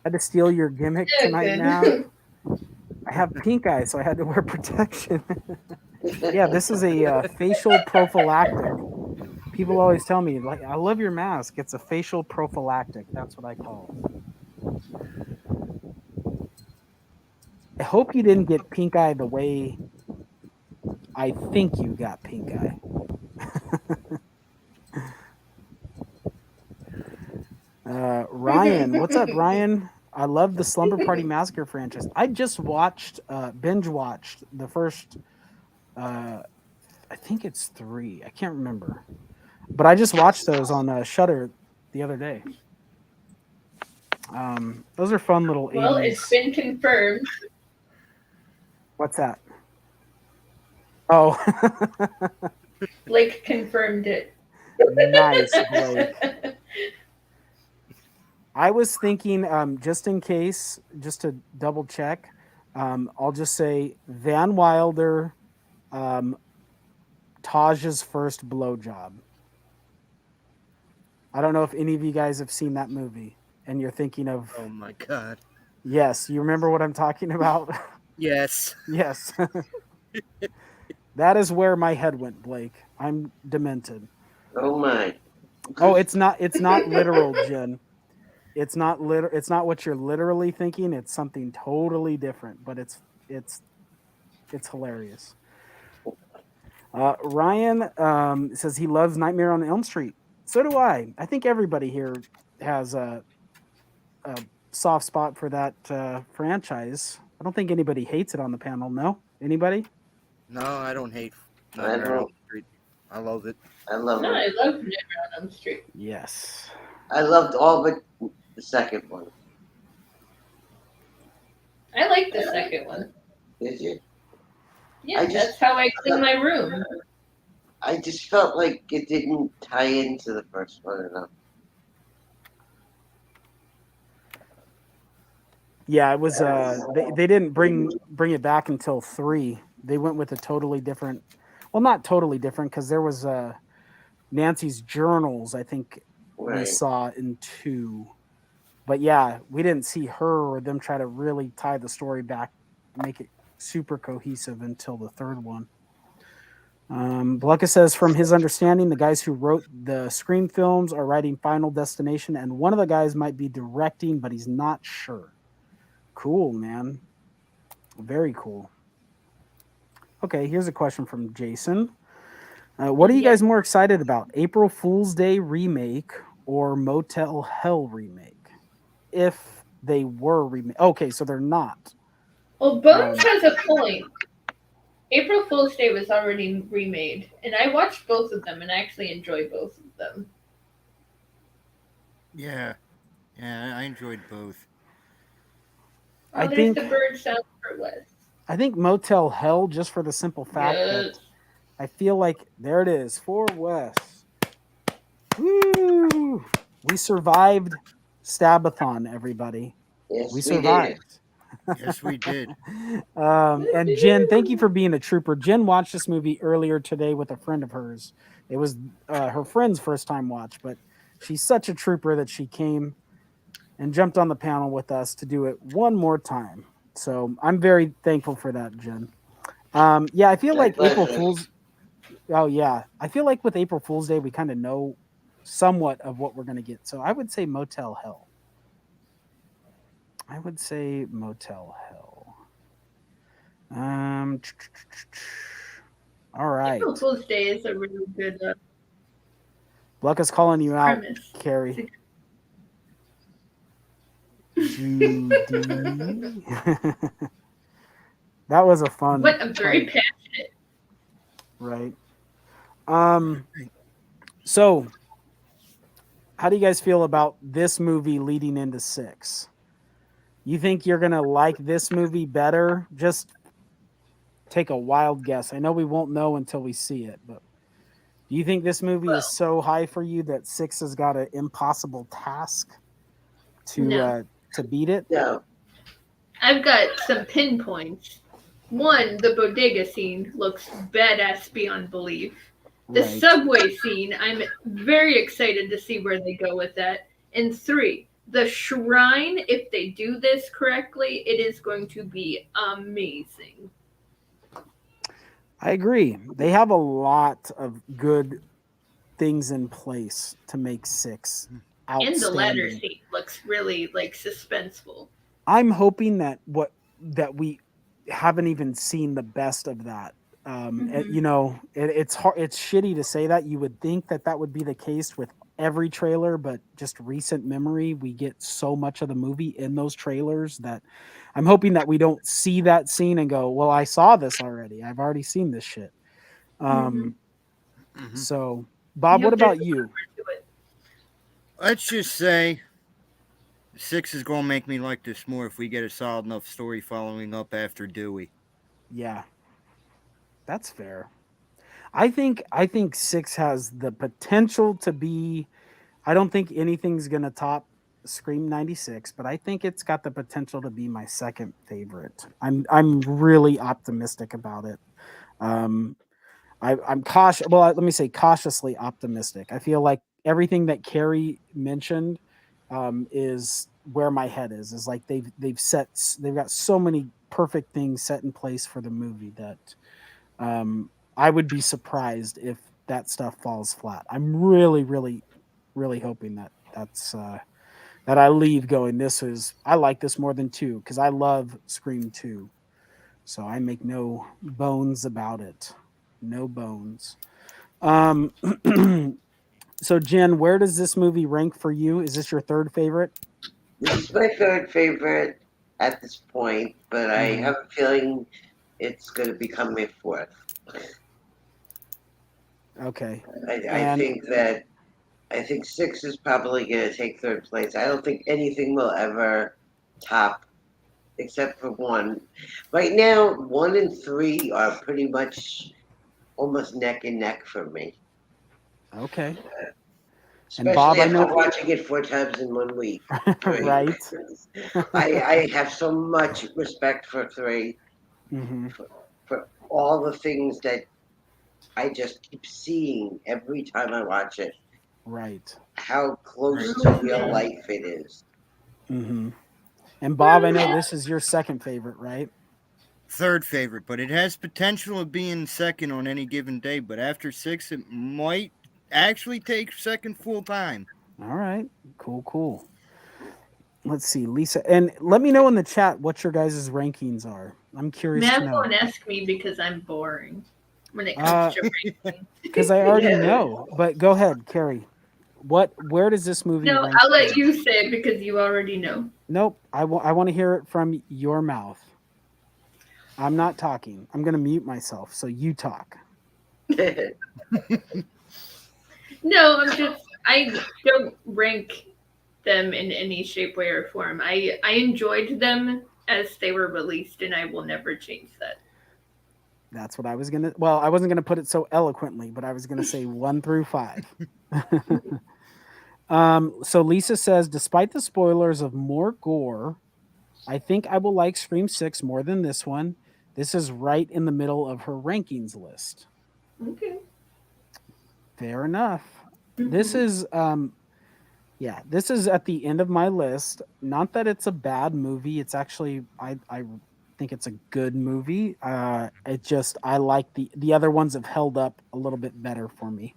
Had to steal your gimmick tonight now. I have pink eye, so I had to wear protection. Yeah, this is a facial prophylactic. People always tell me, like, I love your mask. It's a facial prophylactic. That's what I call it. I hope you didn't get pink eye the way I think you got pink eye. Ryan. What's up, Ryan? I love the Slumber Party Massacre franchise. I just watched, binge watched the first, I think it's 3. I can't remember. But I just watched those on Shudder the other day. Those are fun little 80s. Well, it's been confirmed. What's that? Oh. Blake confirmed it. Nice, Blake. I was thinking, just in case, just to double check, I'll just say Van Wilder, Taj's first blowjob. I don't know if any of you guys have seen that movie and you're thinking of. Oh my God. Yes. You remember what I'm talking about? Yes. Yes. That is where my head went, Blake. I'm demented. Oh my. Oh, it's not literal, Jen. It's not what you're literally thinking. It's something totally different, but it's hilarious. Ryan says he loves Nightmare on Elm Street. So do I. I think everybody here has a soft spot for that franchise. I don't think anybody hates it on the panel. No? Anybody? No, I don't hate Nightmare on Elm Street. I love it. I love No, it. I love Nightmare on Elm Street. Yes. I loved all but the second one. I like the second one. Did you? Yeah, that's how I clean my room. I just felt like it didn't tie into the first one enough. Yeah, it was. They didn't bring it back until 3. They went with a totally different. Well, not totally different because there was Nancy's journals. I think we saw in 2, but yeah, we didn't see her or them try to really tie the story back, make it super cohesive until the 3rd one. Blucka says, from his understanding, the guys who wrote the Scream films are writing Final Destination, and one of the guys might be directing, but he's not sure. Cool, man. Very cool. Okay, here's a question from Jason. What are you guys more excited about? April Fool's Day remake or Motel Hell remake? If they were remake. Okay, so they're not. Well, Bones has a point. April Fool's Day was already remade, and I watched both of them and I actually enjoyed both of them. Yeah. Yeah, I enjoyed both. Oh, there's the bird sound for Wes. I think Motel Hell, just for the simple fact that I feel like there it is for Wes. Woo! We survived Stab-A-Thon, everybody. Yes, we survived. Yes, we did. And Jen, thank you for being a trooper. Jen watched this movie earlier today with a friend of hers. It was her friend's first time watch, but she's such a trooper that she came and jumped on the panel with us to do it one more time. So I'm very thankful for that, Jen. Yeah, I feel like April Fool's. Oh yeah, I feel like with April Fool's Day we kind of know somewhat of what we're going to get. So I would say Motel Hell. I would say Motel Hell. All right. April Fool's Day is a really good. Blucka's calling you out, premise. Carey. Judy. That was a fun. But I'm very passionate. Right. So, how do you guys feel about this movie leading into 6? You think you're gonna like this movie better? Just take a wild guess. I know we won't know until we see it, but do you think this movie is so high for you that 6 has got an impossible task to beat it? No. I've got some pinpoints. 1, the bodega scene looks badass beyond belief. The subway scene, I'm very excited to see where they go with that. And 3, the shrine, if they do this correctly, it is going to be amazing. I agree. They have a lot of good things in place to make 6 outstanding. And the ladder scene looks really suspenseful. I'm hoping that we haven't even seen the best of that You know, it's hard. It's shitty to say that. You would think that that would be the case with every trailer, but just recent memory, we get so much of the movie in those trailers that I'm hoping that we don't see that scene and go, "Well, I saw this already. I've already seen this shit." So, Bob, what about you? Let's just say 6 is going to make me like this more if we get a solid enough story following up after Dewey. Yeah, that's fair. I think 6 has the potential to be. I don't think anything's gonna top Scream '96, but I think it's got the potential to be my second favorite. I'm really optimistic about it. Um, I'm cautious. Well, let me say cautiously optimistic. I feel like everything that Carey mentioned is where my head is. Is like they've got so many perfect things set in place for the movie that I would be surprised if that stuff falls flat. I'm really, really, really hoping that that I leave going. I like this more than 2 because I love Scream 2, so I make no bones about it. No bones. So Jen, where does this movie rank for you? Is this your third favorite? This is my third favorite at this point, but I have a feeling it's going to become my fourth. Okay. I think 6 is probably going to take third place. I don't think anything will ever top, except for 1. Right now, 1 and 3 are pretty much almost neck and neck for me. Okay. Especially Bob, after watching it 4 times in 1 week. Right. I have so much respect for 3, for all the things that I just keep seeing every time I watch it. Right. How close to real life it is. And Bob, I know this is your second favorite, right? Third favorite, but it has potential of being second on any given day. But after 6, it might actually take second full time. All right. Cool. Let's see, Lisa, and let me know in the chat what your guys' rankings are. I'm curious to know. Don't ask me because I'm boring when it comes to ranking. Because I already know. But go ahead, Carey. Where does this movie rank? I'll let you say it because you already know. Nope. I want to hear it from your mouth. I'm not talking. I'm going to mute myself so you talk. No, I don't rank them in any shape, way, or form. I enjoyed them as they were released, and I will never change that. That's what I was gonna. Well, I wasn't gonna put it so eloquently, but I was gonna say 1 through 5. So Lisa says, despite the spoilers of more gore, I think I will like Scream 6 more than this one. This is right in the middle of her rankings list. Okay. Fair enough. This is this is at the end of my list. Not that it's a bad movie. It's actually I think it's a good movie. I like the other ones have held up a little bit better for me.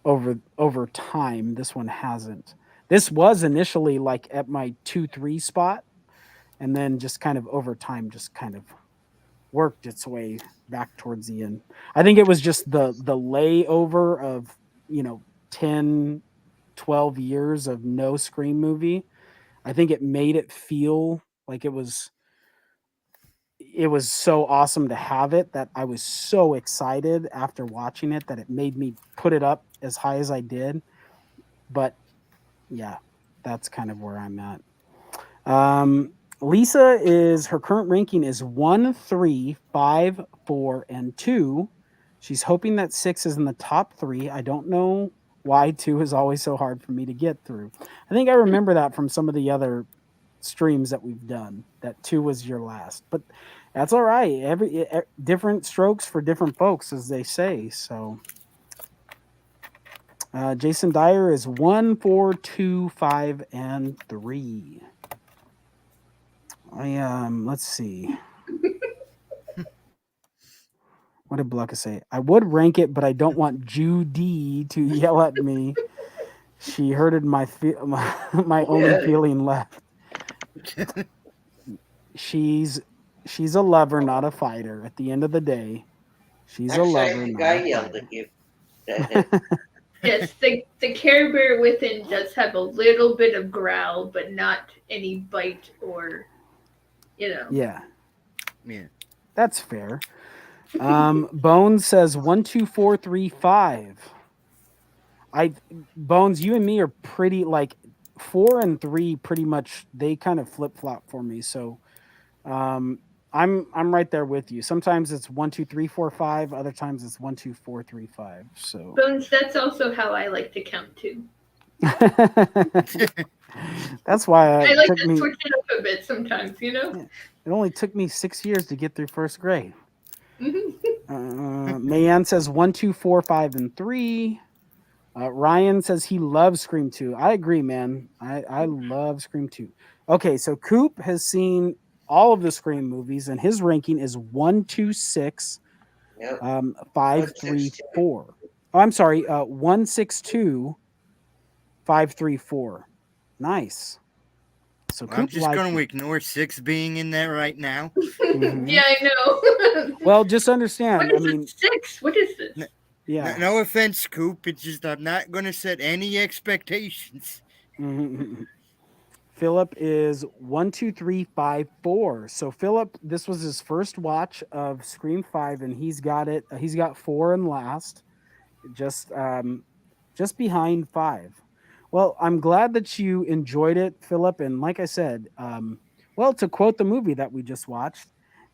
Over time, this one hasn't. This was initially like at my 2-3 spot, and then just kind of over time just kind of worked its way back towards the end. I think it was just the layover of 10 12 years of no Scream movie. I think it made it feel like it was so awesome to have it that I was so excited after watching it that it made me put it up as high as I did. But yeah, that's kind of where I'm at. Lisa her current ranking is 1, 3, 5, 4, and 2. She's hoping that 6 is in the top 3. I don't know why 2 is always so hard for me to get through. I think I remember that from some of the other streams that we've done, that 2 was your last, but that's all right. Different strokes for different folks, as they say. So Jason Dyer is 1, 4, 2, 5, and 3. Let's see. What did Blucka say? I would rank it, but I don't want Judy to yell at me. She hurted my only feeling left. She's she's a lover, not a fighter. At the end of the day, she's Actually, a lover, I think not I a yelled fighter. at you. Yes, the Care Bear within does have a little bit of growl, but not any bite or, Yeah, Yeah. that's fair. Bones says 12435. Bones, you and me are pretty like 4 and 3 pretty much they kind of flip flop for me. So I'm right there with you. Sometimes it's 1, 2, 3, 4, 5. Other times it's 1, 2, 4, 3, 5. So Bones, that's also how I like to count too. that's why I it like took to me. switch it up a bit sometimes, It only took me 6 years to get through first grade. Mhm. Mayan says 1, 2, 4, 5, and 3. Ryan says he loves Scream 2. I agree, man. I love Scream 2. Okay, so Coop has seen all of the Scream movies, and his ranking is 126, Yep. 534. Oh, I'm sorry, 162, 534. Nice. So Well, I'm Coop just liked going to it. ignore 6 being in there right now. Yeah, I know. Well, just understand. What is it? 6? What is this? Yeah. No offense, Coop. It's just I'm not going to set any expectations. Philip is 12354. So Philip, this was his first watch of Scream 5, and he's got it. He's got 4 and last, just behind 5. Well, I'm glad that you enjoyed it, Philip. And like I said, well, to quote the movie that we just watched,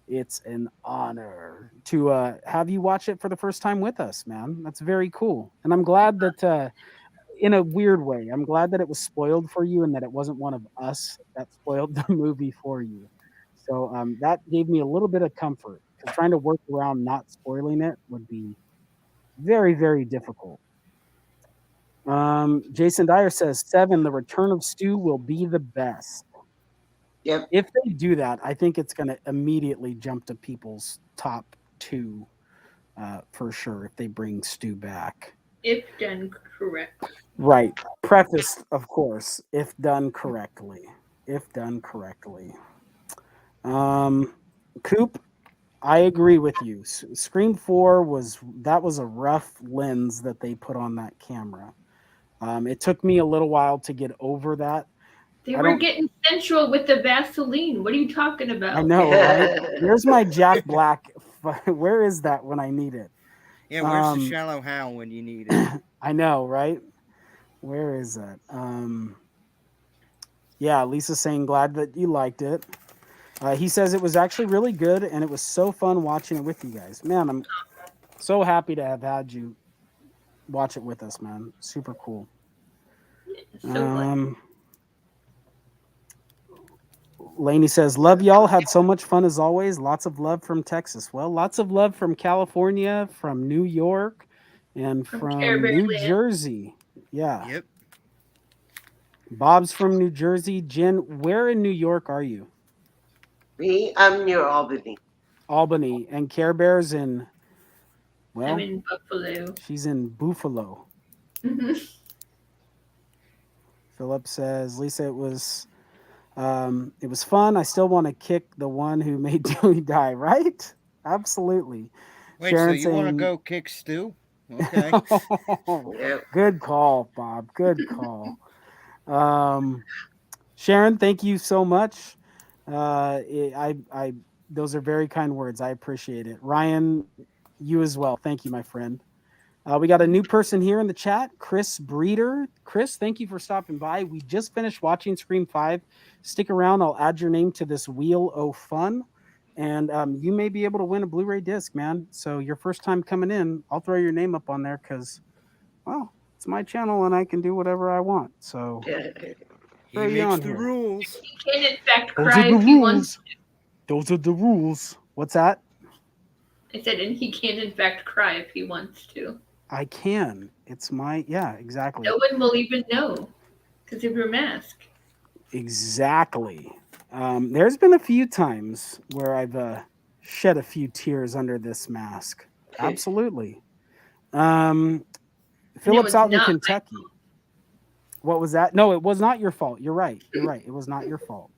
it's an honor to have you watch it for the first time with us, man. That's very cool. And I'm glad that in a weird way, I'm glad that it was spoiled for you and that it wasn't one of us that spoiled the movie for you. So that gave me a little bit of comfort because trying to work around not spoiling it would be very, very difficult. Jason Dyer says 7, The Return of Stu will be the best. Yep. If they do that, I think it's going to immediately jump to people's top 2 for sure if they bring Stu back. If done correct. Right. Prefaced, of course, if done correctly. If done correctly. Coop, I agree with you. Scream 4 was a rough lens that they put on that camera. It took me a little while to get over that. They were getting sensual with the Vaseline. What are you talking about? I know, right? Where's my Jack Black? Where is that when I need it? Yeah, where's the Shallow Hal when you need it? I know, right? Where is that? Yeah, Lisa's saying glad that you liked it. He says it was actually really good and it was so fun watching it with you guys. Man, I'm so happy to have had you watch it with us, man. Super cool. Lainey says, love y'all. Had so much fun as always. Lots of love from Texas. Well, lots of love from California, from New York, and from New Jersey. Yeah. Yep. Bob's from New Jersey. Jen, where in New York are you? Me? I'm near Albany. Albany. And Care Bear's in, well, I'm in Buffalo. She's in Buffalo. Philip says, Lisa, it was fun. I still want to kick the one who made Dewey die, right? Absolutely. Wait, Sharon so you want to go kick Stu? Okay. Good call, Bob. Good call. Sharon, thank you so much. Those are very kind words. I appreciate it. Ryan, you as well. Thank you, my friend. We got a new person here in the chat, Chris Breeder. Chris, thank you for stopping by. We just finished watching Scream 5. Stick around. I'll add your name to this Wheel o' Fun. And you may be able to win a Blu-ray disc, man. So your first time coming in, I'll throw your name up on there because, well, it's my channel and I can do whatever I want. So he makes the rules. He can, in fact, cry if he wants to. Those are the rules. What's that? I said, and he can, in fact, cry if he wants to. I can. It's my, yeah, exactly. No one will even know because of your mask. Exactly. There's been a few times where I've shed a few tears under this mask. Absolutely. Philip's out in Kentucky. What was that? No, it was not your fault. You're right. You're right. It was not your fault.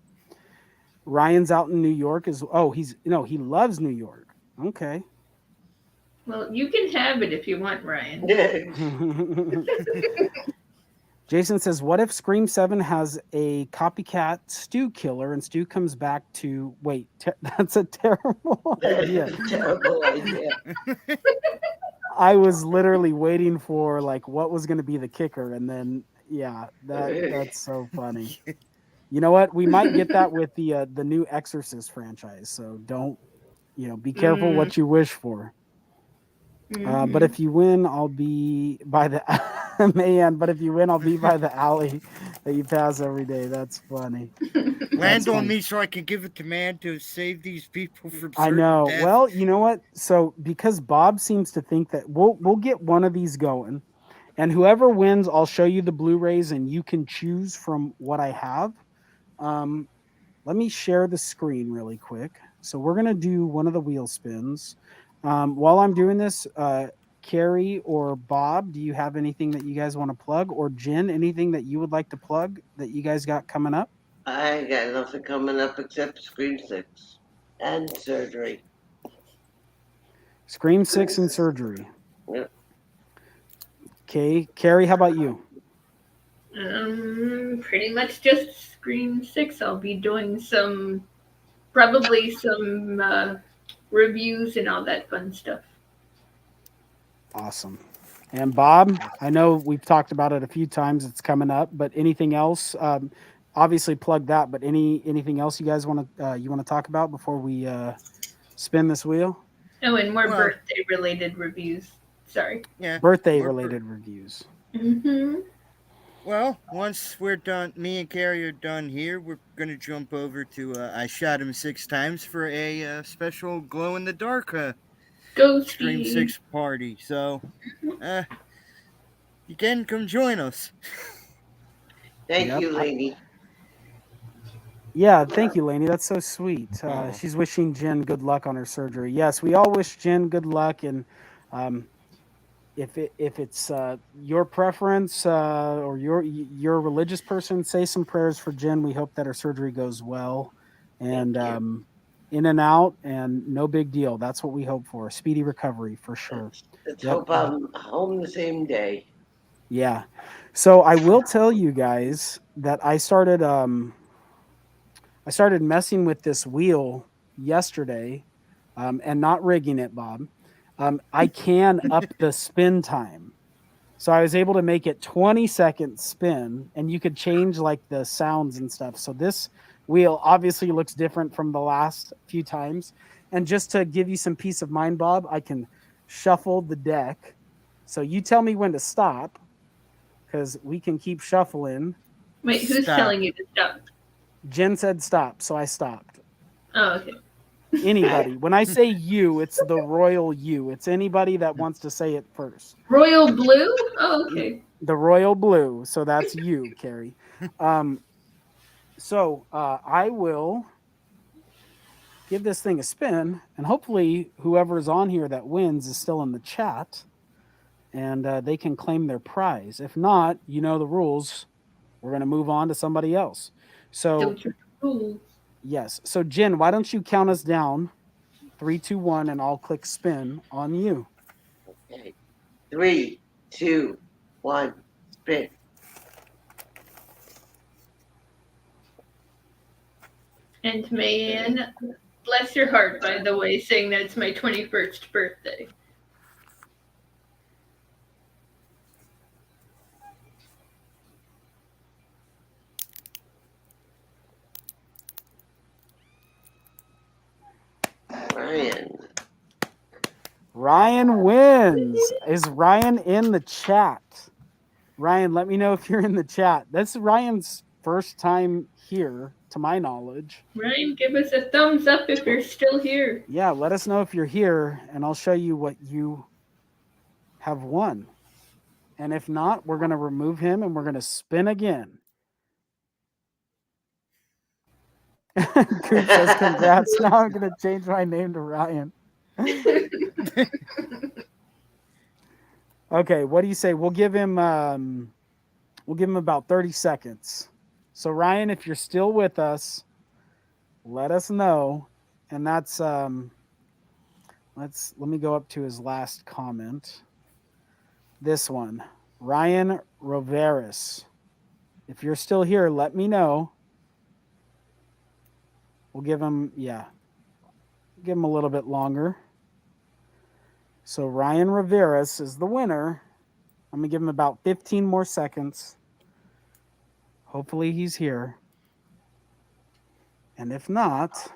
Ryan's out in New York. He loves New York. Okay. Well, you can have it if you want, Ryan. Jason says, what if Scream 7 has a copycat Stu killer and Stu comes back to... Wait, that's a terrible idea. Terrible idea. I was literally waiting for, like, what was going to be the kicker. And then, yeah, that's so funny. You know what? We might get that with the new Exorcist franchise. So don't, be careful what you wish for. But if you win, I'll be by the man. But if you win, I'll be by the alley that you pass every day. That's funny. Land on me so I can give a command to save these people from. I know. Death. Well, you know what? So because Bob seems to think that we'll get one of these going, and whoever wins, I'll show you the Blu-rays, and you can choose from what I have. Let me share the screen really quick. So we're gonna do one of the wheel spins. While I'm doing this, Carey or Bob, do you have anything that you guys want to plug? Or Jen, anything that you would like to plug that you guys got coming up? I got nothing coming up except Scream 6 and surgery. Scream 6 and surgery. Yep. Okay. Carey, how about you? Pretty much just Scream 6. I'll be doing probably some reviews and all that fun stuff. Awesome. And Bob, I know we've talked about it a few times. It's coming up, but anything else? Obviously, plug that. But anything else you guys want to talk about before we spin this wheel? Oh, and more birthday-related reviews. Sorry. Yeah. Birthday-related reviews. Mm-hmm. Well, once we're done, me and Carey are done here, we're going to jump over to I Shot Him 6 Times for a special glow-in-the-dark Scream 6 party. So, you can come join us. Thank you, lady. Yeah, thank you, Lainey. That's so sweet. She's wishing Jen good luck on her surgery. Yes, we all wish Jen good luck, and if it's your preference or you're a religious person, say some prayers for Jen. We hope that her surgery goes well, and in and out, and no big deal. That's what we hope for. Speedy recovery for sure. Let's hope I'm home the same day. Yeah. So I will tell you guys that I started messing with this wheel yesterday, and not rigging it, Bob. I can up the spin time. So I was able to make it 20-second spin, and you could change like the sounds and stuff. So this wheel obviously looks different from the last few times. And just to give you some peace of mind, Bob, I can shuffle the deck. So you tell me when to stop, because we can keep shuffling. Wait, who's telling you to stop? Jen said stop, so I stopped. Oh, okay. Anybody. When I say you, it's the royal you. It's anybody that wants to say it first. Royal blue? Oh, okay. The royal blue. So that's you, Carey. So I will give this thing a spin, and hopefully whoever's on here that wins is still in the chat, and they can claim their prize. If not, you know the rules. We're going to move on to somebody else. So, yes. So, Jen, why don't you count us down? 3, 2, 1, and I'll click spin on you. Okay. 3, 2, 1, spin. And Mayanne, bless your heart, by the way, saying that it's my 21st birthday. Ryan wins. Is Ryan in the chat? Ryan, let me know if you're in the chat. That's Ryan's first time here, to my knowledge. Ryan, give us a thumbs up if you're still here. Yeah, let us know if you're here, and I'll show you what you have won. And if not, we're going to remove him, and we're going to spin again. Coop says, congrats. Now I'm going to change my name to Ryan. Okay, what do you say? We'll give him about 30 seconds. So Ryan, if you're still with us, let us know. And that's let me go up to his last comment. This one, Ryan Roveris. If you're still here, let me know. We'll give him a little bit longer. So Ryan Roveris is the winner. I'm gonna give him about 15 more seconds. Hopefully he's here. And if not,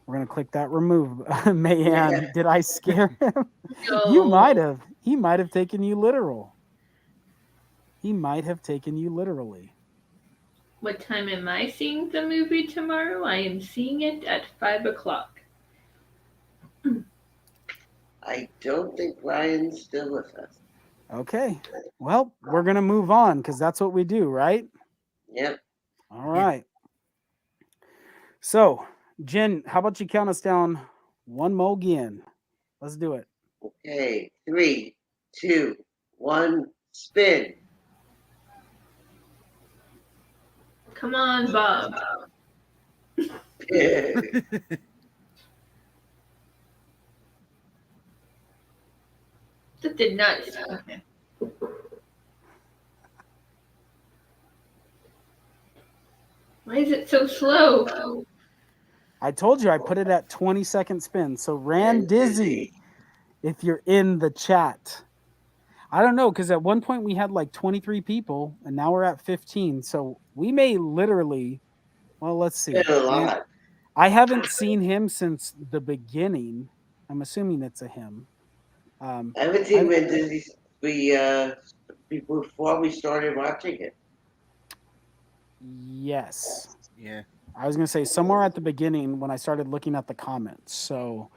we're going to click that remove. Mayan, did I scare him? No. You might have. He might have taken you literal. He might have taken you literally. What time am I seeing the movie tomorrow? I am seeing it at 5 o'clock. I don't think Ryan's still with us. Okay. Well, we're going to move on because that's what we do, right? Yep. All right. So, Jen, how about you count us down one more again? Let's do it. Okay. 3, 2, 1, spin. Come on, Bob. That did not. Okay. Why is it so slow? I told you I put it at 20-second spin. So Rand Dizzy, if you're in the chat. I don't know, because at one point we had like 23 people, and now we're at 15. So we may literally, well, let's see. A lot. I haven't seen him since the beginning. I'm assuming it's a him. I haven't seen Rand Dizzy before we started watching it. Yes. Yeah. I was going to say somewhere at the beginning when I started looking at the comments. So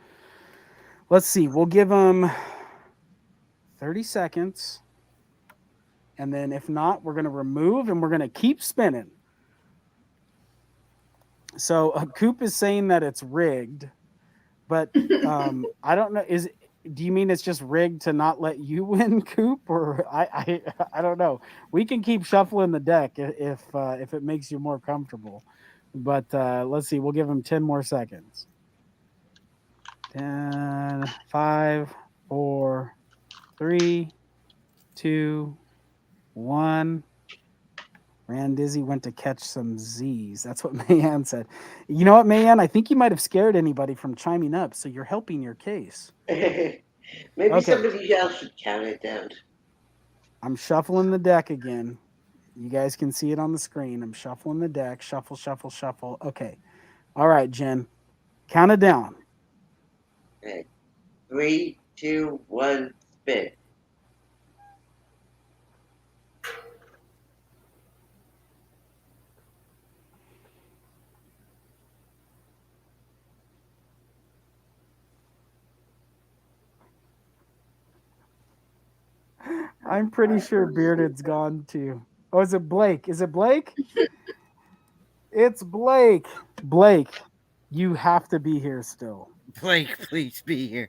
let's see. We'll give him 30 seconds. And then if not, we're going to remove and we're going to keep spinning. So Coop is saying that it's rigged. But I don't know. Do you mean it's just rigged to not let you win, Coop? Or I don't know. We can keep shuffling the deck if it makes you more comfortable. But let's see. We'll give him 10 more seconds. 10, 5, 4, 3, 2, 1. Rand Dizzy went to catch some Z's. That's what Mayan said. You know what, Mayan? I think you might have scared anybody from chiming up, so you're helping your case. Maybe somebody else should count it down. I'm shuffling the deck again. You guys can see it on the screen. I'm shuffling the deck. Shuffle, shuffle, shuffle. Okay. All right, Jen. Count it down. Okay. 3, 2, 1, spin. I'm pretty sure Bearded's gone too. Oh, is it Blake? Is it Blake? It's Blake. Blake, you have to be here still. Blake, please be here.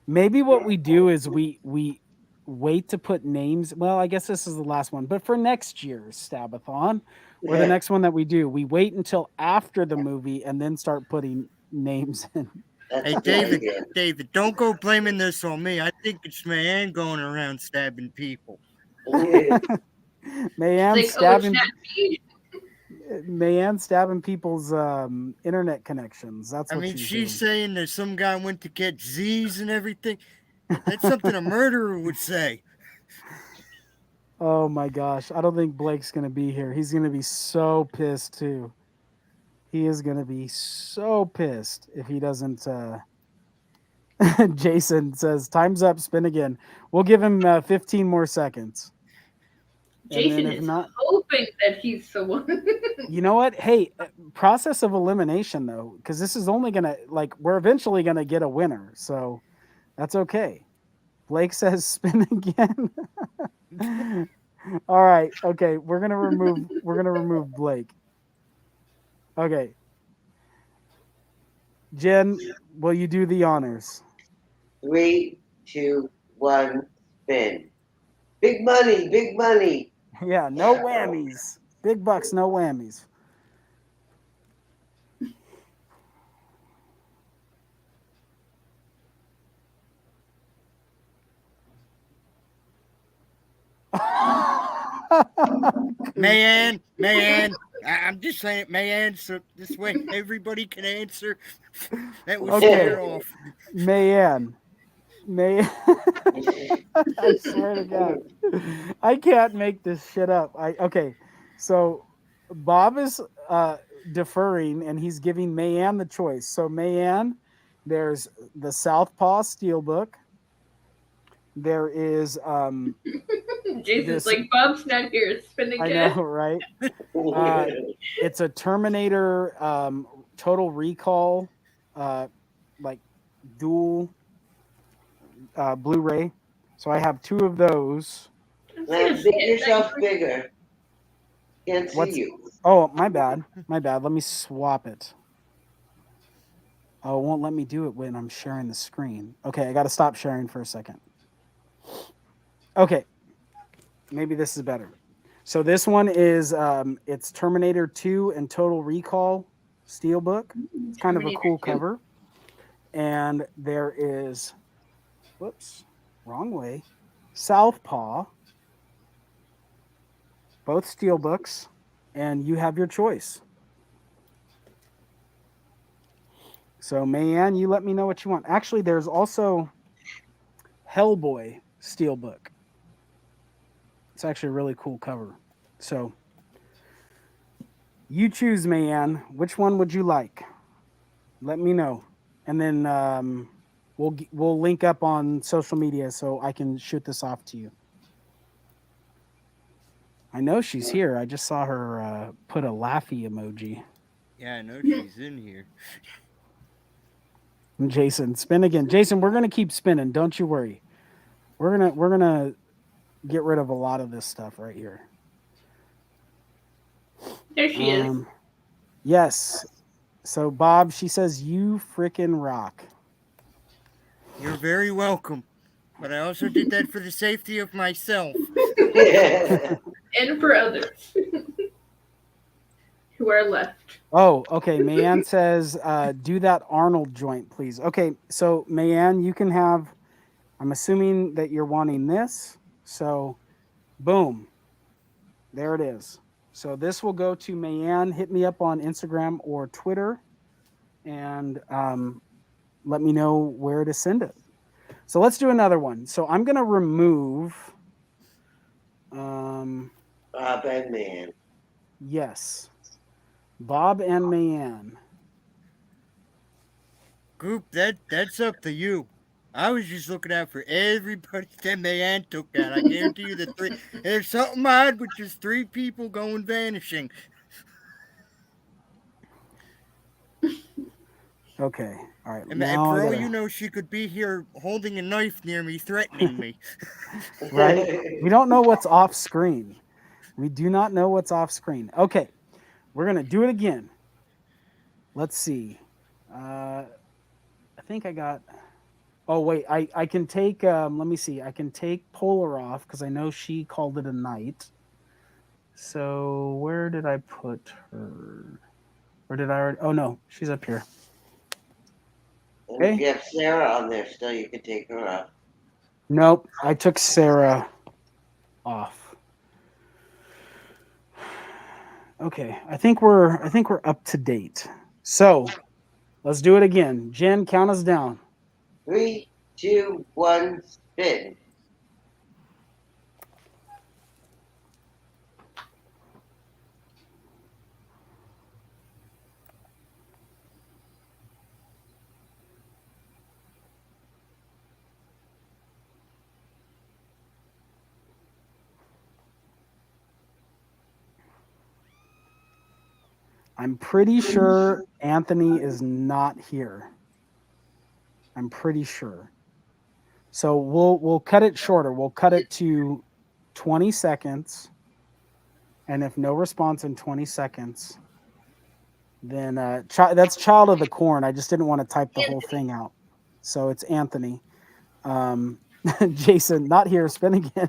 Maybe what we do is we wait to put names. Well, I guess this is the last one, but for next year's Stab-A-Thon or the next one that we do, we wait until after the movie and then start putting names in. Hey, David, don't go blaming this on me. I think it's Mayan going around stabbing people. Mayan stabbing. Mayan stabbing people's internet connections. That's what she's saying that some guy went to get Z's and everything. That's something a murderer would say. Oh my gosh. I don't think Blake's going to be here. He's going to be so pissed too. He is going to be so pissed if he doesn't. Jason says, time's up, spin again. We'll give him 15 more seconds. Jason is hoping that he's the one. You know what? Hey, process of elimination, though, because this is only going to, we're eventually going to get a winner. So that's okay. Blake says, spin again. All right. Okay. We're going to remove Blake. Okay. Jen, will you do the honors? 3, 2, 1, spin. Big money, big money. Yeah, no whammies. Big bucks, no whammies. Mayanne, I'm just saying it, Mayanne, so this way everybody can answer. That was fair off. Mayanne. I swear to God. I can't make this shit up. Okay. So Bob is deferring and he's giving Mayanne the choice. So Mayanne, there's the Southpaw Steelbook. There is Jason's like, Bob's not here. Spin again. I know, right? It's a Terminator Total Recall like dual Blu-ray. So I have 2 of those. Make yourself bigger. Can't see you. Oh, my bad. Let me swap it. Oh, it won't let me do it when I'm sharing the screen. Okay, I got to stop sharing for a second. Okay, maybe this is better. So this one is it's Terminator 2 and Total Recall Steelbook. It's kind of a cool cover. And there is, whoops, wrong way, Southpaw, both Steelbooks, and you have your choice. So Mayanne, you let me know what you want. Actually, there's also Hellboy Steelbook. It's actually a really cool cover. So you choose, Mayanne. Which one would you like? Let me know. And then we'll link up on social media so I can shoot this off to you. I know she's here. I just saw her put a laughy emoji. Yeah, I know she's in here. Jason, spin again. Jason, we're gonna keep spinning. Don't you worry. We're gonna get rid of a lot of this stuff right here. There she is. Yes. So Bob, she says you frickin' rock. You're very welcome. But I also did that for the safety of myself. And for others who are left. Oh, okay. Mayanne says, do that Arnold joint, please. Okay, so Mayanne, you can have, I'm assuming that you're wanting this. So, boom. There it is. So this will go to Mayanne. Hit me up on Instagram or Twitter and let me know where to send it. So let's do another one. So I'm going to remove... Bob and Mayanne. Yes. Bob and Mayanne. Group, that's up to you. I was just looking out for everybody that Mayanne took out. I guarantee you that there's something odd with just 3 people going vanishing. Okay. All right. And for all you know, she could be here holding a knife near me, threatening me. Right? We don't know what's off screen. We do not know what's off screen. Okay. We're going to do it again. Let's see. I think I got... Oh, wait. I can take... let me see. I can take Polar off because I know she called it a night. So where did I put her? Or did I already... Oh, no. She's up here. And if you have Sarah on there still, you can take her off. Nope. I took Sarah off. Okay, I think we're up to date. So let's do it again. Jen, count us down. 3, 2, 1, spin. I'm pretty sure Anthony is not here. I'm pretty sure. So we'll cut it shorter. We'll cut it to 20 seconds. And if no response in 20 seconds, then that's Child of the Corn. I just didn't want to type the whole thing out. So it's Anthony. Jason, not here. Spin again.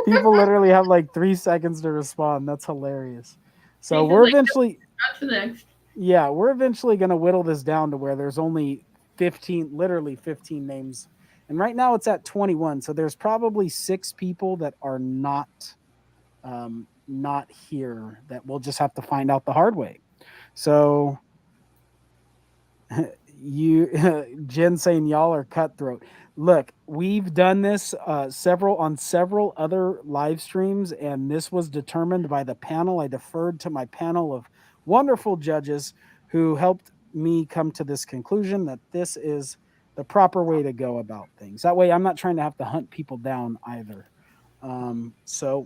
People literally have like 3 seconds to respond. That's hilarious. So Jason's we're like, eventually, on to the next. yeah, we're eventually going to whittle this down to where there's only 15, literally 15 names. And right now it's at 21. So there's probably 6 people that are not here that we'll just have to find out the hard way. So Jen saying y'all are cutthroat. Look, we've done this several other live streams, and this was determined by the panel. I deferred to my panel of wonderful judges who helped me come to this conclusion that this is the proper way to go about things. That way I'm not trying to have to hunt people down either. So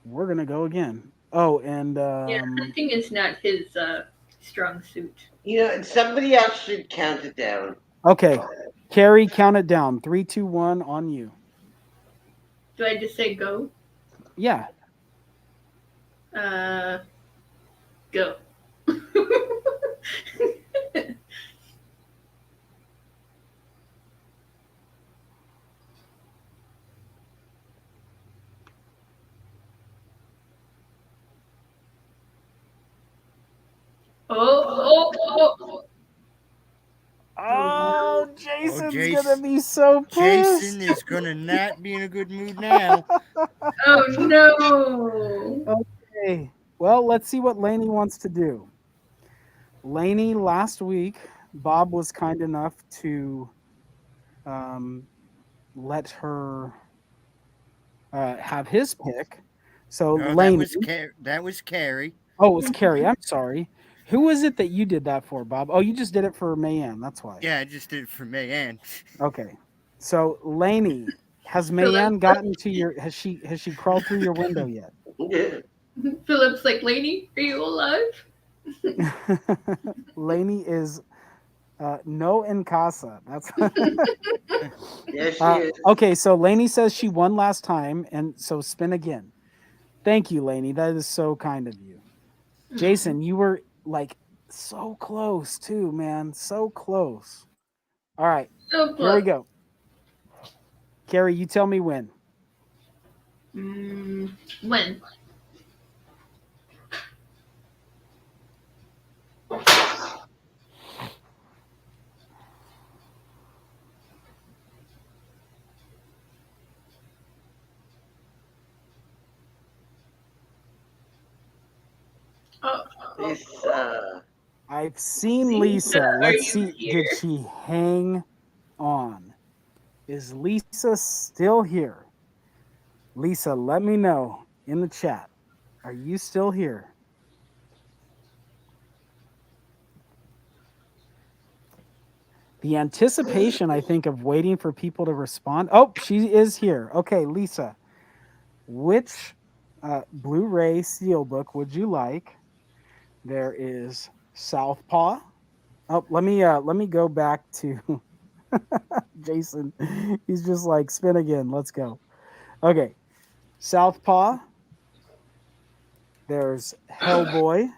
we're gonna go again. Oh, and hunting is not his strong suit. Somebody else should count it down. Okay, Carey, count it down. 3, 2, 1 on you. Do I just say go? Yeah. Go. Oh, Jason's gonna be so pissed. Jason is gonna not be in a good mood now. Oh no. Okay. Well, let's see what Lainey wants to do. Lainey, last week, Bob was kind enough to let her have his pick. So No, Lainey, that was Carey. Oh, it was Carey. I'm sorry. Who was it that you did that for, Bob? Oh, you just did it for Mayanne. That's why. Yeah, I just did it for Mayanne. Okay. So Lainey, has Mayanne gotten to your? Has she crawled through your window yet? Philip's like, Lainey, are you alive? Lainey is no en casa. That's Yes, she is. okay. So Lainey says she won last time, and so spin again. Thank you, Lainey. That is so kind of you. Jason, you were like so close too, man. So close. All right. So close. Here we go. Carey, you tell me when. When? I've seen Lisa. Let's see. Did she hang on? Is Lisa still here? Lisa, let me know in the chat. Are you still here? The anticipation, I think, of waiting for people to respond. Oh, she is here. Okay, Lisa, which Blu-ray Steelbook would you like? There is Southpaw. Oh, let me go back to Jason. He's just like, spin again. Let's go. Okay, Southpaw. There's Hellboy,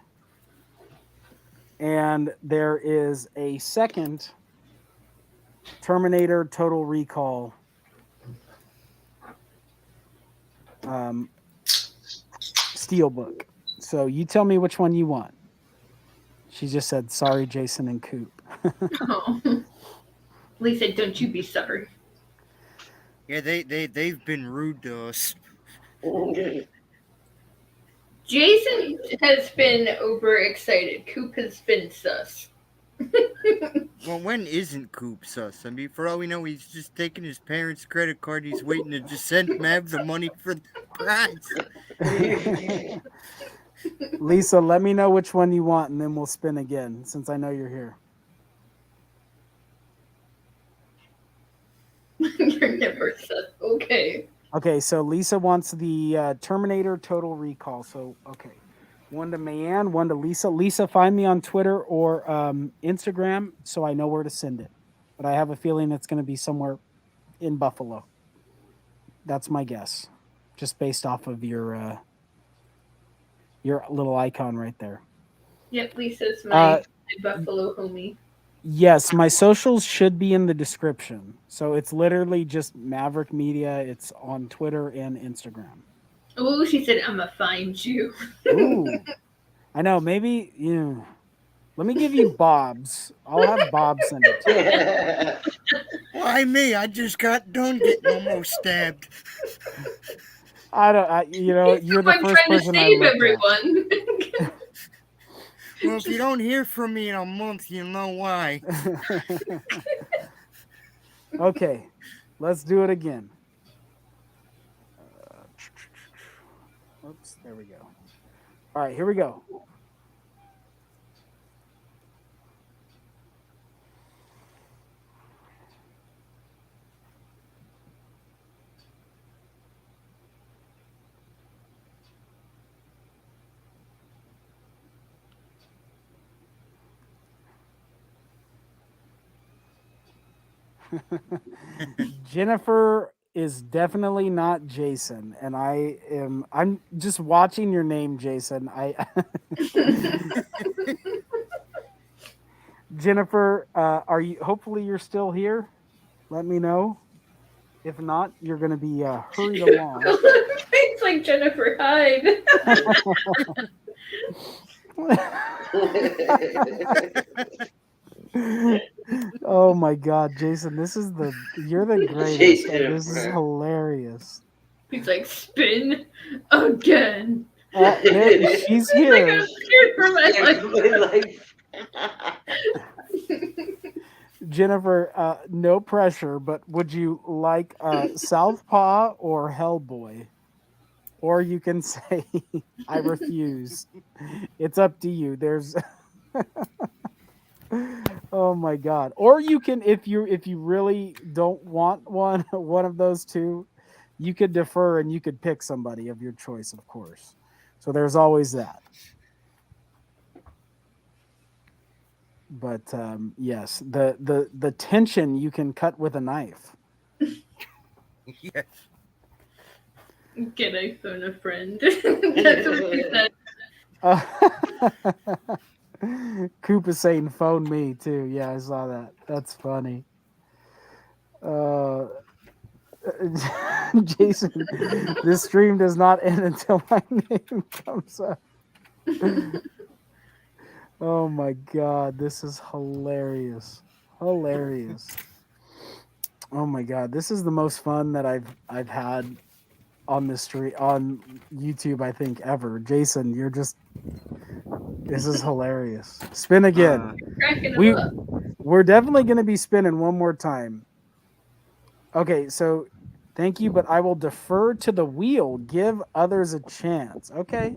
and there is a second Terminator Total Recall Steelbook. So you tell me which one you want. She just said, sorry, Jason and Coop. Oh. Lisa, don't you be sorry. Yeah, they've been rude to us. Jason has been overexcited. Coop has been sus. Well, when isn't Coop sus? I mean, for all we know, he's just taking his parents' credit card. He's waiting to just send Mav the money for the prize. Lisa, let me know which one you want, and then we'll spin again, since I know you're here. You're never sus. Okay. Okay, so Lisa wants the Terminator Total Recall. So, okay. One to Mayanne, one to Lisa. Lisa, find me on Twitter or Instagram so I know where to send it. But I have a feeling it's going to be somewhere in Buffalo. That's my guess, just based off of your little icon right there. Yep, Lisa's my Buffalo homie. Yes, my socials should be in the description. So it's literally just Maverick Media. It's on Twitter and Instagram. Oh, she said, "I'ma find you." Ooh, I know. Maybe let me give you Bob's. I'll have Bob send it to you. Why me? I just got done getting almost stabbed. I don't. You're the I'm first trying to person I save looked everyone. Well, if you don't hear from me in a month, you know why. Okay, let's do it again. Oops, there we go. All right, here we go. Jennifer is definitely not Jason, and I'm just watching your name, Jason. Jennifer, are you? Hopefully, you're still here. Let me know. If not, you're going to be hurried along. It's like Jennifer Hyde. Oh my God, Jason! You're the greatest. This is hilarious. He's like, spin again. She's here. Like, I'm scared for my life. Jennifer, no pressure, but would you like Southpaw or Hellboy? Or you can say, I refuse. It's up to you. There's oh my God. Or you can, if you really don't want one of those two, you could defer and you could pick somebody of your choice, of course. So there's always that. But yes, the tension you can cut with a knife. Yes. Can I phone a friend? That's what he said. Coop is saying phone me too. Yeah, I saw that. That's funny. Jason, this stream does not end until my name comes up. Oh my God, this is hilarious. Hilarious. Oh my God, this is the most fun that I've had on this street on YouTube, I think, ever. Jason, this is hilarious. Spin again. We're definitely going to be spinning one more time. Okay, so thank you, but I will defer to the wheel. Give others a chance. Okay.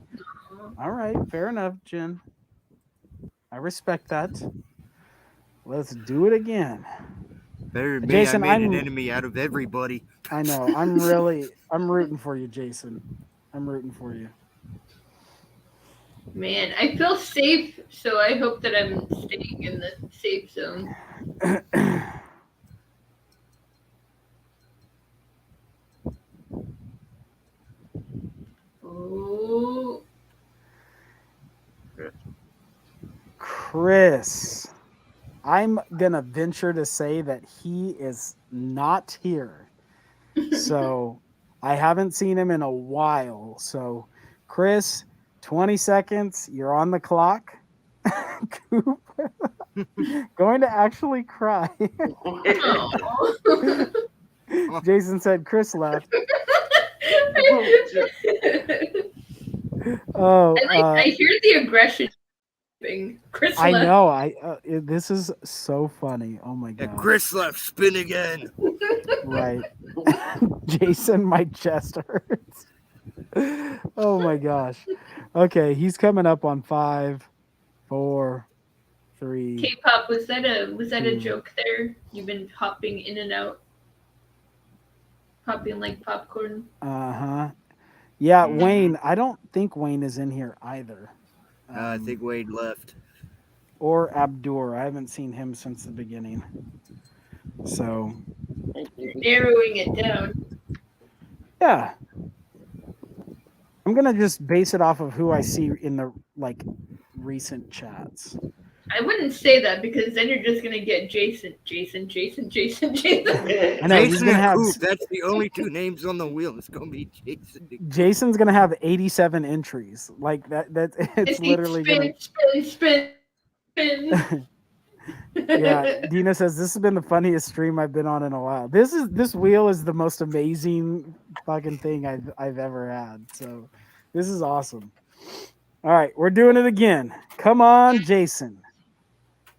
All right, fair enough, Jen. I respect that. Let's do it again. Better than Jason, me, I made an enemy out of everybody. I know. I'm rooting for you, Jason. I'm rooting for you. Man, I feel safe, so I hope that I'm staying in the safe zone. Oh. Chris. I'm going to venture to say that he is not here. So I haven't seen him in a while. So, Chris, 20 seconds. You're on the clock. Coop, going to actually cry. Jason said Chris left. Oh, I hear the aggression. Chris I left. know. This is so funny. Oh my God. Yeah, Chris left. Spin again. Right. Jason, my chest hurts. Oh my gosh. Okay, he's coming up on 5, 4, 3. K-pop, was that a joke there? You've been hopping in and out, popping like popcorn. Yeah, Wayne. I don't think Wayne is in here either. I think Wade left. Or Abdur. I haven't seen him since the beginning. So you're narrowing it down. Yeah. I'm gonna just base it off of who I see in the recent chats. I wouldn't say that because then you're just gonna get Jason. I know he's Jason gonna and have. Coop, that's the only two names on the wheel. It's gonna be Jason. Jason's gonna have 87 entries. Like that. That it's literally spin. Yeah, Dina says this has been the funniest stream I've been on in a while. This wheel is the most amazing fucking thing I've ever had. So this is awesome. All right, we're doing it again. Come on, Jason.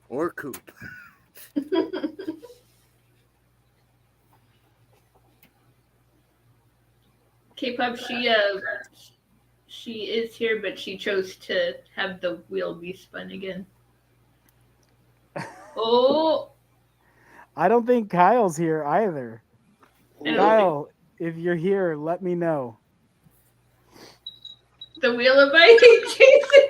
Or Coop. K-pop, she is here, but she chose to have the wheel be spun again. Oh, I don't think Kyle's here either. Kyle, if you're here, let me know. The wheel of I hate Jason.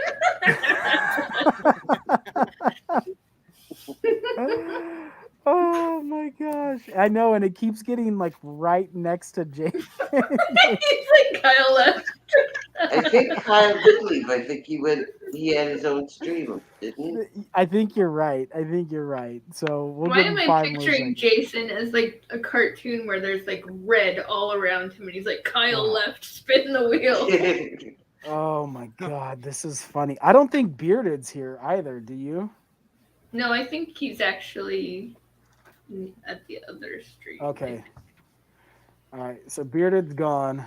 Oh my gosh. I know, and it keeps getting like right next to Jason. He's like Kyle left. I think Kyle did leave. I think he had his own stream, didn't he? I think you're right. So we'll give him 5 Why am I more picturing seconds. Jason as like a cartoon where there's like red all around him and he's like, Kyle left, spin the wheel. Oh my god, this is funny. I don't think Bearded's here either, do you? No, I think he's actually at the other stream. Okay. All right, so Bearded's gone.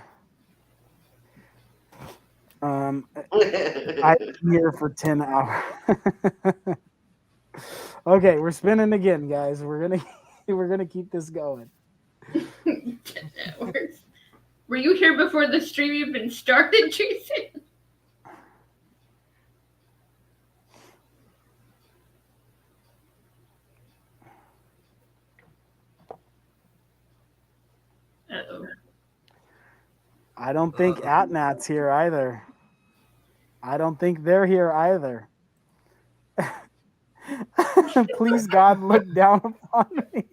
I'm here for 10 hours. Okay, we're spinning again, guys. We're gonna keep this going. 10 hours. Were you here before the stream even started, Jason? Uh-oh. I don't think Atnat's here either. I don't think they're here either. Please, God, look down upon me.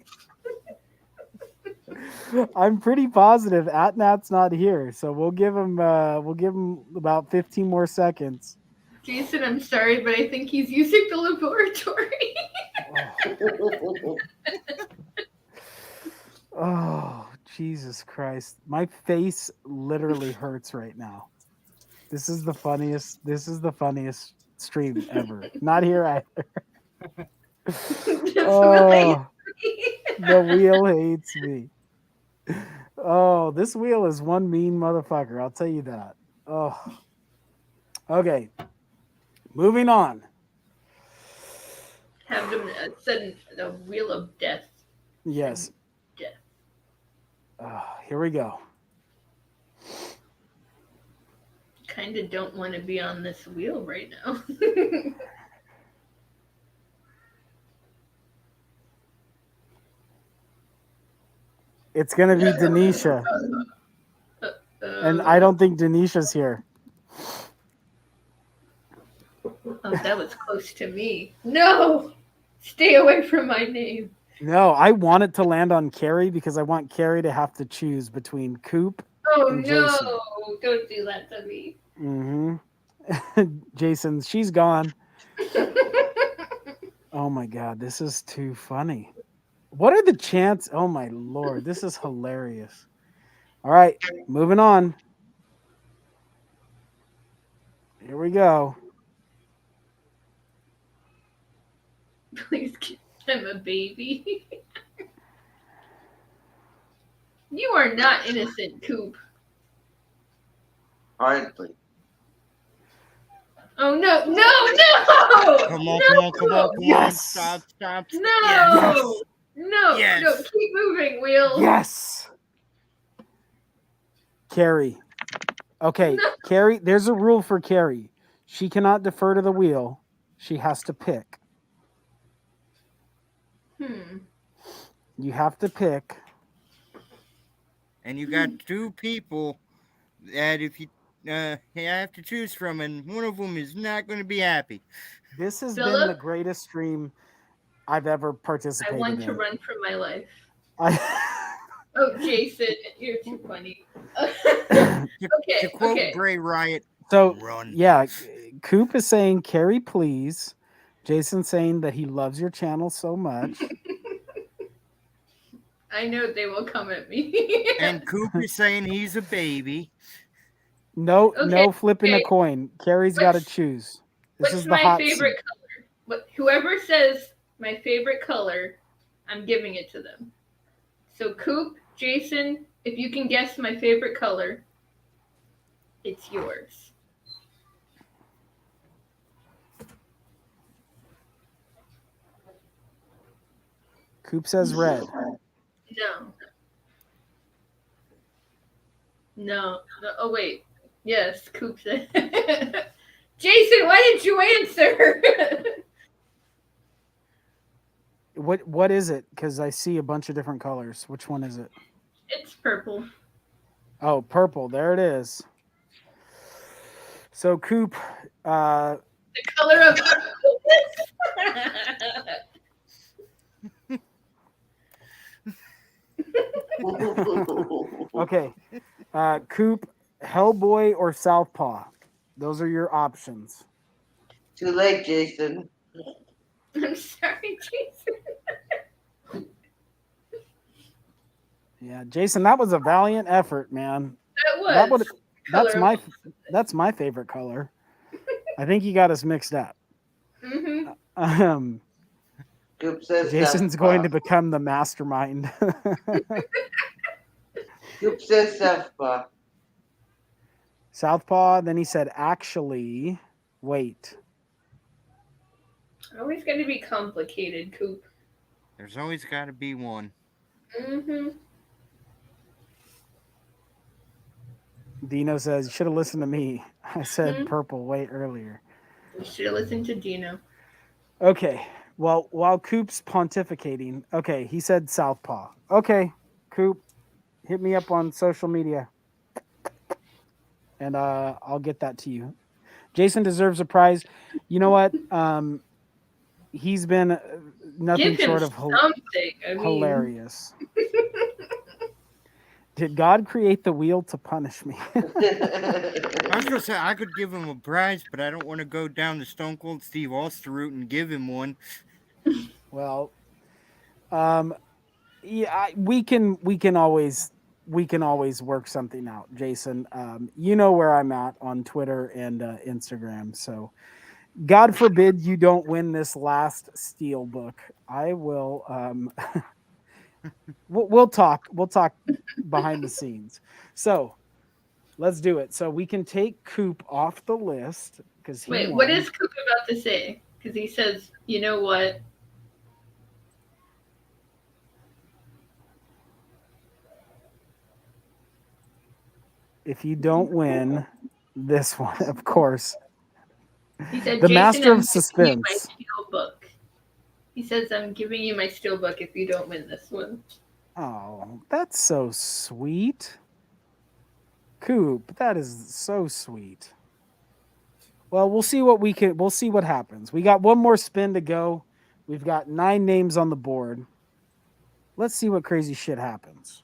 I'm pretty positive Atnat's not here, so we'll give him about 15 more seconds. Jason, I'm sorry, but I think he's using the laboratory. Oh, Jesus Christ. My face literally hurts right now. This is the funniest stream ever. Not here either. Oh, the wheel hates me. Oh, this wheel is one mean motherfucker. I'll tell you that. Oh, okay. Moving on. Have them sudden the wheel of death. Yes. Death. Here we go. Kind of don't want to be on this wheel right now. It's gonna be Denisha, and I don't think Denisha's here. Oh, that was close to me. No! Stay away from my name. No, I want it to land on Carey because I want Carey to have to choose between Coop Oh, and no! Jason. Don't do that to me. Jason, she's gone. Oh my God, this is too funny. What are the chances? Oh my Lord, this is hilarious. All right, moving on. Here we go. Please give him a baby. You are not innocent, Coop. Hardly. Oh, no, no, no! Come on, no! come on. Yes! Stop. No! Yes. No, Yes. no, keep moving, wheel. Yes. Carey. Okay, No. Carey, there's a rule for Carey. She cannot defer to the wheel. She has to pick. You have to pick. And you got two people that if you have to choose from, and one of them is not going to be happy. This has Philip? been the greatest stream I've ever I participated want in. to run for my life. I- Oh, Jason, you're too funny. To quote okay. Bray Riot, So run. yeah, Coop is saying Carey, please. Jason saying that he loves your channel so much. I know they will come at me. And Cooper saying he's a baby. No flipping a coin. Carey's got to choose. This What's is the my hot favorite seat. color? Whoever says my favorite color, I'm giving it to them. So Coop, Jason, if you can guess my favorite color, it's yours. Coop says red. No. Oh wait. Yes, Coop said. Jason, why didn't you answer? What is it? Because I see a bunch of different colors. Which one is it? It's purple. Oh, purple. There it is. So Coop, the color of okay. Coop, Hellboy or Southpaw? Those are your options. Too late, Jason. I'm sorry, Jason. Yeah, Jason, that was a valiant effort, man. That was. That's my favorite color. I think you got us mixed up. Mm-hmm. Jason's going to become the mastermind. Coop says Southpaw. Southpaw. Then he said, actually, wait. Always got to be complicated, Coop. There's always got to be one. Mm-hmm. Dino says, you should have listened to me. I said purple way earlier. You should have listened to Dino. Okay. Well, while Coop's pontificating, okay, he said Southpaw. Okay, Coop, hit me up on social media. And I'll get that to you. Jason deserves a prize. You know what? He's been nothing short of hilarious. Did God create the wheel to punish me? I was gonna say I could give him a prize, but I don't want to go down the Stone Cold Steve Austin route and give him one. Well, yeah, we can always work something out, Jason. You know where I'm at on Twitter and Instagram. So, God forbid you don't win this last Steel book. I will. We'll talk. We'll talk behind the scenes. So let's do it. So we can take Coop off the list because wait. What is Coop about to say? Because he says, you know what? If you don't win this one, of course. He said, the Jason, master I'm of suspense. my steel book. He says, I'm giving you my steel book if you don't win this one. Oh, that's so sweet. Coop, that is so sweet. Well, we'll see what happens. We got one more spin to go. We've got 9 names on the board. Let's see what crazy shit happens.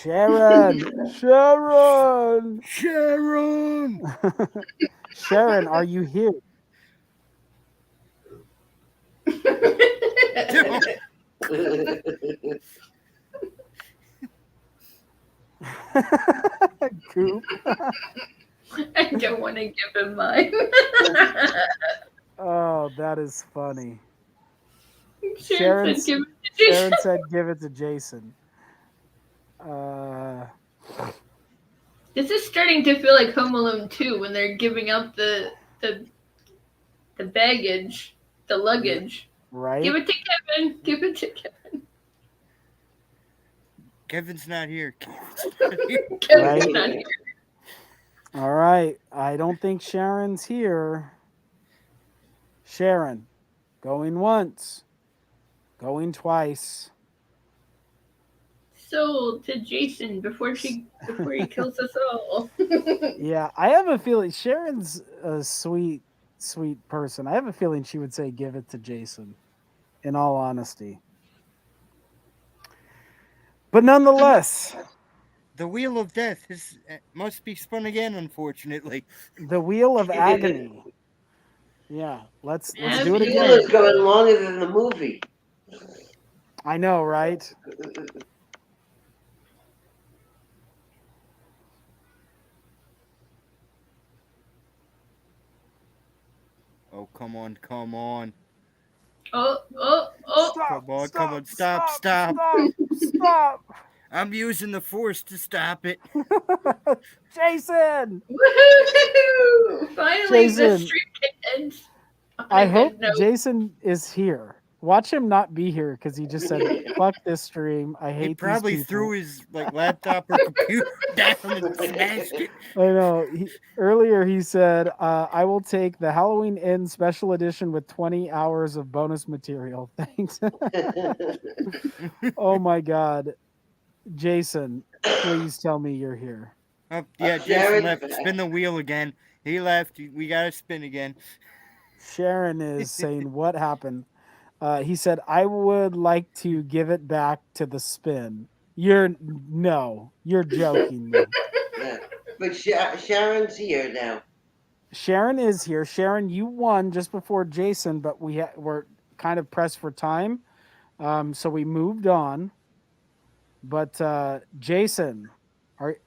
Sharon! Sharon, are you here? Coop. I don't want to give him mine. Oh, that is funny. Sharon said give it to Jason. This is starting to feel like Home Alone 2 when they're giving out the baggage, the luggage. Right. Give it to Kevin. Give it to Kevin. Kevin's not here. Kevin's not here. All right. I don't think Sharon's here. Sharon, going once, going twice. soul to Jason before he kills us all. Yeah, I have a feeling Sharon's a sweet person. I have a feeling she would say give it to Jason, in all honesty. But nonetheless, the wheel of death must be spun again, unfortunately. The wheel of agony. Yeah, let's do it The again. wheel is going longer than the movie. I know, right? Oh, come on, come on. Oh. Come on, stop. Stop. I'm using the force to stop it. Jason! Woohoo! Finally, Jason, the stream can end. I hope Jason is here. Watch him not be here because he just said, fuck this stream. I hate He probably these people. threw his laptop or computer down and smashed it. I know. Earlier he said, I will take the Halloween End special edition with 20 hours of bonus material. Thanks. Oh my God. Jason, please tell me you're here. Oh, yeah, Jason left. Spin the wheel again. He left. We got to spin again. Sharon is saying, what happened? He said, I would like to give it back to the spin. You're joking me. Yeah. But Sharon's here now. Sharon is here. Sharon, you won just before Jason, but we're kind of pressed for time. So we moved on. But Jason, are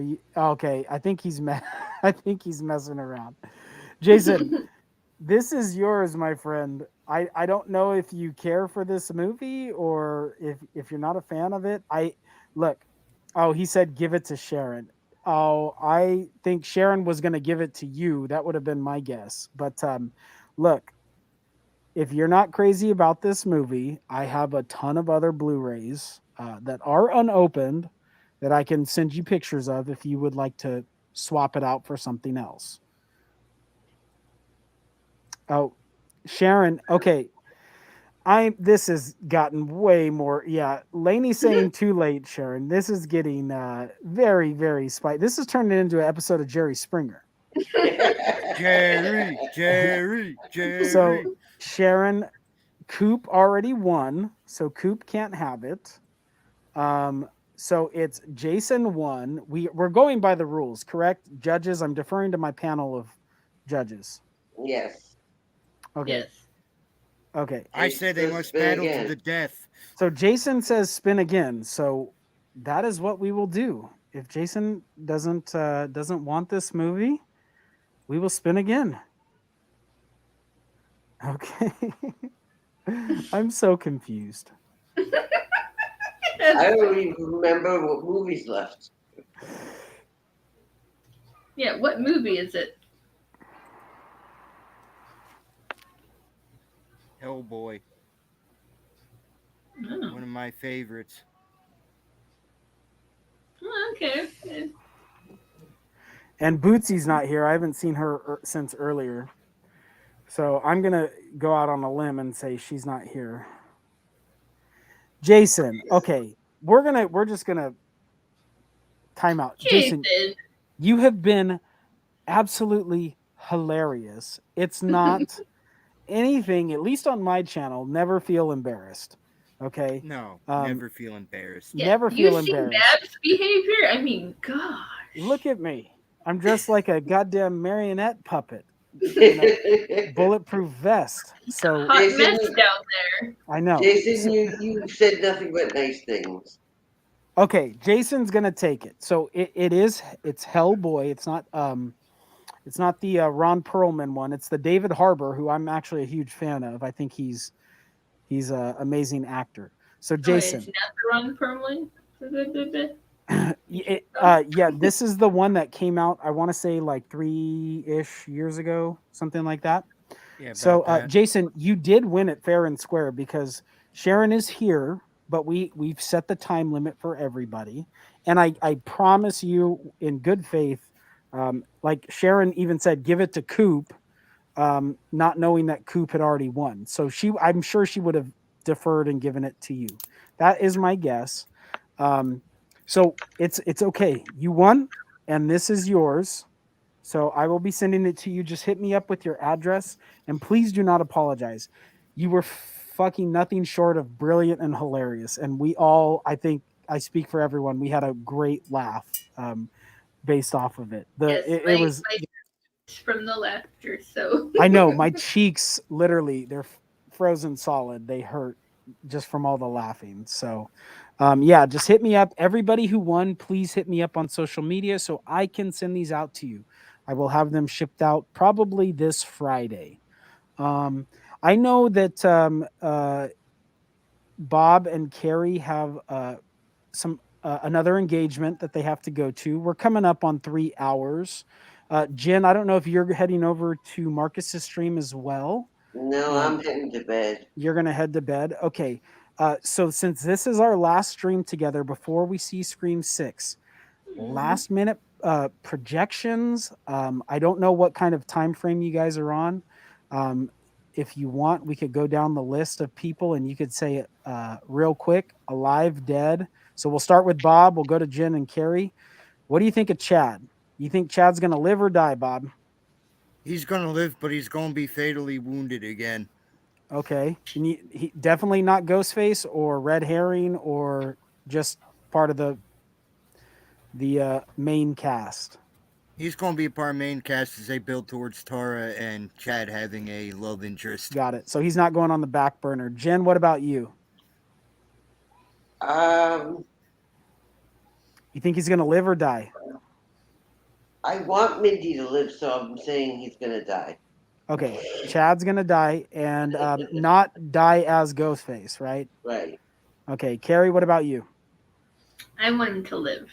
you okay? I think he's messing around. Jason, this is yours, my friend. I don't know if you care for this movie or if you're not a fan of it. He said give it to Sharon. Oh, I think Sharon was going to give it to you. That would have been my guess. But look, if you're not crazy about this movie, I have a ton of other Blu-rays that are unopened that I can send you pictures of if you would like to swap it out for something else. Oh, Sharon. Okay. This has gotten way more. Yeah. Lainey's saying too late, Sharon. This is getting very, very spicy. This is turning into an episode of Jerry Springer. Jerry. So Sharon, Coop already won, so Coop can't have it. So it's Jason won. We're going by the rules, correct? Judges, I'm deferring to my panel of judges. Yes. Okay. Yes. Okay. I said they must battle to the death. So Jason says spin again. So that is what we will do. If Jason doesn't want this movie, we will spin again. Okay. I'm so confused. I don't even remember what movie's left. Yeah, what movie is it? Hellboy. Oh. One of my favorites. Oh, okay. And Bootsy's not here. I haven't seen her since earlier. So I'm going to go out on a limb and say she's not here. Jason, okay. We're just going to time out. Jason, you have been absolutely hilarious. It's not anything, at least on my channel, never feel embarrassed. Okay? No, never feel embarrassed. Yeah, never feel embarrassed. Bab's behavior? I mean, gosh. Look at me. I'm dressed like a goddamn marionette puppet. Bulletproof vest. So hot mess down there. I know. Jason, you said nothing but nice things. Okay, Jason's gonna take it. So it's Hellboy. It's not the Ron Perlman one. It's the David Harbour, who I'm actually a huge fan of. I think he's an amazing actor. So Jason, it's not the Ron Perlman. Yeah, this is the one that came out, I want to say like 3-ish years ago, something like that. Yeah, so Jason, you did win it fair and square because Sharon is here, but we've set the time limit for everybody. And I promise you in good faith, like Sharon even said, give it to Coop, not knowing that Coop had already won. So I'm sure she would have deferred and given it to you. That is my guess. So it's okay. You won, and this is yours. So I will be sending it to you. Just hit me up with your address, and please do not apologize. You were fucking nothing short of brilliant and hilarious, and we all, I think, I speak for everyone, we had a great laugh based off of it. It was from the laughter. So I know my cheeks literally they're frozen solid. They hurt just from all the laughing. So yeah, just hit me up. Everybody who won, please hit me up on social media so I can send these out to you. I will have them shipped out probably this Friday. I know that Bob and Carey have some another engagement that they have to go to. We're coming up on 3 hours. Jen, I don't know if you're heading over to Marcus's stream as well. No, I'm heading to bed. You're going to head to bed? Okay. So since this is our last stream together before we see Scream 6, last minute projections. I don't know what kind of time frame you guys are on. If you want, we could go down the list of people and you could say it real quick, alive, dead. So we'll start with Bob. We'll go to Jen and Carey. What do you think of Chad? You think Chad's going to live or die, Bob? He's going to live, but he's going to be fatally wounded again. Okay. And he definitely not Ghostface or Red Herring or just part of the main cast. He's going to be a part of main cast as they build towards Tara and Chad having a love interest. Got it. So he's not going on the back burner. Jen, what about you? You think he's going to live or die? I want Mindy to live, so I'm saying he's going to die. Okay. Chad's going to die and not die as Ghostface, right? Right. Okay. Carey, what about you? I want him to live.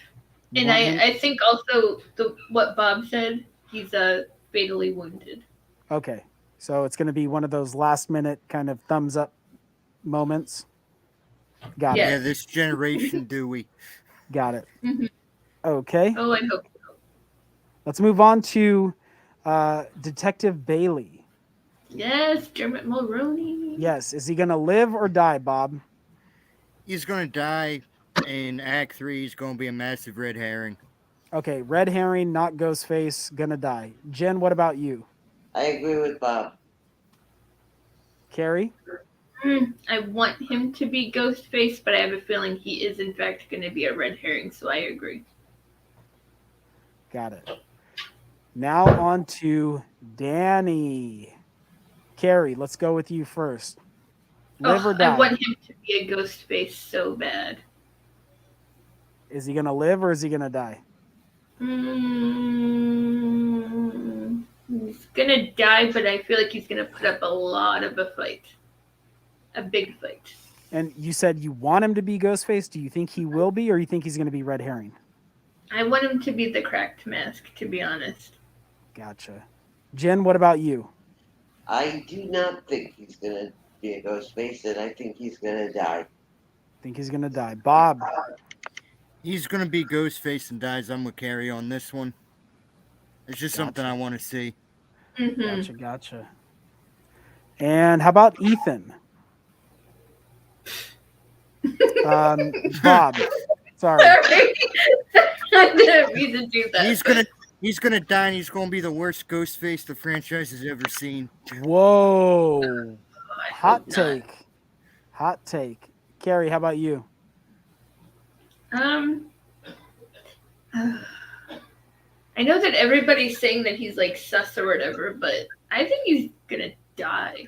And I think also what Bob said, he's fatally wounded. Okay. So it's going to be one of those last minute kind of thumbs up moments. Got it. Yeah, this generation Dewey. Got it. Mm-hmm. Okay. Oh, I hope so. Let's move on to Detective Bailey. Yes, Dermot Mulroney. Yes. Is he going to live or die, Bob? He's going to die. In Act 3, he's going to be a massive red herring. Okay, red herring, not Ghostface, gonna die. Jen, what about you? I agree with Bob. Carey? I want him to be Ghostface, but I have a feeling he is in fact going to be a red herring, so I agree. Got it. Now on to Danny. Carey, let's go with you first. Live or die? I want him to be a Ghostface so bad. Is he going to live or is he going to die? He's going to die, but I feel like he's going to put up a lot of a fight. A big fight. And you said you want him to be Ghostface. Do you think he will be, or you think he's going to be Red Herring? I want him to be the cracked mask, to be honest. Gotcha. Jen, what about you? I do not think he's going to be a Ghostface, and I think he's going to die. Think he's going to die. Bob? He's going to be Ghostface and dies. I'm with Carey on this one. It's just something I want to see. Mm-hmm. Gotcha. And how about Ethan? Bob. Sorry. I didn't mean to do that. He's gonna die, and he's gonna be the worst Ghostface the franchise has ever seen. Whoa! Hot take. Hot take. Carey, how about you? I know that everybody's saying that he's like sus or whatever, but I think he's gonna die.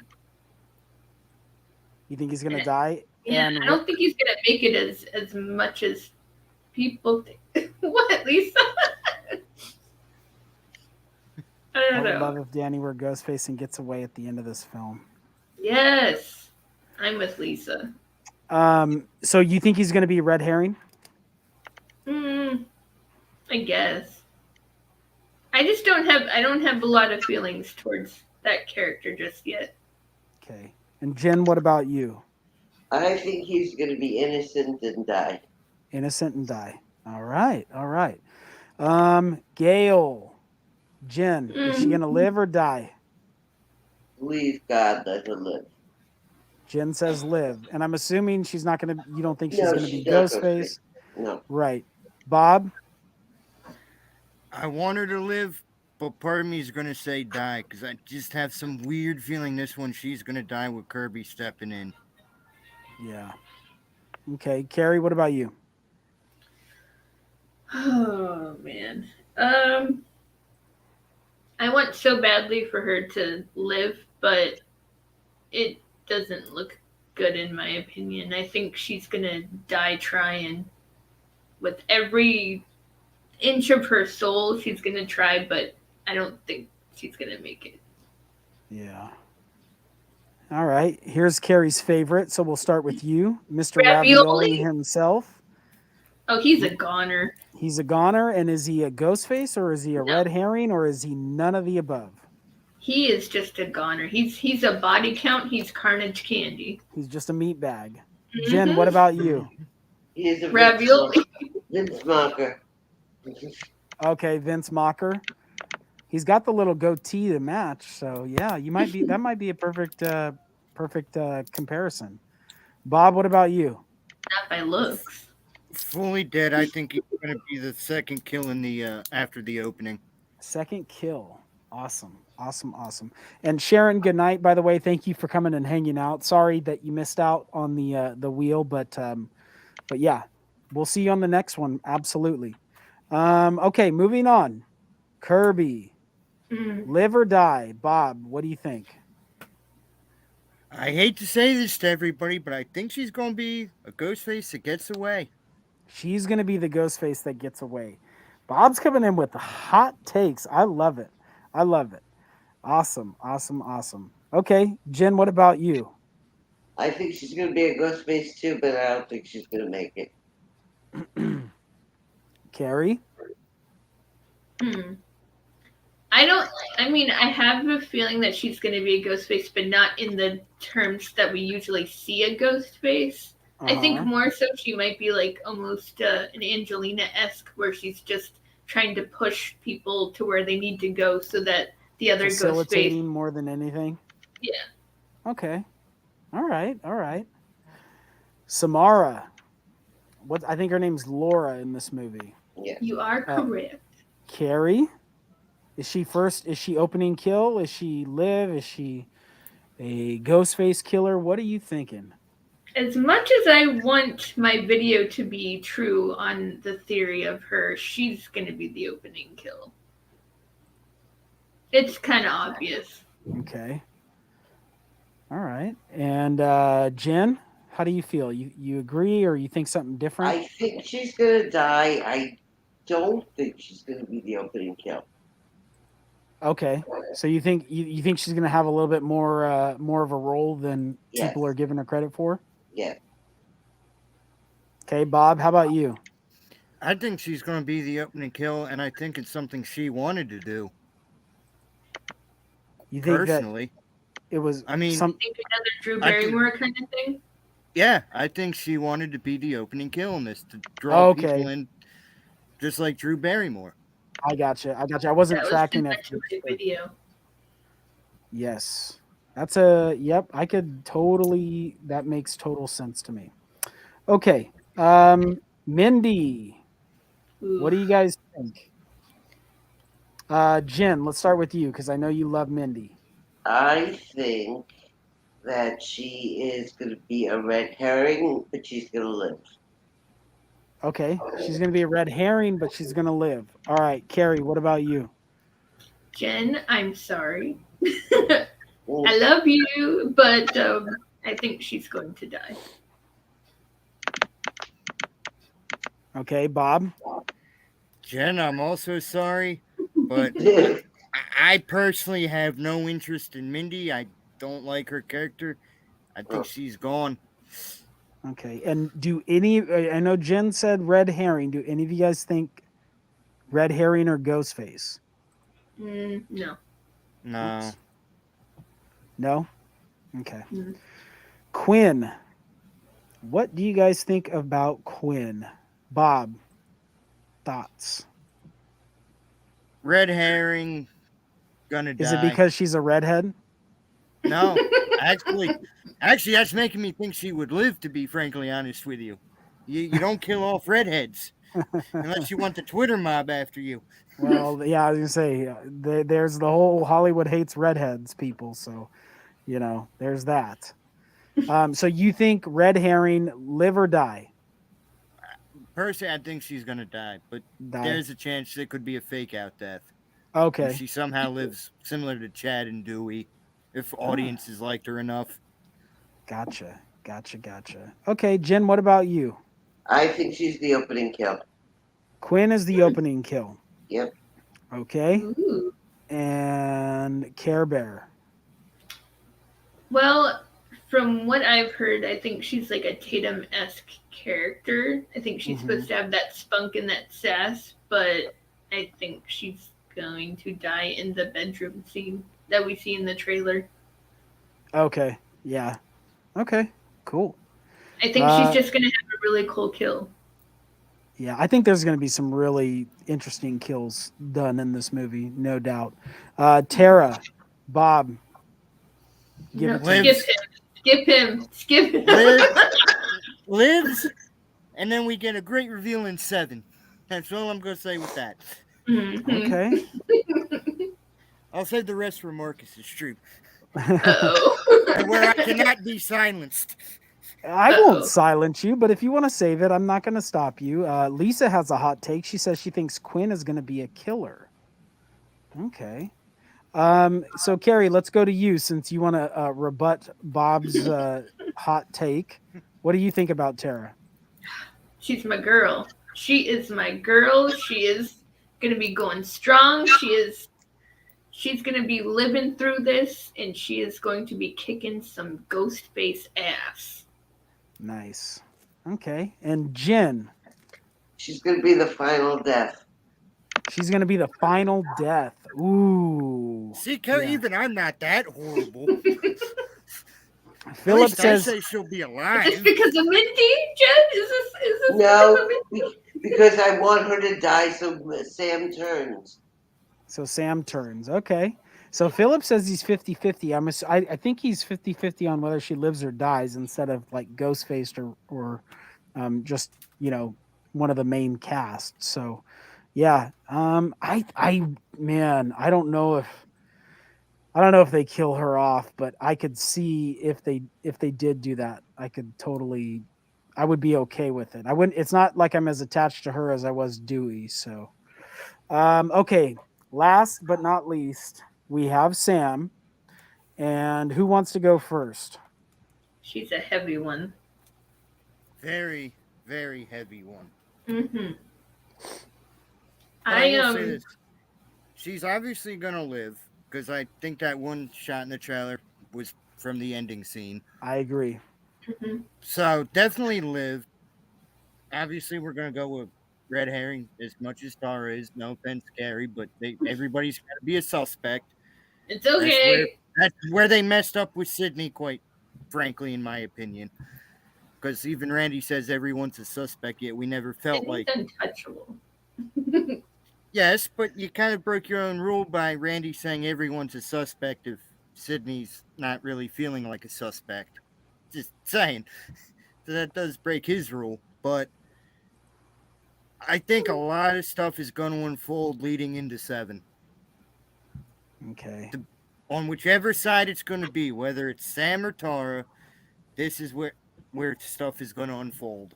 You think he's gonna die? Yeah, I don't think he's gonna make it as much as people think. What, Lisa? I don't know. I would love if Danny were Ghostface and gets away at the end of this film. Yes, I'm with Lisa. So you think he's gonna be Red Herring? I guess. I just don't have a lot of feelings towards that character just yet. Okay. And Jen, what about you? I think he's going to be innocent and die. Innocent and die. All right. All right. Gail. Jen, is she going to live or die? Please, God, let her live. Jen says Liv, and I'm assuming she's not going to. You don't think she's No, going to be she's not Ghostface? No. Right. Bob. I want her to live, but part of me is going to say die because I just have some weird feeling this one she's going to die with Kirby stepping in. Yeah. Okay, Carey, what about you? Oh man. I want so badly for her to live, but it doesn't look good in my opinion. I think she's gonna die trying. With every inch of her soul, she's gonna try, but I don't think she's gonna make it. Yeah. All right. Here's Carrie's favorite. So we'll start with you, Mr. Ravioli? Ravioli himself. Oh, he's a goner. He's a goner, and is he a Ghostface or is he a red herring or is he none of the above? He is just a goner. He's a body count. He's carnage candy. He's just a meat bag. Jen, what about you? He is a Ravioli. Vince Mocker. Okay, Vince Mocker. He's got the little goatee to match, so yeah, you might be. That might be a perfect comparison. Bob, what about you? Not by looks. Fully dead. I think he's going to be the second kill in the after the opening. Second kill. Awesome. And Sharon, good night. By the way, thank you for coming and hanging out. Sorry that you missed out on the wheel, but yeah, we'll see you on the next one. Absolutely. Okay, moving on. Kirby, live or die. Bob, what do you think? I hate to say this to everybody, but I think she's going to be a Ghostface that gets away. She's going to be the Ghostface that gets away. Bob's coming in with hot takes. I love it. Awesome. Okay, Jen, what about you? I think she's going to be a Ghostface too, but I don't think she's going to make it. Carey? I have a feeling that she's going to be a Ghostface, but not in the terms that we usually see a Ghostface. I think more so she might be like almost an Angelina-esque, where she's just trying to push people to where they need to go so that the other Facilitating Ghostface. more than anything? Yeah. Okay. All right. Samara. I think her name's Laura in this movie. Yeah. You are correct. Carey? Is she first? Is she opening kill? Is she live? Is she a Ghostface killer? What are you thinking? As much as I want my video to be true on the theory of her, she's going to be the opening kill. It's kind of obvious. Okay. All right. And Jen, how do you feel? You agree or you think something different? I think she's going to die. I don't think she's going to be the opening kill. Okay. So you think she's going to have a little bit more of a role than people are giving her credit for? Yeah. Okay, Bob, how about you? I think she's going to be the opening kill, and I think it's something she wanted to do. You think personally, that it was? You think another Drew Barrymore kind of thing? Yeah, I think she wanted to be the opening kill in this to draw people in, just like Drew Barrymore. I gotcha. I wasn't tracking it. Video. Yes. That's yep, I could totally, that makes total sense to me. Okay. Mindy, what do you guys think? Jen, let's start with you because I know you love Mindy. I think that she is going to be a red herring, but she's going to live. Okay. She's going to be a red herring, but she's going to live. All right. Carey, what about you? Jen, I'm sorry. I love you, but I think she's going to die. Okay, Bob. Jen, I'm also sorry, but I personally have no interest in Mindy. I don't like her character. I think she's gone. Okay, and I know Jen said red herring. Do any of you guys think red herring or Ghostface? No. No. Oops. No? Okay. Quinn. What do you guys think about Quinn? Bob, thoughts? Red herring, gonna die. Is it because she's a redhead? No, actually, that's making me think she would live. To be frankly honest with you, you don't kill off redheads unless you want the Twitter mob after you. Well, yeah, I was gonna say there's the whole Hollywood hates redheads people, so there's that. So you think red herring, live or die? Personally, I think she's gonna die, but there's a chance it could be a fake out death. Okay. If she somehow lives similar to Chad and Dewey, if audiences liked her enough. Gotcha. Okay, Jen, what about you? I think she's the opening kill. Quinn is the opening kill. Yep. Okay. Ooh. And Care Bear. Well, from what I've heard, I think she's like a Tatum-esque character. I think she's supposed to have that spunk and that sass, but I think she's going to die in the bedroom scene that we see in the trailer. Okay. Yeah. Okay. Cool. I think she's just going to have a really cool kill. Yeah, I think there's going to be some really interesting kills done in this movie, no doubt. Tara, Bob, skip him. Lives, and then we get a great reveal in 7. That's all I'm going to say with that. Okay. I'll save the rest for Marcus. It's true. Uh-oh. Where I cannot be silenced. I won't silence you, but if you want to save it, I'm not going to stop you. Lisa has a hot take. She says she thinks Quinn is going to be a killer. Okay. So, Carey, let's go to you since you want to rebut Bob's hot take. What do you think about Tara? She's my girl. She is my girl. She is going to be going strong. She's going to be living through this, and she is going to be kicking some ghost face ass. Nice. Okay. And Jen? She's going to be the final death. She's going to be the final death. Ooh. See, even I'm not that horrible. Philip says I say she'll be alive. Is this because of Mindy, Jen? Is this no, because I want her to die so Sam turns. So Sam turns. Okay. So Philip says he's 50-50. I think he's 50-50 on whether she lives or dies instead of like ghost-faced or just, one of the main cast. So yeah. I don't know if they kill her off, but I could see if they did do that, I would be okay with it. It's not like I'm as attached to her as I was Dewey. So, okay. Last but not least, we have Sam. And who wants to go first? She's a heavy one. Very, very heavy one. Mm-hmm. She's obviously going to live because I think that one shot in the trailer was from the ending scene. I agree. Mm-hmm. So definitely live. Obviously, we're going to go with red herring as much as Tara is. No offense, Carey, but everybody's got to be a suspect. It's okay. That's where they messed up with Sydney, quite frankly, in my opinion. Because even Randy says everyone's a suspect, yet we never felt like untouchable. Yes, but you kind of broke your own rule by Randy saying everyone's a suspect if Sydney's not really feeling like a suspect. Just saying. So that does break his rule, but I think a lot of stuff is going to unfold leading into 7. Okay. On whichever side it's going to be, whether it's Sam or Tara, this is where stuff is going to unfold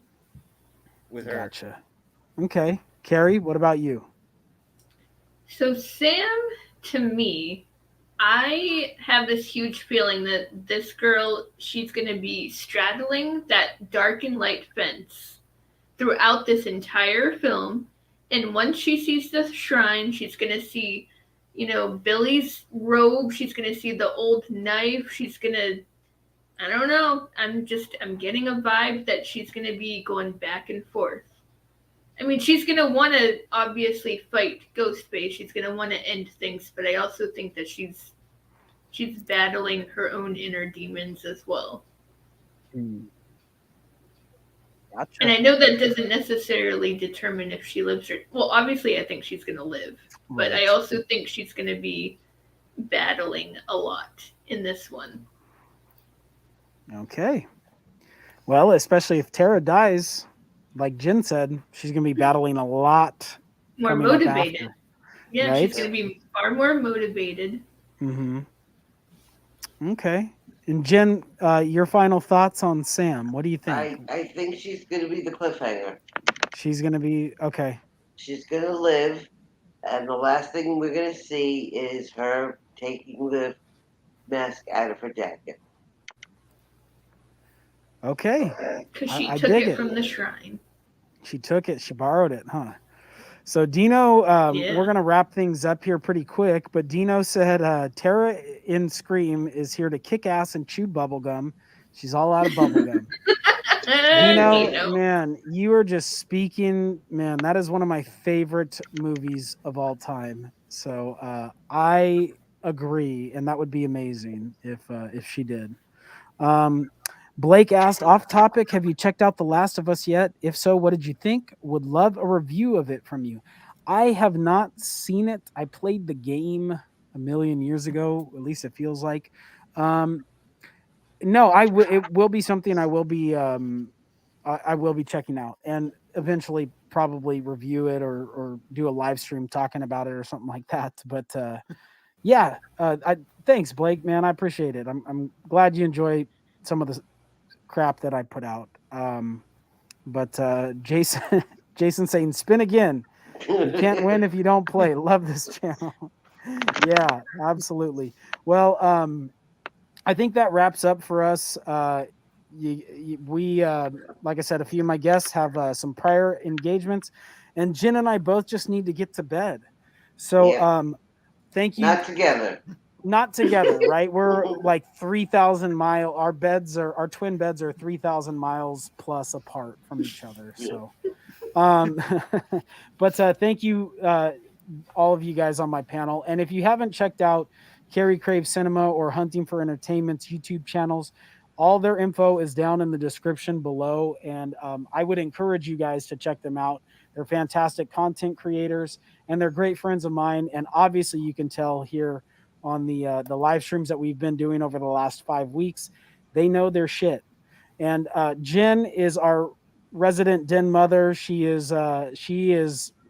with her. Gotcha. Okay. Carey, what about you? So Sam, to me, I have this huge feeling that this girl, she's going to be straddling that dark and light fence throughout this entire film. And once she sees the shrine, she's going to see, Billy's robe. She's going to see the old knife. She's going to, I don't know. I'm getting a vibe that she's going to be going back and forth. I mean, she's going to want to obviously fight Ghostface. She's going to want to end things, but I also think that she's battling her own inner demons as well. Gotcha. And I know that doesn't necessarily determine if she lives or... Well, obviously, I think she's going to live. But I also think she's going to be battling a lot in this one. Okay. Well, especially if Tara dies, like Jen said, she's going to be battling a lot More coming motivated. up after. Yeah, right? she's going to be far more motivated. Mm-hmm. Okay. And Jen, your final thoughts on Sam? What do you think? I think she's going to be the cliffhanger. She's going to be okay. She's going to live, and the last thing we're going to see is her taking the mask out of her jacket. Okay. Because she I took dig it from the shrine. She took it. She borrowed it, huh? So Dino, we're going to wrap things up here pretty quick, but Dino said Tara in Scream is here to kick ass and chew bubblegum. She's all out of bubblegum. Dino, man, you are just speaking, man, that is one of my favorite movies of all time. So I agree, and that would be amazing if she did. Blake asked, off topic, have you checked out The Last of Us yet? If so, what did you think? Would love a review of it from you. I have not seen it. I played the game a million years ago, at least it feels like. No, it will be something I will be checking out, and eventually probably review it or do a live stream talking about it or something like that. But thanks, Blake, man. I appreciate it. I'm glad you enjoy some of the crap that I put out. But Jason saying spin again. You can't win if you don't play. Love this channel. Yeah, absolutely. Well, I think that wraps up for us. We like I said, a few of my guests have some prior engagements, and Jen and I both just need to get to bed. So thank you. Not together, right? We're like 3,000 miles. Our twin beds are 3,000 miles plus apart from each other. So, but thank you, all of you guys on my panel. And if you haven't checked out Carey Craves Cinema or Hunting for Entertainment's YouTube channels, all their info is down in the description below. And I would encourage you guys to check them out. They're fantastic content creators, and they're great friends of mine. And obviously, you can tell here on the live streams that we've been doing over the last 5 weeks, they know their shit. And Jen is our resident den mother. She is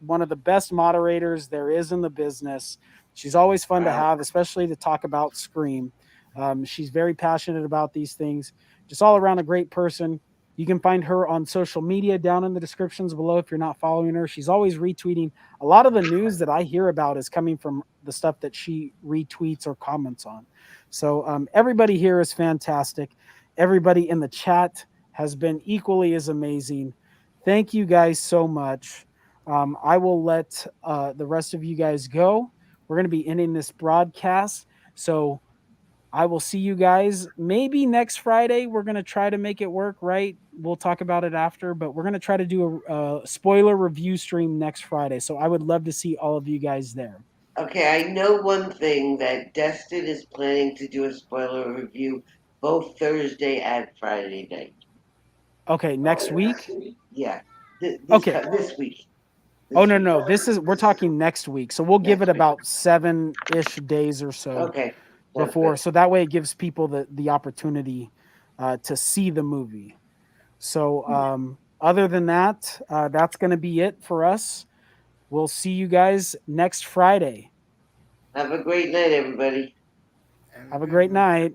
one of the best moderators there is in the business. She's always fun to have, especially to talk about Scream. She's very passionate about these things. Just all around a great person. You can find her on social media down in the descriptions below if you're not following her. She's always retweeting. A lot of the news that I hear about is coming from the stuff that she retweets or comments on. So everybody here is fantastic. Everybody in the chat has been equally as amazing. Thank you guys so much. I will let the rest of you guys go. We're going to be ending this broadcast. So I will see you guys maybe next Friday. We're going to try to make it work, right? We'll talk about it after, but we're going to try to do a spoiler review stream next Friday. So I would love to see all of you guys there. Okay, I know one thing, that Destin is planning to do a spoiler review both Thursday and Friday night. Okay, next week? Yeah. This week. No. We're talking next week. So we'll give it about 7-ish days or so. Okay. Before, so that way it gives people the opportunity to see the movie. So other than that, that's going to be it for us. We'll see you guys next Friday. Have a great night, everybody. Have a great night.